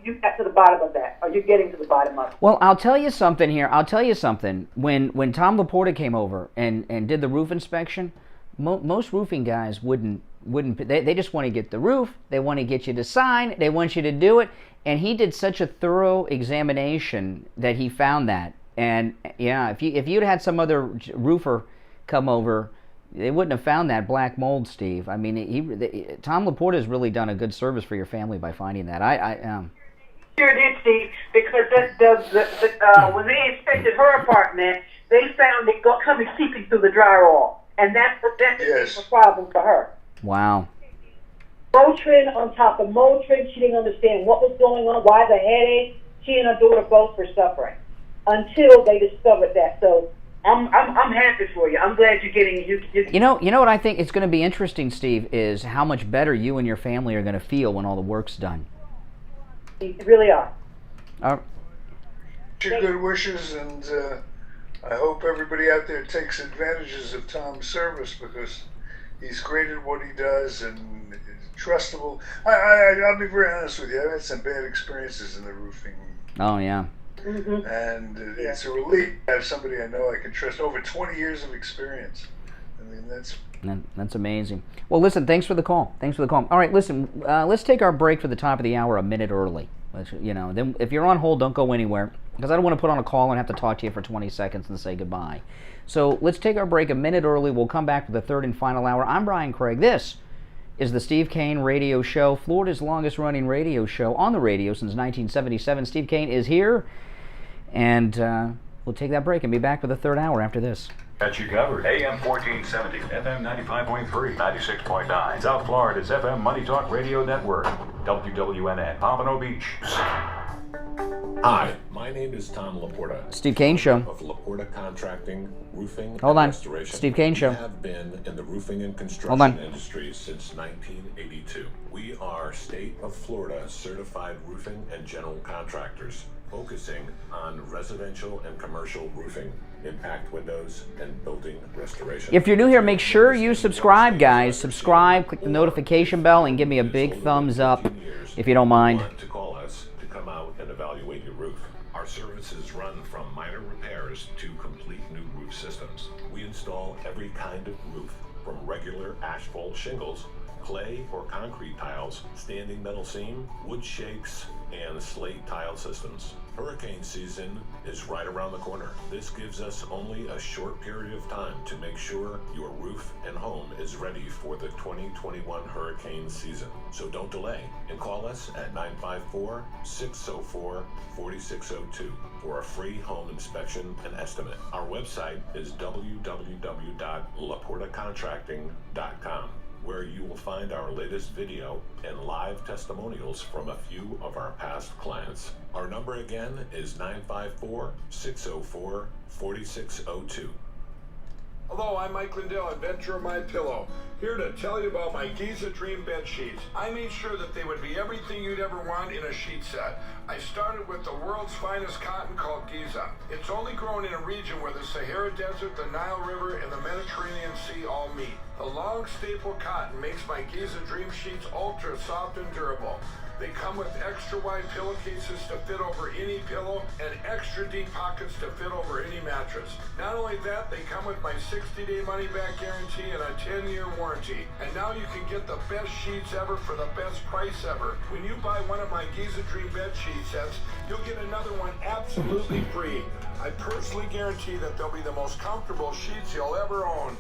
you got to the bottom of that, or you're getting to the bottom of it. Well, I'll tell you something here. When Tom Laporta came over and did the roof inspection, most roofing guys wouldn't. They just want to get the roof. They want to get you to sign. They want you to do it. And he did such a thorough examination that he found that. And yeah, if you'd had some other roofer come over, they wouldn't have found that black mold, Steve. I mean, Tom Laporta has really done a good service for your family by finding that. Sure did, Steve, because when they inspected her apartment, they found it coming seeping through the drywall, and that became a problem for her. Wow. Motrin on top of Motrin. She didn't understand what was going on, why the headache. She and her daughter both were suffering until they discovered that. So I'm happy for you. I'm glad you're getting You know what I think it's going to be interesting, Steve, is how much better you and your family are going to feel when all the work's done. You really are. Your good wishes, and I hope everybody out there takes advantages of Tom's service, because he's great at what he does and trustable. I'll be very honest with you. I've had some bad experiences in the roofing. Oh, yeah. Mm-hmm. And it's a relief to have somebody I know I can trust. Over 20 years of experience. I mean, that's amazing. Well, listen, thanks for the call. All right, listen, let's take our break for the top of the hour a minute early. Then if you're on hold, don't go anywhere, because I don't want to put on a call and have to talk to you for 20 seconds and say goodbye. So let's take our break a minute early. We'll come back for the third and final hour. I'm Brian Craig. This is the Steve Kane Radio Show, Florida's longest-running radio show on the radio since 1977. Steve Kane is here, and we'll take that break and be back for the third hour after this. Got you covered. AM 1470, FM 95.3, 96.9. South Florida's FM Money Talk Radio Network. WWNN, Pompano Beach. Hi, my name is Tom Laporta. Steve Kane Show. Of Laporta Contracting, Roofing, Hold and on. Restoration. Steve Kane Show. We have been in the roofing and Hold construction on. industry since 1982. We are State of Florida certified roofing and general contractors, focusing on residential and commercial roofing, impact windows, and building restoration. If you're new here, make sure you subscribe, guys. Subscribe, click the notification bell, and give me a big thumbs up if you don't mind. To call us to come out and evaluate your roof. Our services run from minor repairs to complete new roof systems. We install every kind of roof, from regular asphalt shingles, clay or concrete tiles, standing metal seam, wood shakes, and slate tile systems. Hurricane season is right around the corner. This gives us only a short period of time to make sure your roof and home is ready for the 2021 hurricane season. So don't delay and call us at 954-604-4602 for a free home inspection and estimate. Our website is www.laportacontracting.com, where you will find our latest video and live testimonials from a few of our past clients. Our number again is 954-604-4602. Hello, I'm Mike Lindell, inventor of My Pillow, here to tell you about my Giza Dream bed sheets. I made sure that they would be everything you'd ever want in a sheet set. I started with the world's finest cotton called Giza. It's only grown in a region where the Sahara Desert, the Nile River, and the Mediterranean Sea all meet. The long staple cotton makes my Giza Dream sheets ultra soft and durable. They come with extra wide pillowcases to fit over any pillow and extra deep pockets to fit over any mattress. Not only that, they come with my 60-day money-back guarantee and a 10-year warranty. And now you can get the best sheets ever for the best price ever. When you buy one of my Giza Dream bed sheet sets, you'll get another one absolutely free. I personally guarantee that they'll be the most comfortable sheets you'll ever own.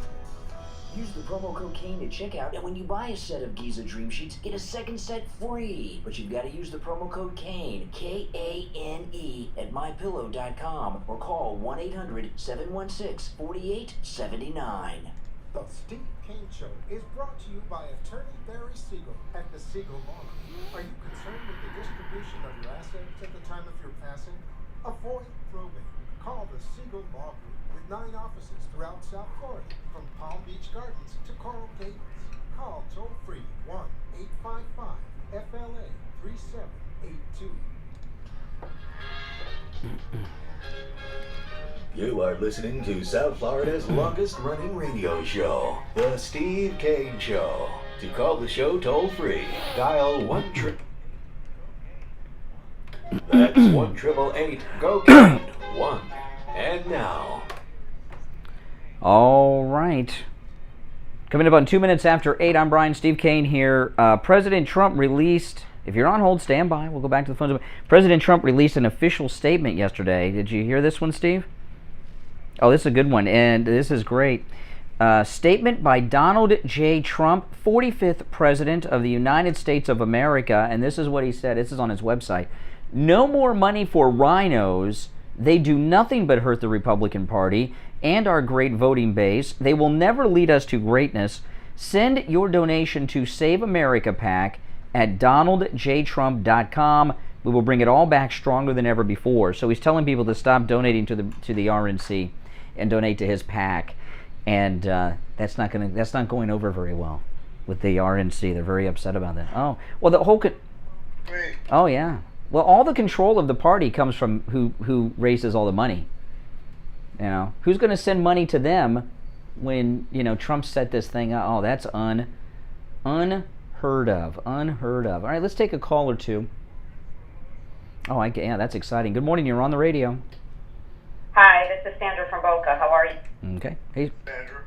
Use the promo code Kane at checkout, and when you buy a set of Giza Dream Sheets, get a second set free. But you've got to use the promo code Kane, K-A-N-E, at mypillow.com, or call 1-800-716-4879. The Steve Kane Show is brought to you by Attorney Barry Siegel at the Siegel Law Group. Are you concerned with the distribution of your assets at the time of your passing? Avoid probate. Call the Siegel Law Group with 9 offices throughout South Florida, from Palm Beach Gardens to Coral Gables. Call toll-free 1-855-FLA-3782. You are listening to South Florida's longest-running radio show, The Steve Kane Show. To call the show toll-free, dial 1-888. That's 1-888-GO-KANE 1. And now... All right. Coming up on 2 minutes after 8, I'm Brian, Steve Kane here. President Trump released... If you're on hold, stand by. We'll go back to the phones. President Trump released an official statement yesterday. Did you hear this one, Steve? Oh, this is a good one, and this is great. Statement by Donald J. Trump, 45th President of the United States of America, and this is what he said. This is on his website. No more money for RINOs. They do nothing but hurt the Republican Party and our great voting base. They will never lead us to greatness. Send your donation to Save America PAC at donaldjtrump.com. We will bring it all back stronger than ever before. So he's telling people to stop donating to the RNC and donate to his PAC, and that's not going over very well with the RNC. They're very upset about that. Oh, well, the whole oh yeah. Well, all the control of the party comes from who raises all the money. You know, who's going to send money to them when Trump set this thing up? Oh, that's unheard of. Unheard of. All right, let's take a call or two. Oh, yeah, that's exciting. Good morning. You're on the radio. Hi, this is Sandra from Boca. How are you? Okay. Hey. Sandra.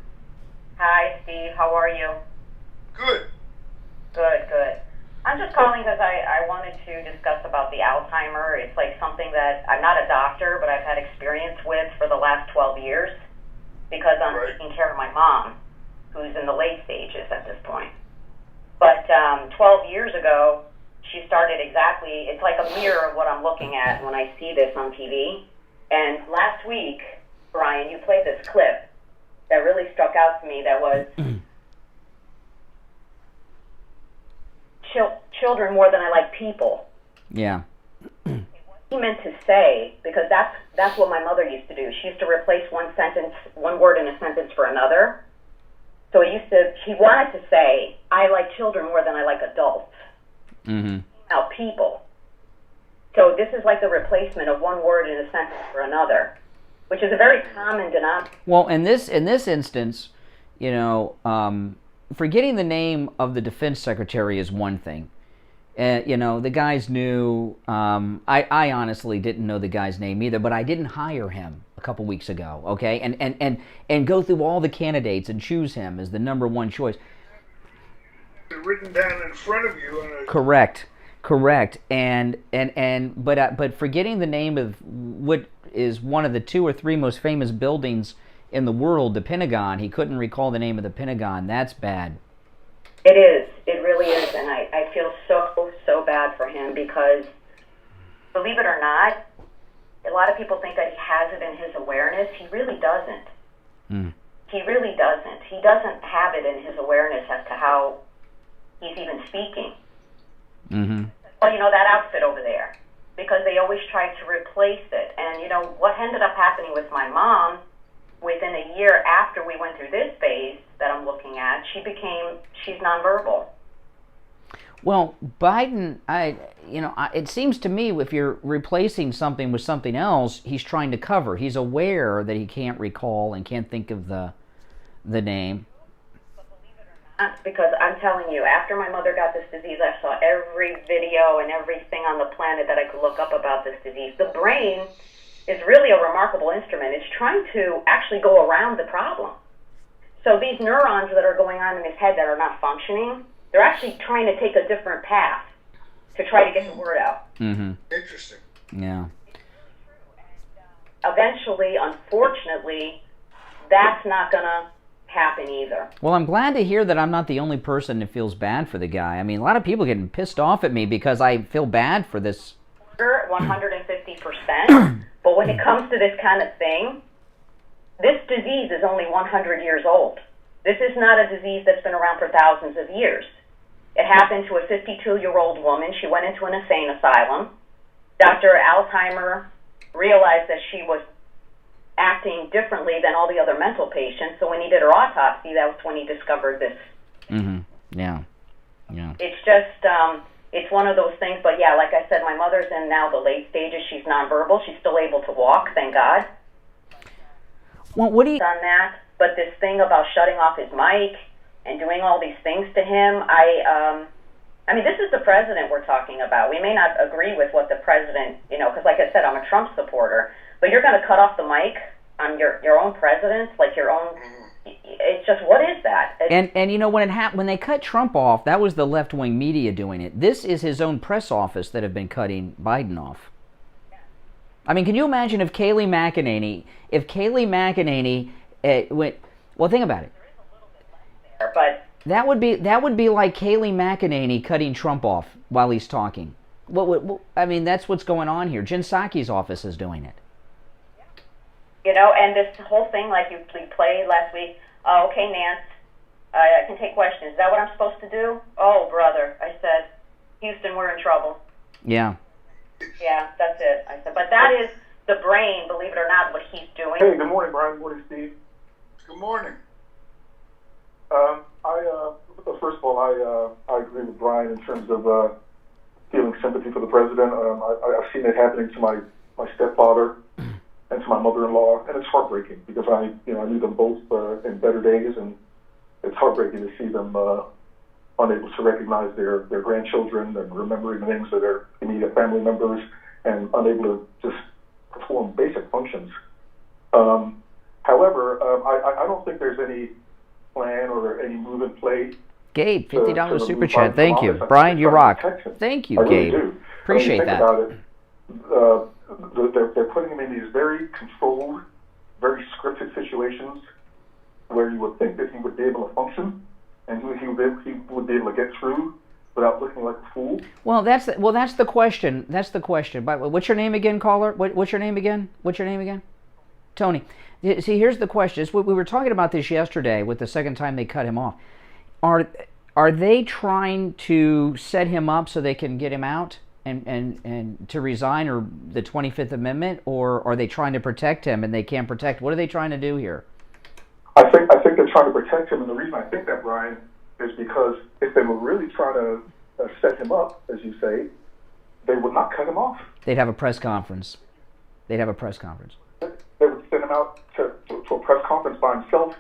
Hi, Steve. How are you? Good. Good. I'm just calling because I wanted to discuss about the Alzheimer. It's like something that I'm not a doctor, but I've had experience with for the last 12 years because I'm taking care of my mom, who's in the late stages at this point. But 12 years ago, she started exactly, it's like a mirror of what I'm looking at when I see this on TV. And last week, Brian, you played this clip that really struck out to me that was children more than I like people. Yeah. He meant to say, because that's what my mother used to do. She used to replace one word in a sentence for another. So he wanted to say, I like children more than I like adults. Mm-hmm. Now, people. So this is like the replacement of one word in a sentence for another, which is a very common denominator. Well, in this instance, forgetting the name of the defense secretary is one thing. The guy's new. I honestly didn't know the guy's name either, but I didn't hire him a couple weeks ago. Okay, and go through all the candidates and choose him as the number one choice. Written down in front of you. Correct. But forgetting the name of what is one of the 2 or 3 most famous buildings in the world, the Pentagon. He couldn't recall the name of the Pentagon. That's bad. It is. It really is. And I feel so bad for him because, believe it or not, a lot of people think that he has it in his awareness. He really doesn't. He really doesn't. He doesn't have it in his awareness as to how he's even speaking. Mm-hmm. Well, that outfit over there, because they always tried to replace it. And, what ended up happening with my mom, within a year after we went through this phase that I'm looking at, she's nonverbal. Well, Biden, it seems to me if you're replacing something with something else, he's trying to cover. He's aware that he can't recall and can't think of the name. Because I'm telling you, after my mother got this disease, I saw every video and everything on the planet that I could look up about this disease. The brain is really a remarkable instrument. It's trying to actually go around the problem. So these neurons that are going on in his head that are not functioning, they're actually trying to take a different path to try to get the word out. Mm-hmm. Interesting. Yeah. Eventually, unfortunately, that's not going to happen either. Well, I'm glad to hear that I'm not the only person that feels bad for the guy. I mean, a lot of people getting pissed off at me because I feel bad for this. 150%. But when it comes to this kind of thing, this disease is only 100 years old. This is not a disease that's been around for thousands of years. It happened to a 52-year-old woman. She went into an insane asylum. Dr. Alzheimer realized that she was acting differently than all the other mental patients. So when he did her autopsy, that was when he discovered this. Yeah. It's just, it's one of those things. But yeah, like I said, my mother's in now the late stages. She's nonverbal. She's still able to walk, thank God. Well, what do you... Done that, but this thing about shutting off his mic and doing all these things to him, I mean, this is the president we're talking about. We may not agree with what the president, because like I said, I'm a Trump supporter, but you're going to cut off the mic on your own president, like your own. It's just, what is that? And when they cut Trump off, that was the left-wing media doing it. This is his own press office that have been cutting Biden off. I mean, can you imagine if Kayleigh McEnany went? Well, think about it. But that would be like Kayleigh McEnany cutting Trump off while he's talking. I mean, that's what's going on here. Jen Psaki's office is doing it. And this whole thing, like you played last week. Oh, okay, Nance, I can take questions. Is that what I'm supposed to do? Oh, brother, I said, Houston, we're in trouble. Yeah. Yeah, that's it. I said, but that is the brain, believe it or not, what he's doing. Hey, good morning, Brian. Good morning, Steve. Good morning. First of all, I agree with Brian in terms of feeling sympathy for the president. I've seen it happening to my stepfather and to my mother-in-law, and it's heartbreaking because I knew them both in better days, and it's heartbreaking to see them unable to recognize their grandchildren and remembering the names of their immediate family members and unable to just perform basic functions. However, I don't think there's any plan or any move in play. Gabe, $50 super chat. Thank you. Brian, you rock. Thank you, Gabe. Appreciate that. About it, they're putting him in these very controlled, very scripted situations where you would think that he would be able to function and he would be able to get through without looking like a fool. Well, that's the question. That's the question. By the way, what's your name again, caller? What's your name again? Tony. See, here's the question. We were talking about this yesterday with the second time they cut him off. Are they trying to set him up so they can get him out and to resign, or the 25th Amendment, or are they trying to protect him and they can't protect? What are they trying to do here? I think they're trying to protect him, and the reason I think that, Brian, is because if they were really trying to set him up, as you say, they would not cut him off. They'd have a press conference. They would send him out to a press conference by himself.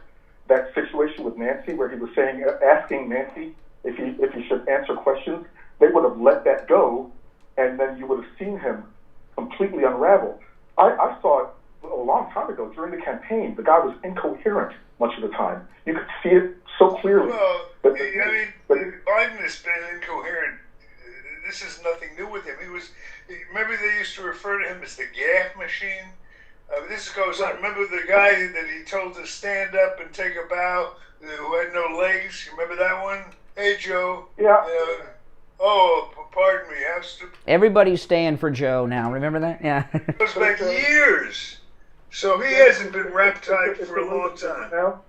That situation with Nancy, where he was asking Nancy if he should answer questions, they would have let that go, and then you would have seen him completely unravel. I saw it a long time ago during the campaign. The guy was incoherent much of the time. You could see it so clearly. Well, Biden has been incoherent. This is nothing new with him. Remember they used to refer to him as the gaffe machine? This goes on. Remember the guy that he told to stand up and take a bow, who had no legs? You remember that one? Hey, Joe. Yeah. Pardon me. Everybody's staying for Joe now. Remember that? Yeah. It goes back years. So he hasn't been rap-typed for a long time. Now,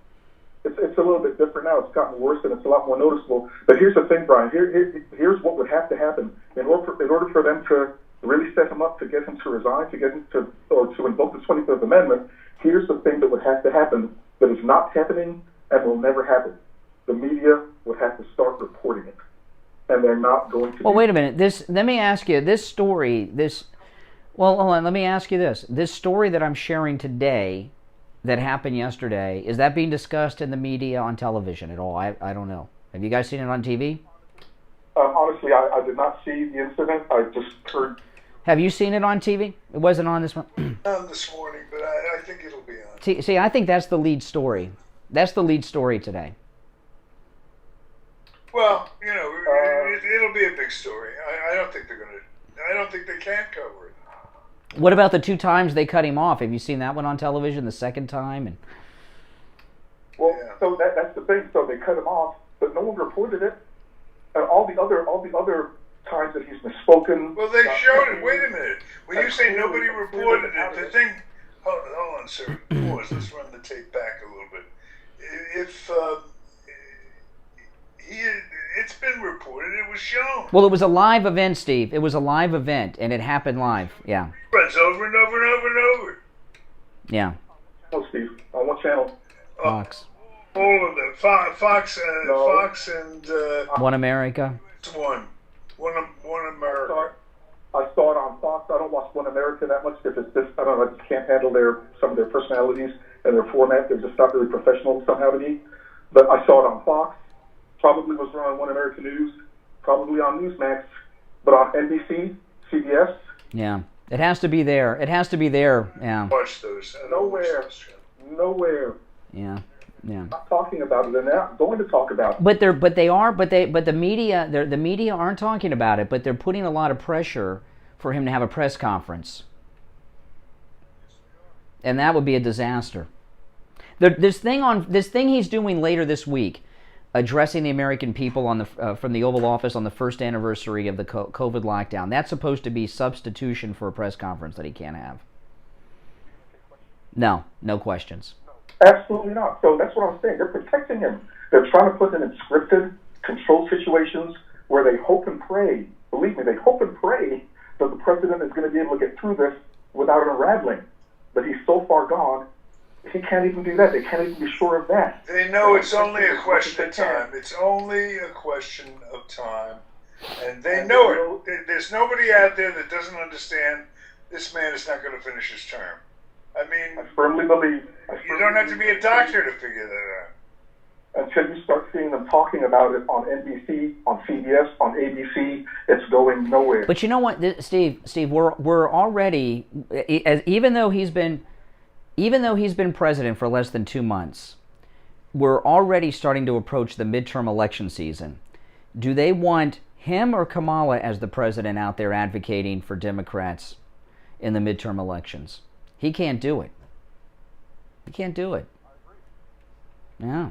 it's a little bit different now. It's gotten worse and it's a lot more noticeable. But here's the thing, Brian. Here's what would have to happen in order for them to really set him up, to get him to resign, to invoke the 25th Amendment. Here's the thing that would have to happen that is not happening and will never happen. The media would have to start reporting it, and they're not going to. Well, wait a minute. Let me ask you this story. Well, hold on. Let me ask you this. This story that I'm sharing today, that happened yesterday, is that being discussed in the media on television at all? I don't know. Have you guys seen it on TV? Honestly, I did not see the incident. I just heard. Have you seen it on TV? It wasn't on this one? This morning, but I think it'll be on. See, I think that's the lead story. That's the lead story today. Well, it'll be a big story. I don't think they're going to. I don't think they can cover it. What about the 2 times they cut him off? Have you seen that one on television? The second time Well, so that's the thing. So they cut him off, but no one reported it. And all the other times that he's misspoken. Well, they showed it. Wait a minute. When you say nobody reported it, the thing. Hold on, sir. Pause. Let's run the tape back a little bit. If it's been reported, it was shown. Well, it was a live event, Steve. It was a live event, and it happened live. Yeah. Runs over and over and over and over. Yeah. Oh, Steve, on what channel? Fox. All of them. Fox and One America. One America. I saw it on Fox. I don't watch One America that much because it's just, I don't know, I just can't handle some of their personalities and their format. They're just not really professional somehow to me. But I saw it on Fox. Probably was run on One America News. Probably on Newsmax. But on NBC, CBS. Yeah. It has to be there. It has to be there. Yeah. Watch those. Nowhere. Yeah. Yeah. Not talking about it, and they're not going to talk about it. But the media aren't talking about it, but they're putting a lot of pressure for him to have a press conference. And that would be a disaster. This thing he's doing later this week, addressing the American people on from the Oval Office on the first anniversary of the COVID lockdown, that's supposed to be substitution for a press conference that he can't have. No questions. Absolutely not. So that's what I'm saying. They're protecting him. They're trying to put him in scripted, controlled situations where they hope and pray. Believe me, they hope and pray that the president is going to be able to get through this without unraveling. But he's so far gone, he can't even do that. They can't even be sure of that. They know it's only a question of time. It's only a question of time. And they know it. There's nobody out there that doesn't understand this man is not going to finish his term. I mean, I firmly believe. You don't have to be a doctor to figure that out. Until you start seeing them talking about it on NBC, on CBS, on ABC, it's going nowhere. But you know what, Steve, we're already, even though he's been president for less than 2 months, we're already starting to approach the midterm election season. Do they want him or Kamala as the president out there advocating for Democrats in the midterm elections? He can't do it. He can't do it. Yeah.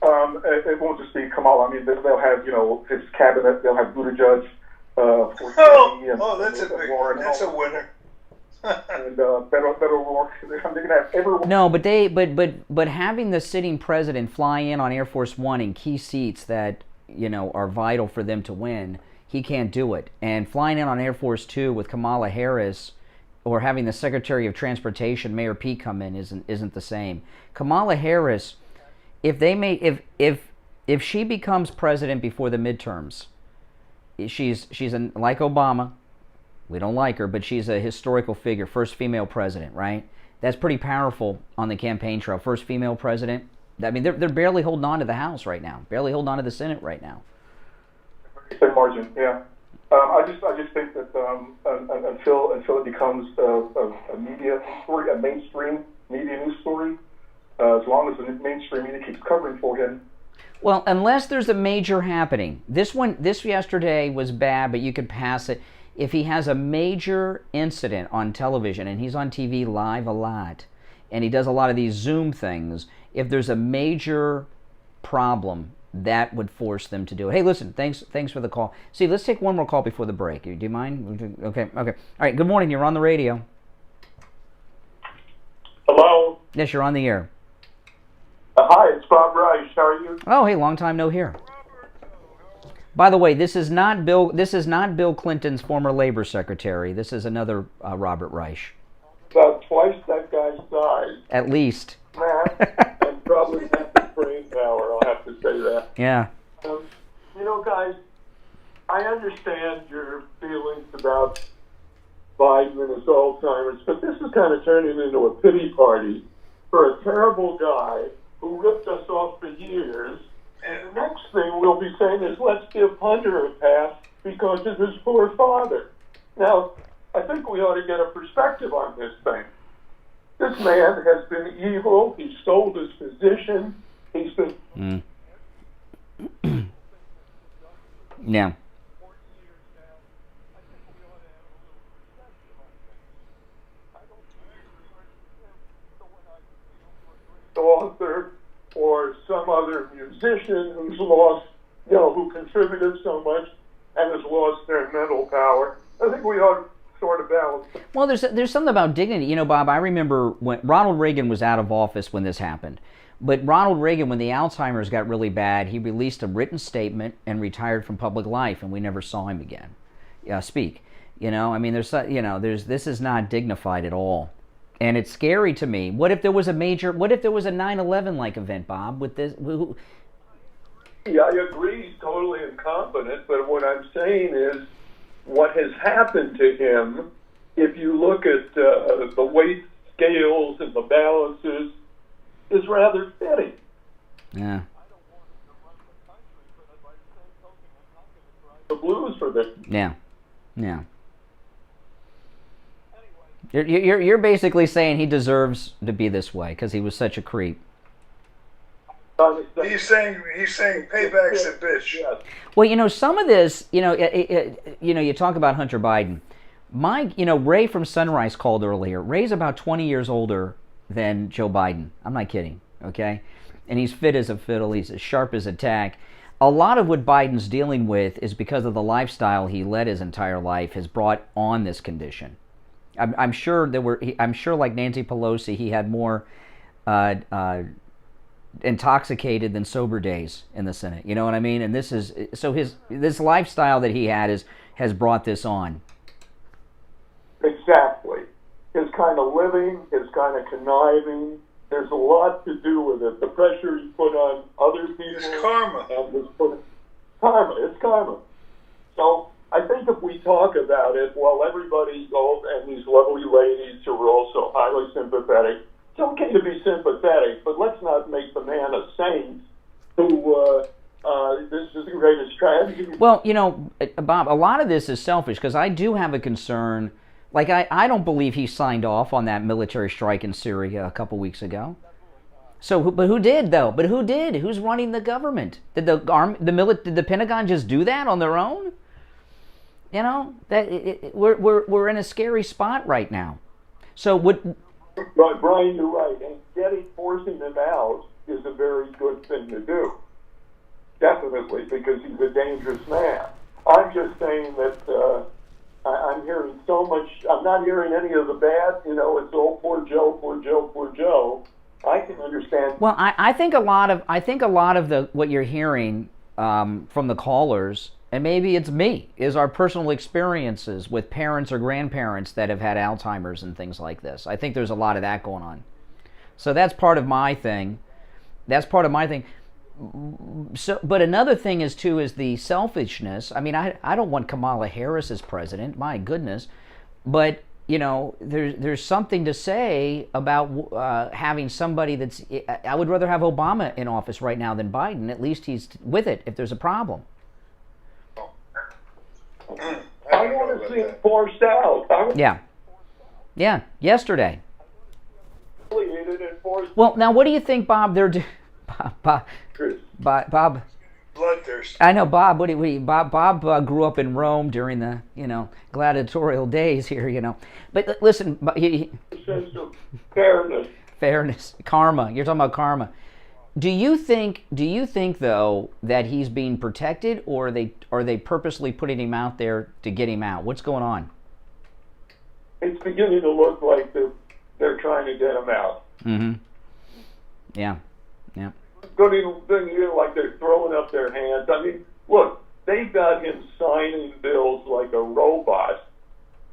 It won't just be Kamala. I mean, they'll have, his cabinet. They'll have Buttigieg. That's a winner. And Beto O'Rourke. They're going to have everyone. No, but having the sitting president fly in on Air Force One in key seats that are vital for them to win, he can't do it. And flying in on Air Force Two with Kamala Harris, or having the Secretary of Transportation, Mayor Pete, come in isn't the same. Kamala Harris, if she becomes president before the midterms, she's like Obama. We don't like her, but she's a historical figure, first female president, right? That's pretty powerful on the campaign trail. First female president. I mean, they're barely holding on to the House right now, barely holding on to the Senate right now. Thin margin, yeah. I just think that until it becomes a media story, a mainstream media news story, as long as the mainstream media keeps covering for him. Well, unless there's a major happening. This yesterday was bad, but you could pass it. If he has a major incident on television, and he's on TV live a lot, and he does a lot of these Zoom things, if there's a major problem, that would force them to do it. Hey, listen, thanks for the call. See, let's take one more call before the break. Do you mind? Okay. All right, good morning. You're on the radio. Hello? Yes, you're on the air. Hi, it's Bob Rice. How are you? Oh, hey, long time no hear. By the way, this is not Bill Clinton's former labor secretary. This is another Robert Reich. About twice that guy's size. At least. And probably half his brain power, I'll have to say that. Yeah. Guys, I understand your feelings about Biden and his Alzheimer's, but this is kind of turning into a pity party for a terrible guy who ripped us off for years. And the next thing we'll be saying is, let's give Hunter a pass because of his poor father. Now, I think we ought to get a perspective on this thing. This man has been evil. He sold his position. He's been... Yeah. Author some other musician who's lost, who contributed so much and has lost their mental power. I think we ought to sort of balance. Well, there's something about dignity. Bob, I remember when Ronald Reagan was out of office when this happened. But Ronald Reagan, when the Alzheimer's got really bad, he released a written statement and retired from public life, and we never saw him again speak. This is not dignified at all. And it's scary to me. What if there was a 9/11 like event, Bob, with this? Yeah, I agree he's totally incompetent, but what I'm saying is what has happened to him, if you look at the weight scales and the balances, is rather fitting. Yeah. The blues for this. Yeah. Yeah. You're basically saying he deserves to be this way because he was such a creep. He's saying payback's a bitch. Well, some of this, you talk about Hunter Biden. Ray from Sunrise called earlier. Ray's about 20 years older than Joe Biden. I'm not kidding, okay? And he's fit as a fiddle. He's as sharp as a tack. A lot of what Biden's dealing with is because of the lifestyle he led his entire life has brought on this condition. I'm sure like Nancy Pelosi, he had more intoxicated than sober days in the Senate. You know what I mean? And this lifestyle that he had has brought this on. Exactly. His kind of living, his kind of conniving, there's a lot to do with it. The pressure he put on other people. It's karma. It's karma. So I think if we talk about it, well, everybody, and these lovely ladies who are also highly sympathetic, it's okay to be sympathetic, but let's not make the man a saint who, this is the greatest tragedy. Well, Bob, a lot of this is selfish because I do have a concern. Like, I don't believe he signed off on that military strike in Syria a couple weeks ago. But who did, though? But who did? Who's running the government? Did the Pentagon just do that on their own? We're in a scary spot right now. So what? Right, Brian, you're right. And forcing him out is a very good thing to do. Definitely, because he's a dangerous man. I'm just saying that I'm hearing so much. I'm not hearing any of the bad. It's all poor Joe, poor Joe, poor Joe. I can understand. Well, I think a lot of what you're hearing from the callers, and maybe it's me, is our personal experiences with parents or grandparents that have had Alzheimer's and things like this. I think there's a lot of that going on. So that's part of my thing. So, but another thing is the selfishness. I mean, I don't want Kamala Harris as president. My goodness, but there's something to say about having somebody that's. I would rather have Obama in office right now than Biden. At least he's with it if there's a problem. I want to see him forced out. Yeah. Yesterday. Well, now what do you think, Bob? Bob. Bloodthirst. I know, Bob. Bob grew up in Rome during the gladiatorial days here. But listen, fairness, karma. You're talking about karma. Do you think though that he's being protected, or are they purposely putting him out there to get him out? What's going on? It's beginning to look like they're trying to get him out. Mm-hmm. Yeah. Like they're throwing up their hands. I mean, look, they've got him signing bills like a robot,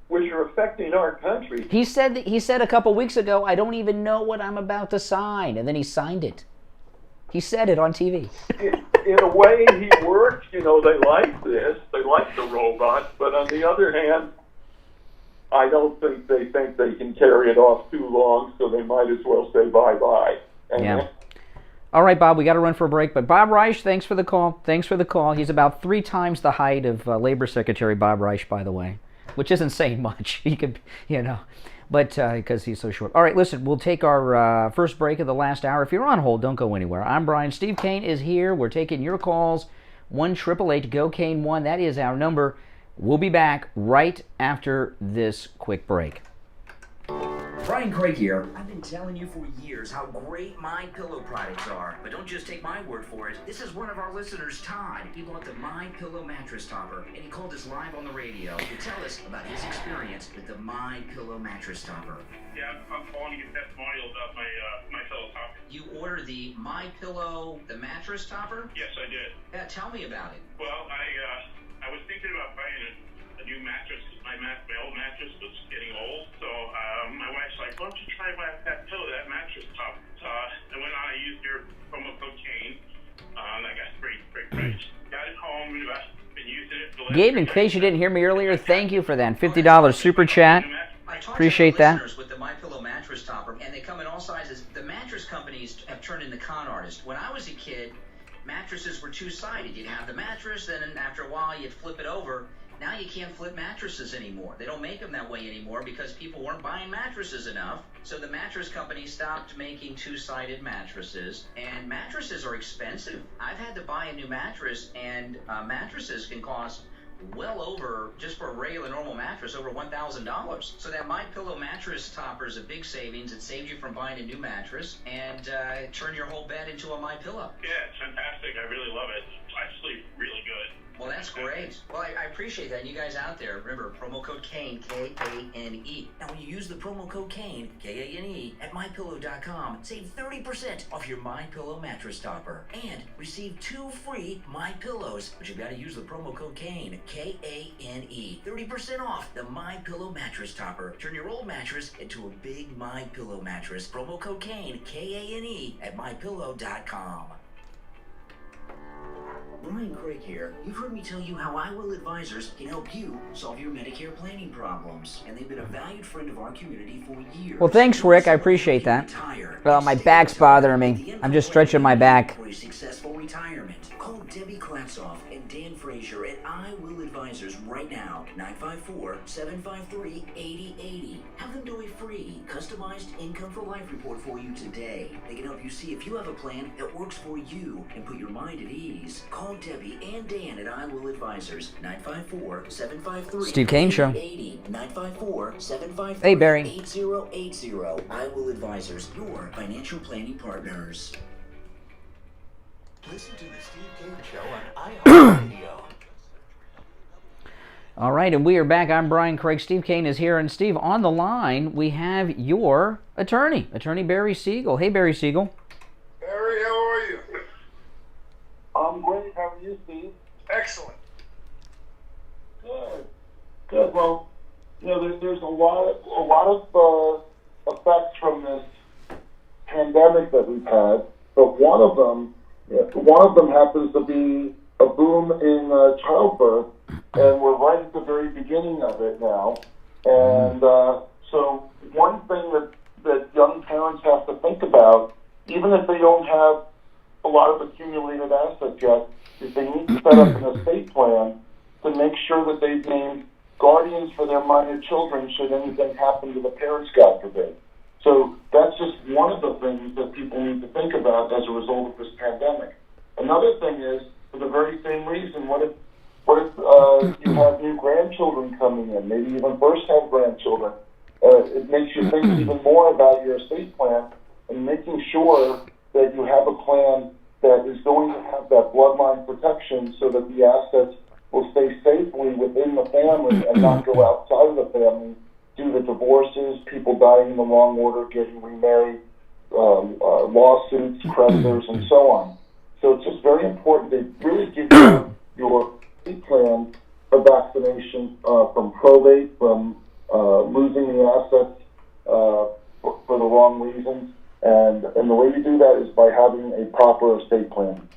which are affecting our country. He said a couple weeks ago, "I don't even know what I'm about to sign," and then he signed it. He said it on TV. In a way, he works. They like this. They like the robots. But on the other hand, I don't think they can carry it off too long, so they might as well say bye-bye. Yeah. All right, Bob, we got to run for a break. But Bob Reich, thanks for the call. He's about 3 times the height of Labor Secretary Bob Reich, by the way, which isn't saying much. He could, but because he's so short. All right, listen, we'll take our first break of the last hour. If you're on hold, don't go anywhere. I'm Brian. Steve Kane is here. We're taking your calls. 1-888-GO-KANE-1. That is our number. We'll be back right after this quick break. Brian Craig here. I've been telling you for years how great My Pillow products are, but don't just take my word for it. This is one of our listeners, Todd. He bought the My Pillow mattress topper, and he called us live on the radio to tell us about his experience with the My Pillow mattress topper. Yeah, I'm calling to get testimonials about my pillow topper. You ordered the My Pillow, the mattress topper? Yes, I did. Yeah, tell me about it. Well, I was thinking about buying a new mattress because my old mattress was getting old. So my wife's like, why don't you try that pillow, that mattress top? I went on, I used your promo code Kane. I got great price. Got it home, and I've been using it for the last Gabe, in case you didn't hear me earlier, thank you for that $50 super chat. Appreciate that. With the My Pillow mattress topper, and they come in all sizes. The mattress companies have turned into con artists. When I was a kid, mattresses were two-sided. You'd have the mattress, then after a while you'd flip it over. Now you can't flip mattresses anymore. They don't make them that way anymore because people weren't buying mattresses enough. So the mattress company stopped making two-sided mattresses, and mattresses are expensive. I've had to buy a new mattress, and mattresses can cost well over, just for a regular normal mattress, over $1,000. So that My Pillow mattress topper is a big savings. It saves you from buying a new mattress and turn your whole bed into a My Pillow. Yeah, it's fantastic. I really love it. I sleep really good. Well, that's great. Well, I appreciate that. And you guys out there, remember, promo code Kane, K-A-N-E. Now, when you use the promo code Kane, K-A-N-E, at MyPillow.com, save 30% off your My Pillow mattress topper. And receive 2 free My Pillows. But you've got to use the promo code Kane, K-A-N-E. 30% off the My Pillow mattress topper. Turn your old mattress into a big My Pillow mattress. Promo code Kane, K-A-N-E, at MyPillow.com. Brian Craig here. You've heard me tell you how I Will Advisors can help you solve your Medicare planning problems, and they've been a valued friend of our community for years. Well, thanks, Rick. I appreciate that. Well, my back's bothering me. I'm just stretching my back. For a successful retirement. Call Debbie Klatzoff and Dan Frazier at I Will Advisors right now, 954-753-8080. Have them do a free, customized income for life report for you today. They can help you see if you have a plan that works for you and put your mind at ease. Call Debbie and Dan at I Will Advisors, 954-753-8080. Steve Kane Show. 954-753-8080. Hey, Barry. 8080. I Will Advisors, your financial planning partners. Listen to the Steve Kane Show on iHeartRadio. All right, and we are back. I'm Brian Craig. Steve Kane is here. And Steve, on the line, we have your attorney, Attorney Barry Siegel. Hey, Barry Siegel. Barry, how are you? I'm great. How are you, Steve? Excellent. Good. Good. Well, you know, there's a lot of effects from this pandemic that we've had, but one of them happens to be a boom in childbirth, and we're right at the very beginning of it now. And so one thing that young parents have to think about, even if they don't have a lot of accumulated assets yet, is they need to set up an estate plan to make sure that they've named guardians for their minor children should anything happen to the parents, God forbid. So that's just one of the things that people need to think about as a result of this pandemic. Another thing is, for the very same reason, what if you have new grandchildren coming in, maybe even first-time grandchildren? It makes you think even more about your estate plan and making sure that you have a plan that is going to have that bloodline protection so that the assets will stay safely within the family and not go outside of the family due to divorces, people dying in the wrong order, getting remarried, lawsuits, creditors, and so on. So it's just very important to really give your estate plan a vaccination from probate, from losing the assets for the wrong reasons. And the way you do that is by having a proper estate plan.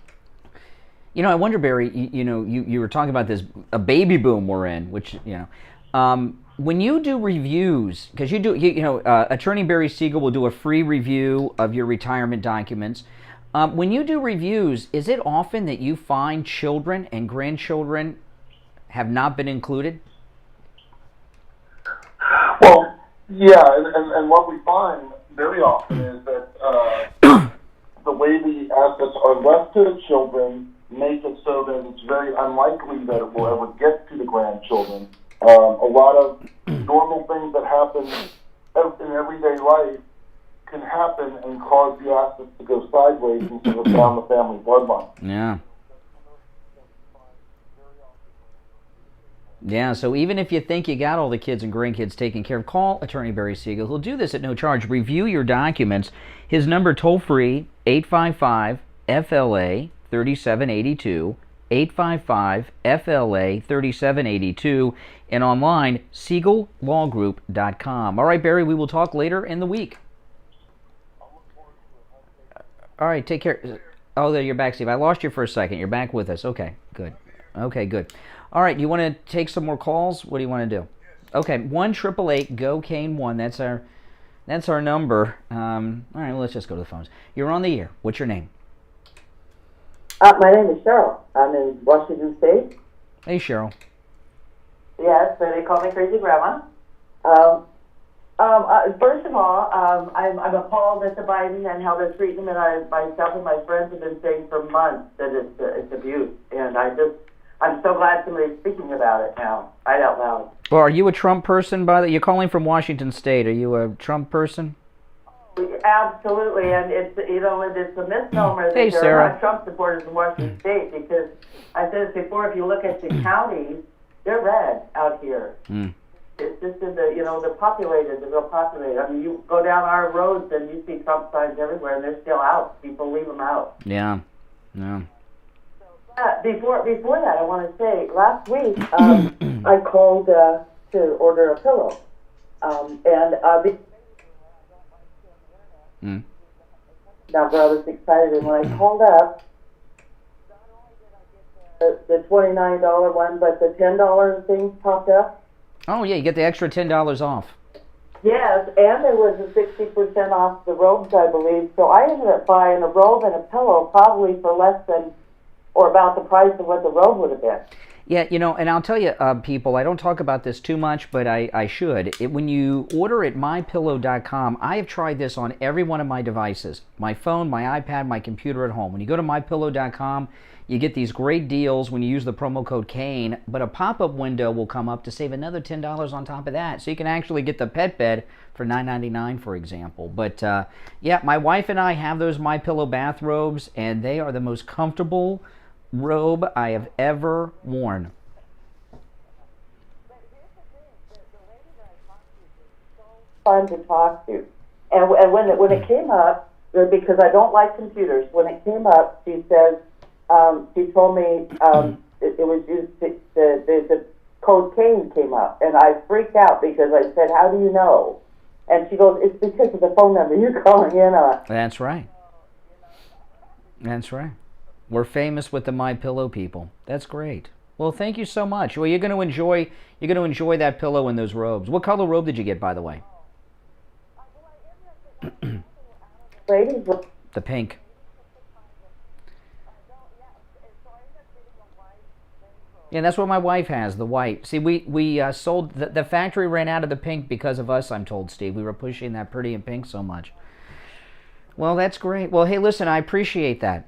You know, I wonder, Barry, you were talking about this, a baby boom we're in, which, when you do reviews, because Attorney Barry Siegel will do a free review of your retirement documents. When you do reviews, is it often that you find children and grandchildren have not been included? Well, yeah, and what we find very often is that the way the assets are left to the children make it so that it's very unlikely that it will ever get to the grandchildren. A lot of normal things that happen in everyday life can happen and cause the assets to go sideways instead of down the family bloodline. Yeah. Yeah, so even if you think you got all the kids and grandkids taken care of, call Attorney Barry Siegel. He'll do this at no charge. Review your documents. His number toll-free, 855-FLA-3782, 855-FLA-3782, and online, SiegelLawGroup.com. All right, Barry, we will talk later in the week. All right, take care. Oh, there, you're back, Steve. I lost you for a second. You're back with us. Okay, good. Okay, good. All right, you want to take some more calls? What do you want to do? Okay, 1-888-GO-CANE-1. That's our number. All right, well, let's just go to the phones. You're on the air. What's your name? My name is Cheryl. I'm in Washington State. Hey, Cheryl. Yes, so they call me Crazy Grandma. First of all, I'm appalled at the Biden and how they're treating him, and myself and my friends have been saying for months that it's abuse, and I'm so glad somebody's speaking about it now, right out loud. Well, are you a Trump person, by the way? You're calling from Washington State. Are you a Trump person? Absolutely, and it's a misnomer that Hey, there Sarah. are not Trump supporters in Washington State, because I said this before, if you look at the counties, they're red out here. It's just in the real populated. I mean, you go down our roads and you see Trump signs everywhere, and they're still out. People leave them out. Yeah. Before that, I want to say, last week I called to order a pillow, now, I was excited, and when I called up, the $29 one, but the $10 thing popped up. Oh, yeah, you get the extra $10 off. Yes, and there was a 60% off the robes, I believe. So I ended up buying a robe and a pillow probably for less than, or about the price of what the robe would have been. Yeah, and I'll tell you, people, I don't talk about this too much, but I should. When you order at mypillow.com, I have tried this on every one of my devices, my phone, my iPad, my computer at home. When you go to mypillow.com, you get these great deals when you use the promo code CANE, but a pop-up window will come up to save another $10 on top of that. So you can actually get the pet bed for $9.99, for example. But, yeah, my wife and I have those MyPillow bathrobes, and they are the most comfortable robe I have ever worn. Fun to talk to, and when it came up, because I don't like computers, when it came up, she says, she told me it was used. The code CANE came up, and I freaked out because I said, "How do you know?" And she goes, "It's because of the phone number you're calling in on." That's right. That's right. We're famous with the MyPillow people. That's great. Well, thank you so much. Well, you're going to enjoy that pillow and those robes. What color robe did you get, by the way? The pink. Yeah, that's what my wife has, the white. See, we sold, the factory ran out of the pink because of us, I'm told, Steve. We were pushing that pretty in pink so much. Well, that's great. Well, hey, listen, I appreciate that.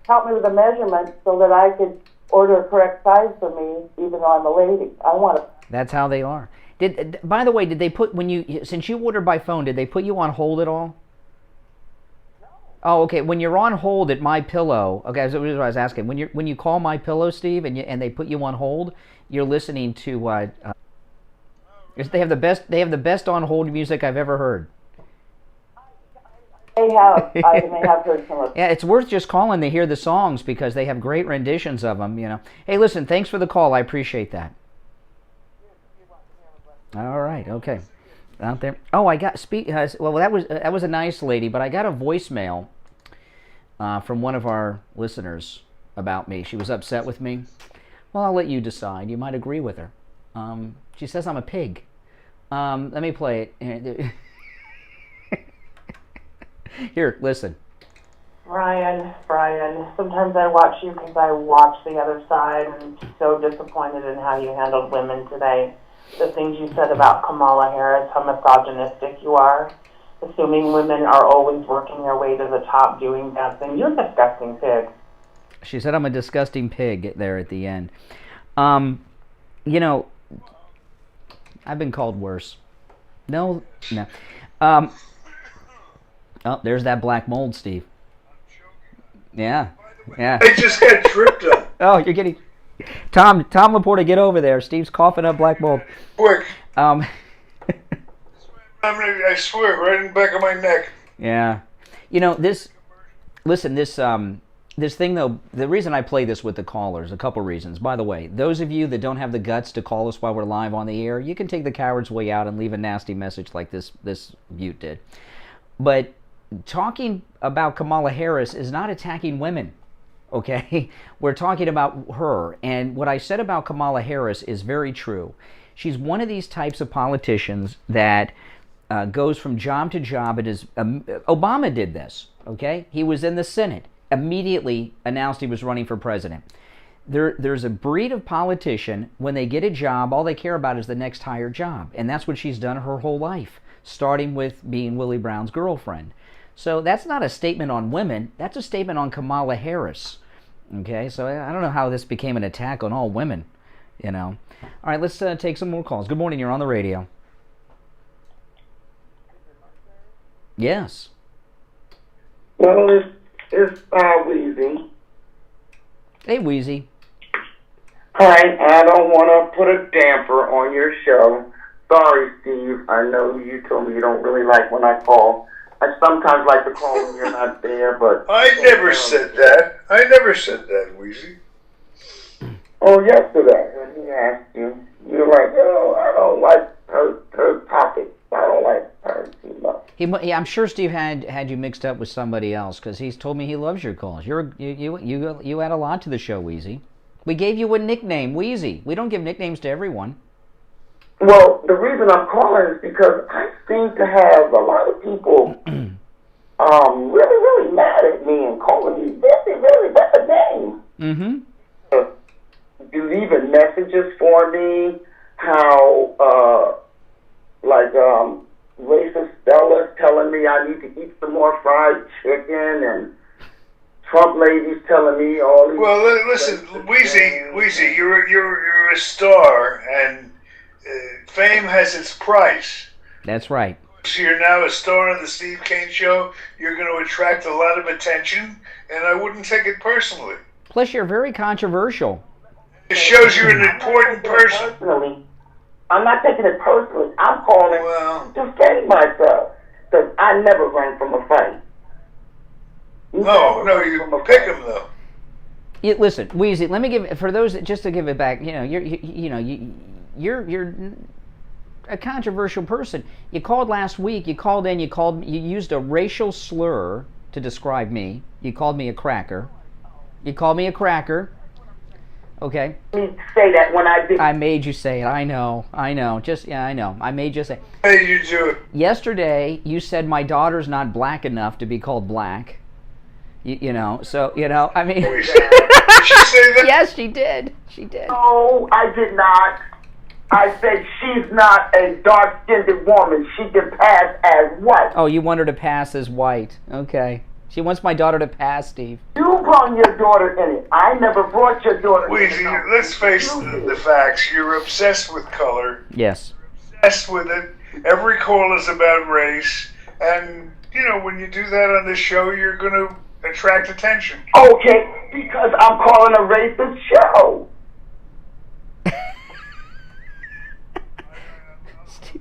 Help me with the measurements so that I could order a correct size for me, even though I'm a lady. I want to. That's how they are. By the way, did they put, since you ordered by phone, did they put you on hold at all? No. Oh, okay. When you're on hold at MyPillow, okay, that's what I was asking. When you call MyPillow, Steve, and they put you on hold, you're listening to. They have the best on hold music I've ever heard. I may have heard some of. Yeah, it's worth just calling to hear the songs because they have great renditions of them. Hey, listen, thanks for the call. I appreciate that. All right, okay. Out there. Oh, I got well. That was a nice lady, but I got a voicemail from one of our listeners about me. She was upset with me. Well, I'll let you decide. You might agree with her. She says I'm a pig. Let me play it. Here, listen. Brian, sometimes I watch you because I watch the other side, and I'm so disappointed in how you handled women today. The things you said about Kamala Harris, how misogynistic you are, assuming women are always working their way to the top doing bad things. You're a disgusting pig. She said I'm a disgusting pig there at the end. I've been called worse. No. Oh, there's that black mold, Steve. Yeah. I just got tripped on. Oh, you're getting... Tom Laporta, get over there. Steve's coughing up black mold. Quick. I swear, right in the back of my neck. Yeah. This thing, though, the reason I play this with the callers, a couple reasons. By the way, those of you that don't have the guts to call us while we're live on the air, you can take the coward's way out and leave a nasty message like this Butte did. But talking about Kamala Harris is not attacking women, okay? We're talking about her. And what I said about Kamala Harris is very true. She's one of these types of politicians that goes from job to job. Obama did this, okay? He was in the Senate, immediately announced he was running for president. There's a breed of politician, when they get a job, all they care about is the next higher job. And that's what she's done her whole life, starting with being Willie Brown's girlfriend. So that's not a statement on women. That's a statement on Kamala Harris. Okay, so I don't know how this became an attack on all women, All right, let's take some more calls. Good morning, you're on the radio. Yes. Well, it's Wheezy. Hey, Wheezy. Hi, I don't want to put a damper on your show. Sorry, Steve. I know you told me you don't really like when I call. I sometimes like to call when you're not there, but... I never said that. I never said that, Weezy. Oh, yesterday, when he asked you, you were like, I don't like her topics. I don't like her too much. I'm sure Steve had you mixed up with somebody else, because he's told me he loves your calls. You add a lot to the show, Wheezy. We gave you a nickname, Wheezy. We don't give nicknames to everyone. Well, the reason I'm calling is because I seem to have a lot of people really mad at me and calling me really bad names. Mm-hmm. Do leaving messages for me, how racist Stella's telling me I need to eat some more fried chicken, and Trump ladies telling me all these... Well, listen, Weezy, you're a star, and fame has its price. That's right. So you're now a star on the Steve Kane Show. You're going to attract a lot of attention, and I wouldn't take it personally. Plus, you're very controversial. It shows you're an important person. Personally, I'm not taking it personally. I'm calling to defend myself, because I never ran from a fight. No, you pick him though. Listen, Weezy, let me give for those just to give it back. You're a controversial person. You called last week. You called in. You used a racial slur to describe me. You called me a cracker. Okay. You say that when I did. I made you say it. I know. I know. I made you say it. Hey, you do it. Yesterday, you said my daughter's not black enough to be called black. I mean... Did she say that? Yes, she did. No, I did not. I said she's not a dark-skinned woman. She can pass as white. Oh, you want her to pass as white. Okay. She wants my daughter to pass, Steve. You brought your daughter in it. I never brought your daughter in it. Weezy, let's face the facts. You're obsessed with color. Yes. Obsessed with it. Every call is about race. And, when you do that on this show, you're going to attract attention. Okay, because I'm calling a racist show.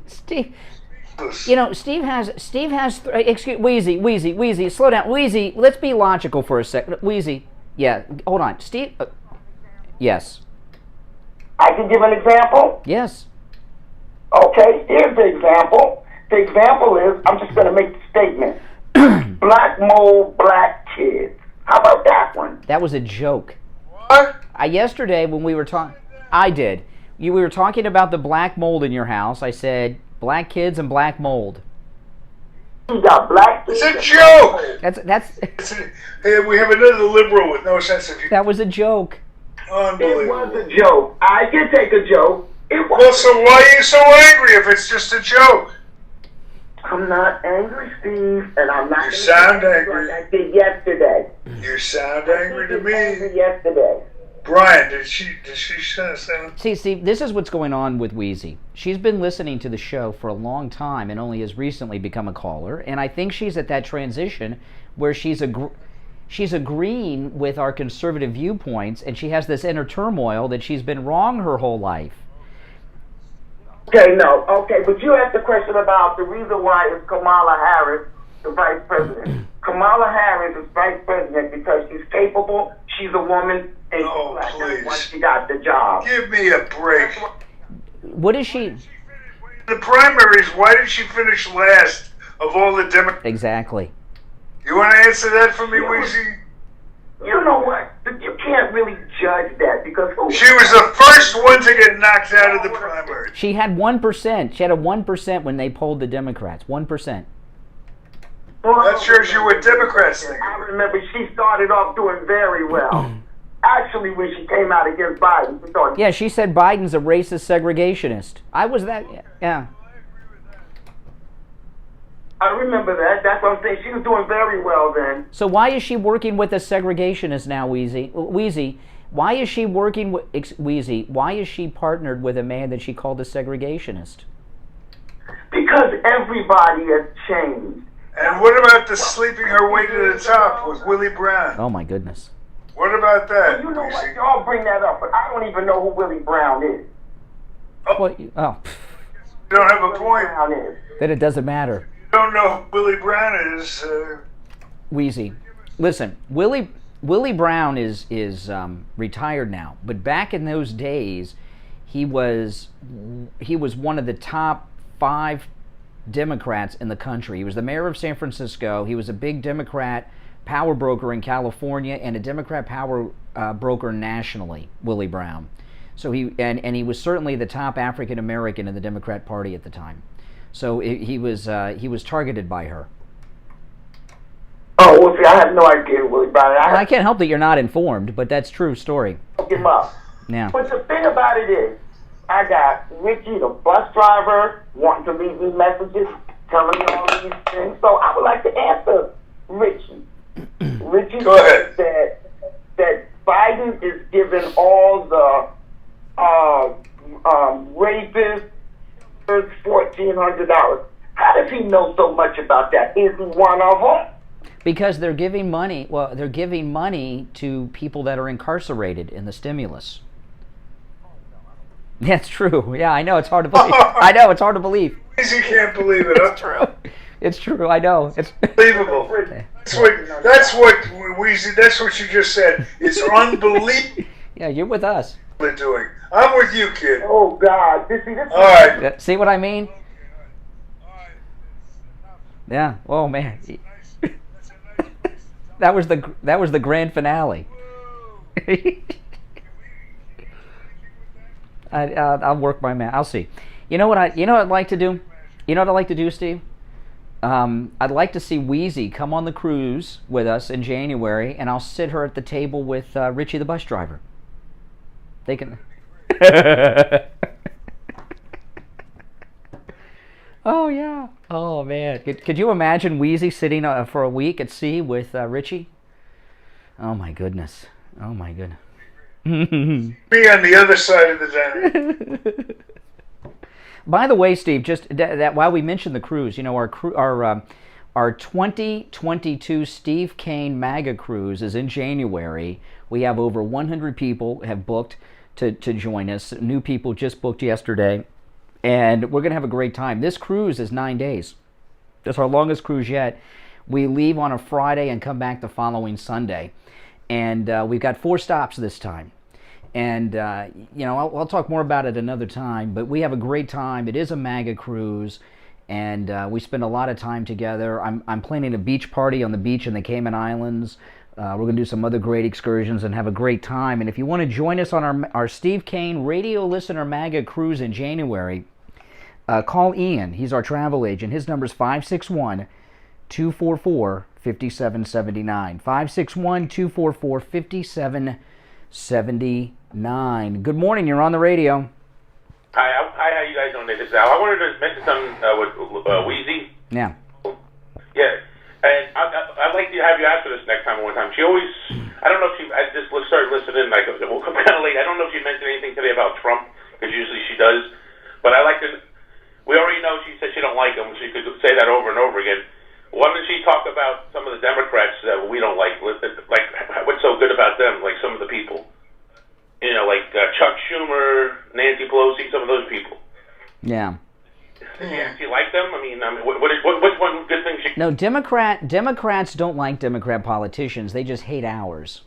Steve, Steve has. Excuse Wheezy, slow down, Wheezy. Let's be logical for a second, Wheezy. Yeah, hold on, Steve. Yes. I can give an example. Yes. Okay, here's the example. The example is, I'm just going to make the statement. Black mold, black kids. How about that one? That was a joke. What? Yesterday when we were talking, I did. We were talking about the black mold in your house. I said black kids and black mold. You got black kids. It's a joke. Hey, we have another liberal with no sense of humor. That was a joke. Unbelievable. It was a joke. I can take a joke. Well, so why are you so angry if it's just a joke? I'm not angry, Steve, and I'm not. You sound angry. Like I did yesterday. You sound angry to me. Yesterday. Brian, did she send? See, this is what's going on with Wheezy. She's been listening to the show for a long time and only has recently become a caller. And I think she's at that transition where she's agreeing with our conservative viewpoints, and she has this inner turmoil that she's been wrong her whole life. Okay, but you asked the question about the reason why is Kamala Harris the vice president. Kamala Harris is vice president because she's capable, she's a woman, and that's why she got the job. Give me a break. What is she? The primaries, why did she finish last of all the Democrats? Exactly. You want to answer that for me, Weezy? You know what? You can't really judge that because she was the first one to get knocked out of the primary. She had 1%. She had a 1% when they polled the Democrats. 1%. That shows you what Democrats think. I remember she started off doing very well. Actually, when she came out against Biden, she thought... Yeah, she said Biden's a racist segregationist. I was that... Yeah. I remember that. That's what I'm saying. She was doing very well then. So why is she working with a segregationist now, Wheezy? Wheezy, why is she working with... Wheezy, why is she partnered with a man that she called a segregationist? Because everybody has changed. And what about the sleeping her way to the top with Willie Brown? Oh, my goodness. What about that? You know what? Y'all bring that up, but I don't even know who Willie Brown is. Oh. You don't have a point. Then it doesn't matter. You don't know who Willie Brown is. Wheezy, listen, Willie Brown is retired now, but back in those days, he was one of the top 5 Democrats in the country. He was the mayor of San Francisco. He was a big Democrat power broker in California and a Democrat power broker nationally, Willie Brown. So he was certainly the top African American in the Democrat Party at the time. So he was targeted by her. Oh, well, see, I have no idea, Willie Brown. I can't help that you're not informed, but that's true story. Look him up. Yeah. But the thing about it is, I got Richie, the bus driver, wanting to leave me messages, telling me all these things. So I would like to answer Richie. Richie said that Biden is giving all the rapists $1,400. How does he know so much about that? Is he one of them? Because they're giving money. Well, they're giving money to people that are incarcerated in the stimulus. That's true. Yeah, I know it's hard to believe. I know it's hard to believe. You can't believe it. It's true. It's true. I know. It's unbelievable. That's what you just said. It's unbelievable. Yeah, you're with us. They're doing. I'm with you, kid. Oh God, this all right. See what I mean? Yeah. Oh man. That was the grand finale. I'll work my man. I'll see. You know what I'd like to do? You know what I'd like to do, Steve? I'd like to see Wheezy come on the cruise with us in January, and I'll sit her at the table with Richie the bus driver. They can. Oh yeah. Oh man. Could you imagine Wheezy sitting for a week at sea with Richie? Oh my goodness. Oh my goodness. Be on the other side of the dynamic. By the way, Steve, just that while we mentioned the cruise, you know, our 2022 Steve Kane MAGA cruise is in January. We have over 100 people have booked to join us. New people just booked yesterday, and we're going to have a great time. This cruise is 9 days. It's our longest cruise yet. We leave on a Friday and come back the following Sunday. And we've got 4 stops this time. And, you know, I'll talk more about it another time, but we have a great time. It is a MAGA cruise, and we spend a lot of time together. I'm planning a beach party on the beach in the Cayman Islands. We're going to do some other great excursions and have a great time. And if you want to join us on our Steve Kane Radio Listener MAGA cruise in January, call Ian. He's our travel agent. His number is 561-244-5779. 561-244-5779. Good morning. You're on the radio. Hi. How you guys doing? This is Al. I wanted to mention something with Wheezy. Yeah. Yeah. And I'd like to have you ask her this next time one time. She always, I don't know if I just started listening, like, compared she don't like them. She could say that over and over again. Why doesn't she talk about some of the Democrats that we don't like? Like, what's so good about them? Like some of the people, you know, like Chuck Schumer, Nancy Pelosi, some of those people. Yeah. Yeah, do you like them? I mean, what's one good thing she... No, Democrats don't like Democrat politicians. They just hate ours.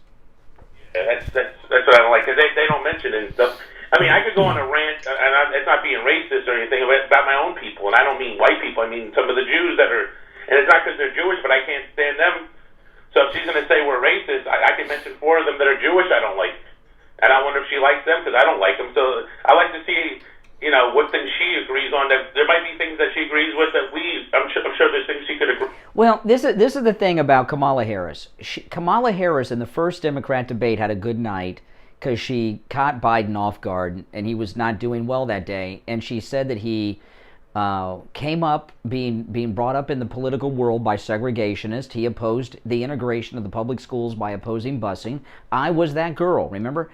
Yeah, that's what I don't like, because they don't mention it and stuff. I mean, I could go on a rant, and it's not being racist or anything, about my own people, and I don't mean white people. I mean some of the Jews that are, and it's not because they're Jewish, but I can't stand them. So if she's going to say we're racist, I can mention 4 of them that are Jewish I don't like. And I wonder if she likes them, because I don't like them. So I like to see, you know, what things she agrees on. That there might be things that she agrees with that I'm sure there's things she could agree. Well, this is the thing about Kamala Harris. Kamala Harris in the first Democrat debate had a good night because she caught Biden off guard, and he was not doing well that day. And she said that he came up being brought up in the political world by segregationists. He opposed the integration of the public schools by opposing busing. I was that girl, remember?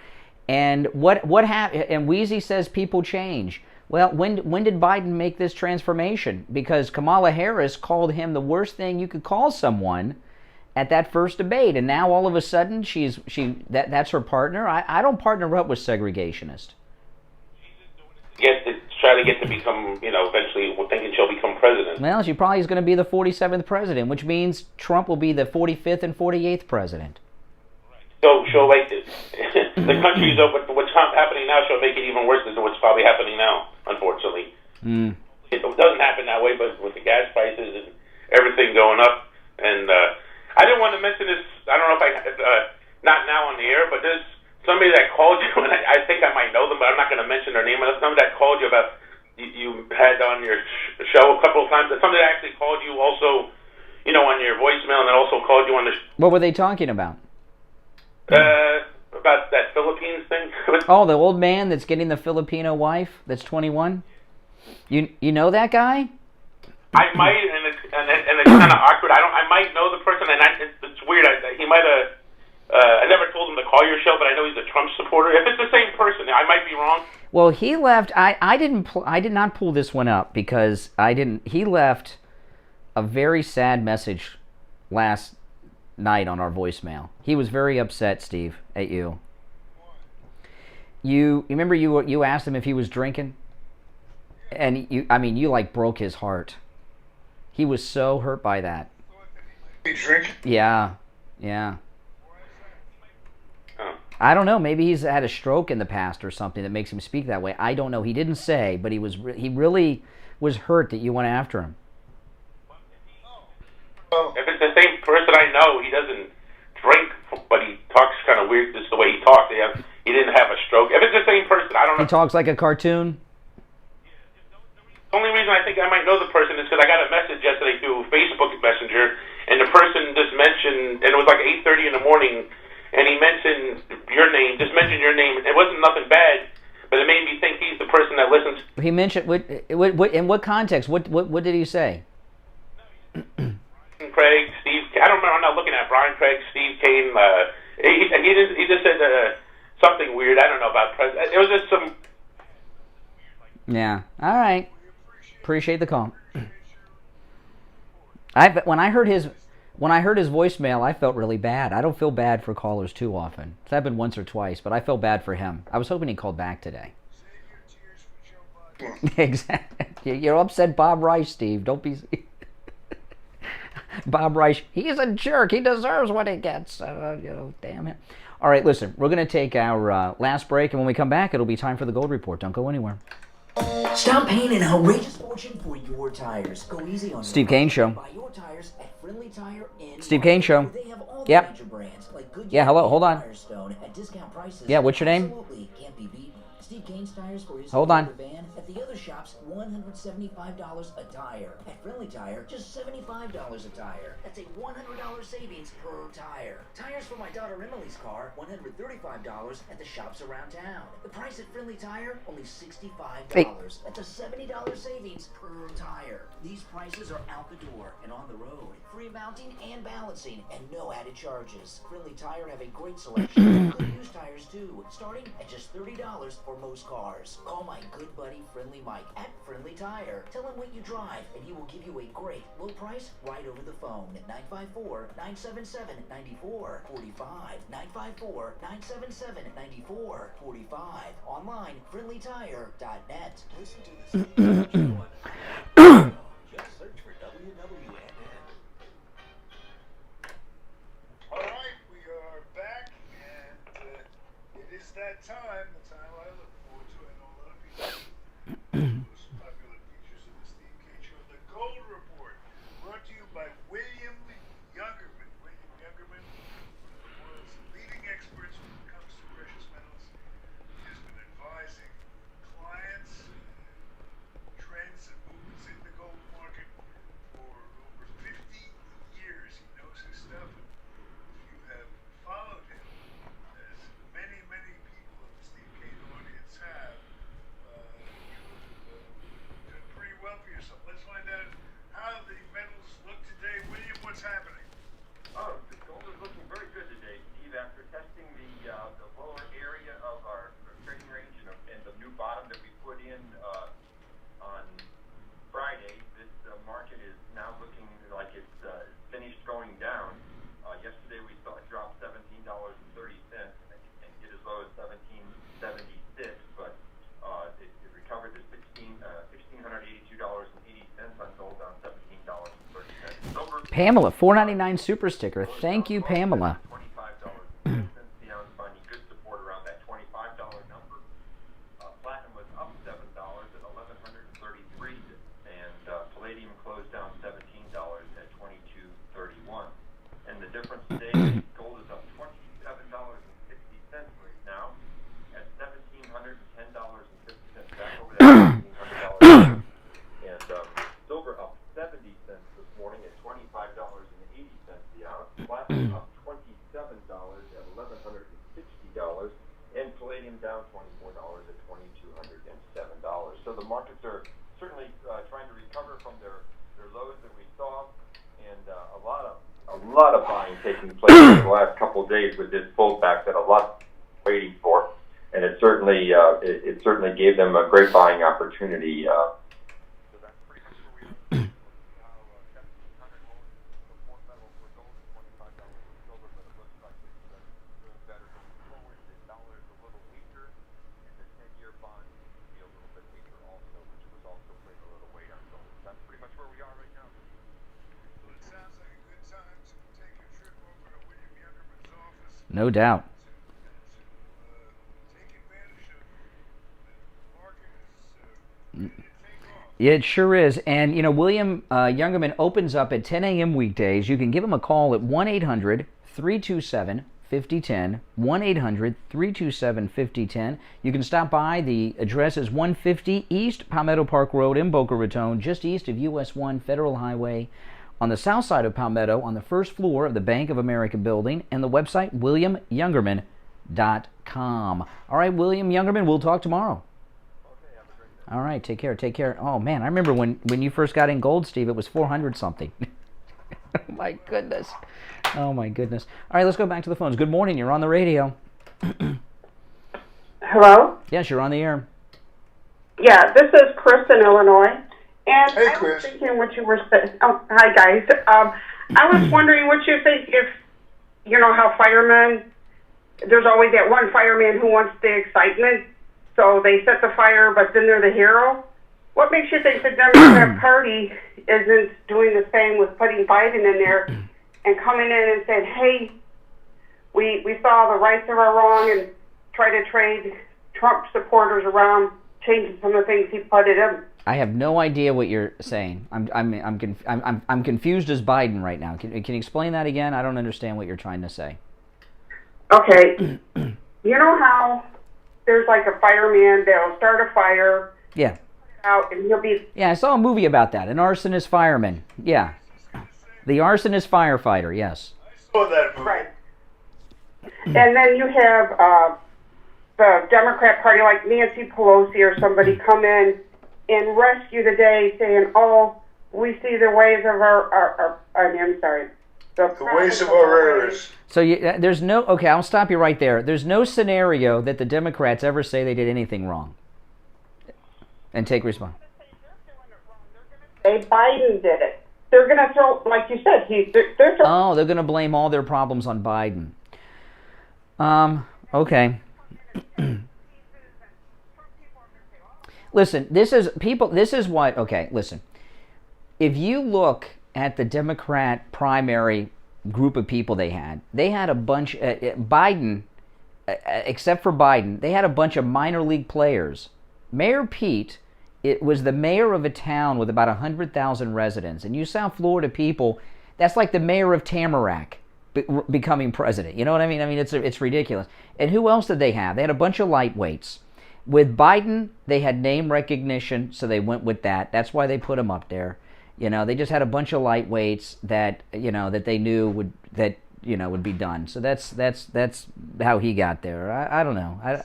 And what happened? And Wheezy says people change. Well, when did Biden make this transformation? Because Kamala Harris called him the worst thing you could call someone at that first debate, and now all of a sudden that's her partner. I don't partner up with segregationists. Try to get to become, you know, eventually thinking she'll become president. Well, she probably is going to be the 47th president, which means Trump will be the 45th and 48th president. So she'll make it. The country's over. What's happening now, she'll make it even worse than what's probably happening now, unfortunately. It doesn't happen that way, but with the gas prices and everything going up. And I didn't want to mention this, I don't know if not now on the air, but there's somebody that called you, and I think I might know them, but I'm not going to mention their name. Somebody that called you about, you had on your show a couple of times. Somebody that actually called you also, you know, on your voicemail, and then also called you on the What were they talking about? About that Philippines thing. Oh, the old man that's getting the Filipino wife that's 21? You know that guy? I might, and it's kind of awkward. I might know the person, and it's weird. He might have. I never told him to call your show, but I know he's a Trump supporter. If it's the same person, I might be wrong. Well, he left. I did not pull this one up because I didn't. He left a very sad message last night on our voicemail. He was very upset, Steve, at you. You remember you asked him if he was drinking, and you like broke his heart. He was so hurt by that. He drinking? Yeah. I don't know. Maybe he's had a stroke in the past or something that makes him speak that way. I don't know. He didn't say, but he really was hurt that you went after him. If it's the same person I know, he doesn't drink, but he talks kind of weird. Just the way he talks. He didn't have a stroke. If it's the same person, I don't know. He talks like a cartoon. The only reason I think I might know the person is because I got a message yesterday through Facebook Messenger, and the person just mentioned, and it was like 8:30 in the morning, and he mentioned your name, just mentioned your name. It wasn't nothing bad, but it made me think he's the person that listens. He mentioned, what in what context? What did he say? Craig, Steve, I don't remember, I'm not looking at Brian Craig, Steve Kane, he just said something weird, I don't know about president. It was just some... Yeah, all right. Appreciate the call. When I heard his voicemail, I felt really bad. I don't feel bad for callers too often. It's happened once or twice, but I felt bad for him. I was hoping he called back today. Exactly. You're upset Bob Rice, Steve. Don't be... Bob Rice, he's a jerk. He deserves what he gets. Damn it. All right, listen, we're going to take our last break, and when we come back, it'll be time for the Gold Report. Don't go anywhere. Stop paying an outrageous fortune for your tires. Go easy on Steve Kane Show. Buy your tires at Friendly Tire in Steve Kane Show. They have all the Yep. major brands like Goodyear Yeah, hello, hold on. Firestone at discount prices. Yeah, what's your name? Absolutely can't be beaten. Steve Kane's tires for his Hold on. van at the other shops, $175 a tire. At Friendly Tire, just $75 a tire. That's a $100 savings per tire. Tires for my daughter Emily's car, $135 at the shops around town. The price at Friendly Tire, only $65. Hey. That's a $70 savings per tire. These prices are out the door and on the road. Free mounting and balancing and no added charges. Friendly Tire have a great selection of good used tires too, starting at just $30 for most cars. Call my good buddy Friendly Mike at Friendly Tire. Tell him what you drive, and he will give you a great low price right over the phone at 954-977-9445. 954-977-9445. Online, friendlytire.net. Listen to this. Just search for WWNN. All right, we are back, and it is that time, the time I look forward to. I know a lot of people most popular features of the Steve Kane Show, the Gold Report, brought to you by William Youngerman. William Youngerman, one of the world's leading experts when it comes to precious metals. He has been advising clients, trends and movements in the gold market for over 50 years. He knows his stuff. If you have followed him, as many, many people in the Steve Kane audience have, you've done pretty well for yourself. Let's find out how the metals look today. William, what's happening? Oh, the gold is looking very good today, Steve. After testing the lower area of our trading range and the new bottom that we put in on Friday, this market is now looking like it's finished going down. Yesterday we saw it drop $17.30 and get as low as $17.76, but it recovered to $1,682.80 on gold, down $17.30. Silver. Pamela, $4.99 super sticker. Thank you, Pamela. $25 the ounce, finding good support around that $25 number. Platinum was up $7 at $1,133, and palladium closed down $17 at $22.31. And the difference today, gold is up $27.60 right now at $1,710.50, back over that $1,700. And silver up 70 cents this morning at $25.80 the ounce. Platinum up $27 at $1,160, and palladium down $24 at $2,207. So the markets are certainly trying to recover from their lows that we saw, and a lot of buying taking place in the last couple of days with this pullback that a lot waiting for, and it certainly gave them a great buying opportunity. No doubt. Yeah, it sure is. And, you know, William Youngerman opens up at 10 a.m. weekdays. You can give him a call at 1-800-327-5010, 1-800-327-5010. You can stop by. The address is 150 East Palmetto Park Road in Boca Raton, just east of US 1 Federal Highway, on the south side of Palmetto, on the first floor of the Bank of America building, and the website, WilliamYoungerman.com. All right, William Youngerman, we'll talk tomorrow. All right, take care, take care. Oh, man, I remember when you first got in gold, Steve, it was 400-something. Oh, my goodness. Oh, my goodness. All right, let's go back to the phones. Good morning, you're on the radio. Hello? Yes, you're on the air. Yeah, this is Chris in Illinois. And hey, I was thinking what you were saying. Oh, hi, guys. I was wondering what you think if, you know, how firemen, there's always that one fireman who wants the excitement, so they set the fire, but then they're the hero. What makes you think the Democrat Party isn't doing the same with putting Biden in there and coming in and saying, hey, we saw the rights are wrong, and try to trade Trump supporters around, changing some of the things he put in them? I have no idea what you're saying. I'm confused as Biden right now. Can you explain that again? I don't understand what you're trying to say. Okay. You know how there's like a fireman that'll start a fire. Yeah. Out and he'll be. Yeah, I saw a movie about that. An arsonist fireman. Yeah. The arsonist firefighter. Yes. I saw that movie. Right. And then you have the Democrat Party, like Nancy Pelosi or somebody, come in and rescue the day, saying, "Oh, we see the ways of The ways of our errors. So there's no, okay, I'll stop you right there. There's no scenario that the Democrats ever say they did anything wrong and take responsibility. Biden did it. They're going to throw, like you said, they're oh, they're going to blame all their problems on Biden. Okay. Listen, this is what, okay, listen. If you look at the Democrat primary group of people they had a bunch, Biden, except for Biden, they had a bunch of minor league players. Mayor Pete, it was the mayor of a town with about 100,000 residents. And you South Florida people, that's like the mayor of Tamarack becoming president. You know what I mean? I mean, it's ridiculous. And who else did they have? They had a bunch of lightweights. With Biden, they had name recognition, so they went with that. That's why they put him up there. You know, they just had a bunch of lightweights that, you know, that they knew would be done. So that's how he got there. I don't know.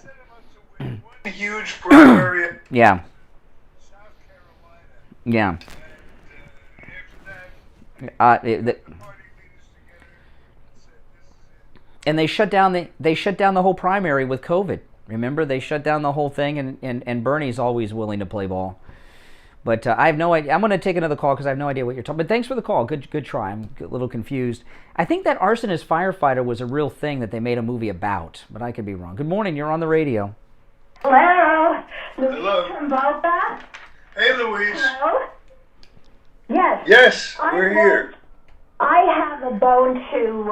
Huge primary. Yeah. Yeah. And they shut down the whole primary with COVID. Remember, they shut down the whole thing, and Bernie's always willing to play ball. But I have no idea. I'm going to take another call because I have no idea what you're talking about. But thanks for the call. Good try. I'm a little confused. I think that arsonist firefighter was a real thing that they made a movie about, but I could be wrong. Good morning. You're on the radio. Hello. Louise Hello. from Boca. Hey, Louise. Hello. Yes. Yes, we're here. I have a bone to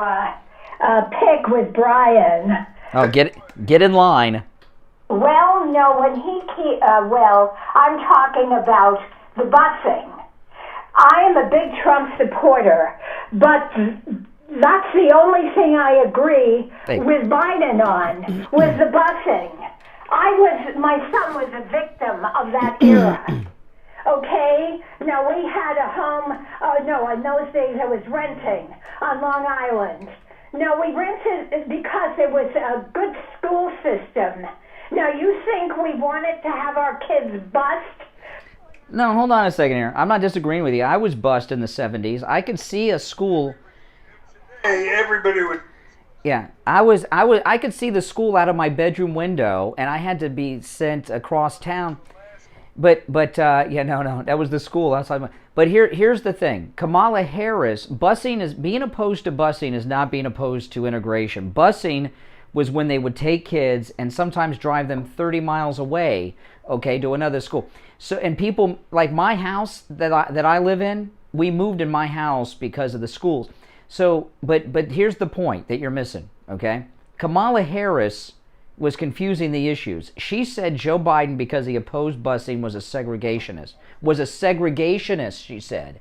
pick with Brian. Oh, get in line. Well, no, I'm talking about the busing. I am a big Trump supporter, but that's the only thing I agree with Biden on, was the busing. My son was a victim of that era. Okay? Now, we had a home, in those days I was renting on Long Island. No, we rented because it was a good school system. Now, you think we wanted to have our kids bust? No, hold on a second here. I'm not disagreeing with you. I was bused in the 70s. I could see a school. Hey, everybody would. Yeah, I could see the school out of my bedroom window, and I had to be sent across town. But no, that was the school outside. But here's the thing: Kamala Harris, being opposed to busing is not being opposed to integration. Busing was when they would take kids and sometimes drive them 30 miles away, okay, to another school. So, and people like my house that I live in, we moved in my house because of the schools. So, but here's the point that you're missing, okay? Kamala Harris was confusing the issues. She said Joe Biden, because he opposed busing, was a segregationist. She said.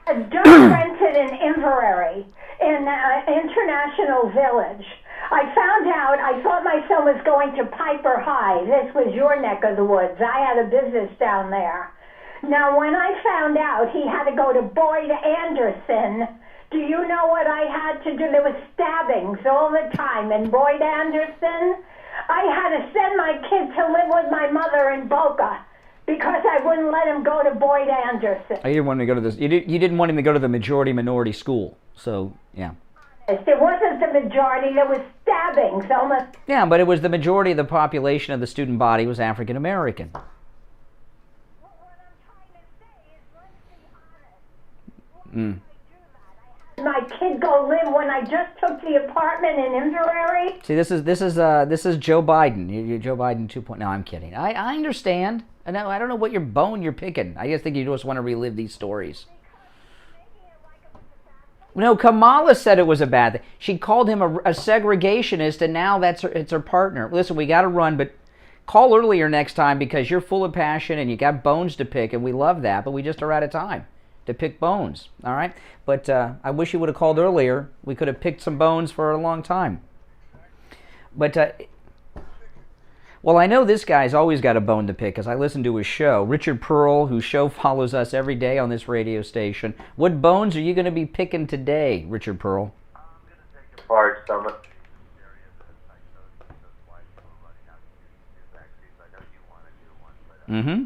Just rented in Inverary in International Village. I thought my son was going to Piper High. This was your neck of the woods. I had a business down there. Now, when I found out he had to go to Boyd Anderson, do you know what I had to do? There was stabbings all the time in Boyd Anderson. I had to send my kid to live with my mother in Boca because I wouldn't let him go to Boyd Anderson. You didn't want him to go to this. You didn't want him to go to the majority-minority school. So, yeah. It wasn't the majority. There was stabbings almost. Yeah, but it was the majority of the population of the student body was African American. My kid go live when I just took the apartment in Inverary. See, this is Joe Biden. You're Joe Biden 2.0. No, I'm kidding. I understand. I don't know what your bone you're picking. I just think you just want to relive these stories. No, Kamala said it was a bad thing. She called him a segregationist, and now it's her partner. Listen, we got to run, but call earlier next time because you're full of passion and you got bones to pick, and we love that, but we just are out of time to pick bones, all right? But I wish you would have called earlier. We could have picked some bones for a long time. But, well, I know this guy's always got a bone to pick because I listen to his show. Richard Pearl, whose show follows us every day on this radio station. What bones are you going to be picking today, Richard Pearl? Hard stomach. Mm-hmm.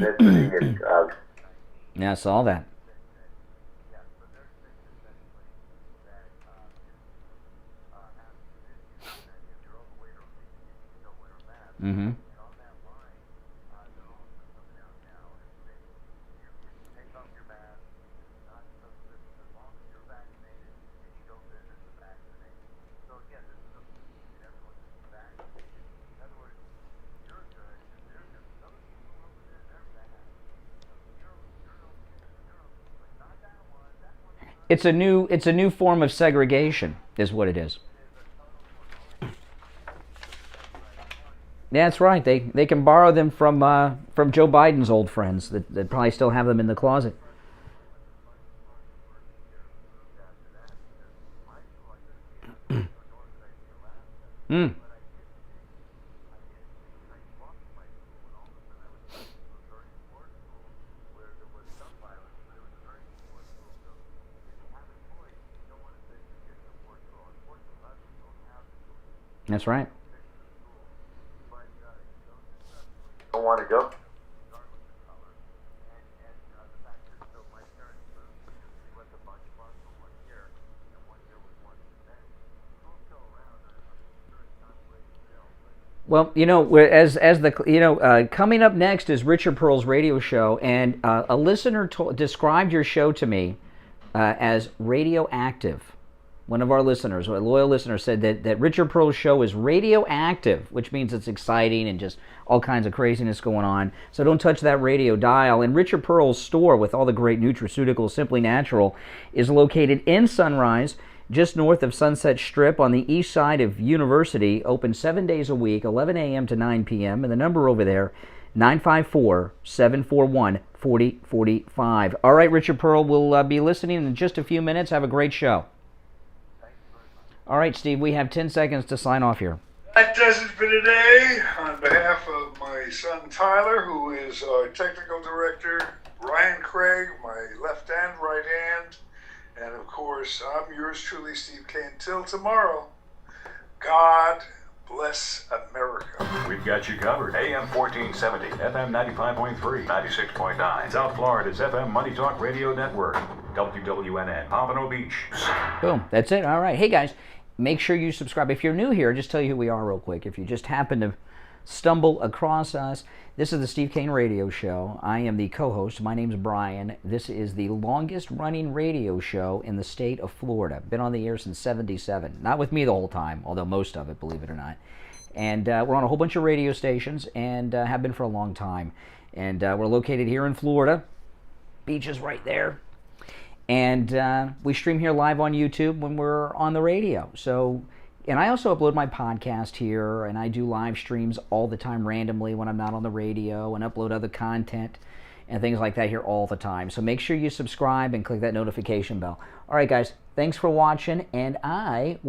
ethnicity. Yeah, I saw that. Mm-hmm. It's a new form of segregation, is what it is. Yeah, that's right. They can borrow them from Joe Biden's old friends that probably still have them in the closet. Mm. That's right. Don't want to go. Well, coming up next is Richard Pearl's radio show, and a listener described your show to me as radioactive. One of our listeners, a loyal listener, said that Richard Pearl's show is radioactive, which means it's exciting and just all kinds of craziness going on. So don't touch that radio dial. And Richard Pearl's store with all the great nutraceuticals, Simply Natural, is located in Sunrise, just north of Sunset Strip on the east side of University, open 7 days a week, 11 a.m. to 9 p.m. And the number over there, 954-741-4045. All right, Richard Pearl, we'll be listening in just a few minutes. Have a great show. All right, Steve, we have 10 seconds to sign off here. That does it for today. On behalf of my son Tyler, who is our technical director, Ryan Craig, my left and right hand, and of course, I'm yours truly, Steve Kane. Till tomorrow, God bless America. We've got you covered. AM 1470, FM 95.3, 96.9. South Florida's FM Money Talk Radio Network. WWNN, Pompano Beach. Boom. That's it. All right. Hey, guys, make sure you subscribe. If you're new here, just tell you who we are real quick. If you just happen to stumble across us, this is the Steve Kane Radio Show. I am the co-host. My name's Brian. This is the longest running radio show in the state of Florida. Been on the air since '77. Not with me the whole time, although most of it, believe it or not. And we're on a whole bunch of radio stations and have been for a long time. And we're located here in Florida. Beach is right there. And we stream here live on YouTube when we're on the radio. So, and I also upload my podcast here, and I do live streams all the time randomly when I'm not on the radio, and upload other content and things like that here all the time. So make sure you subscribe and click that notification bell. All right, guys, thanks for watching, and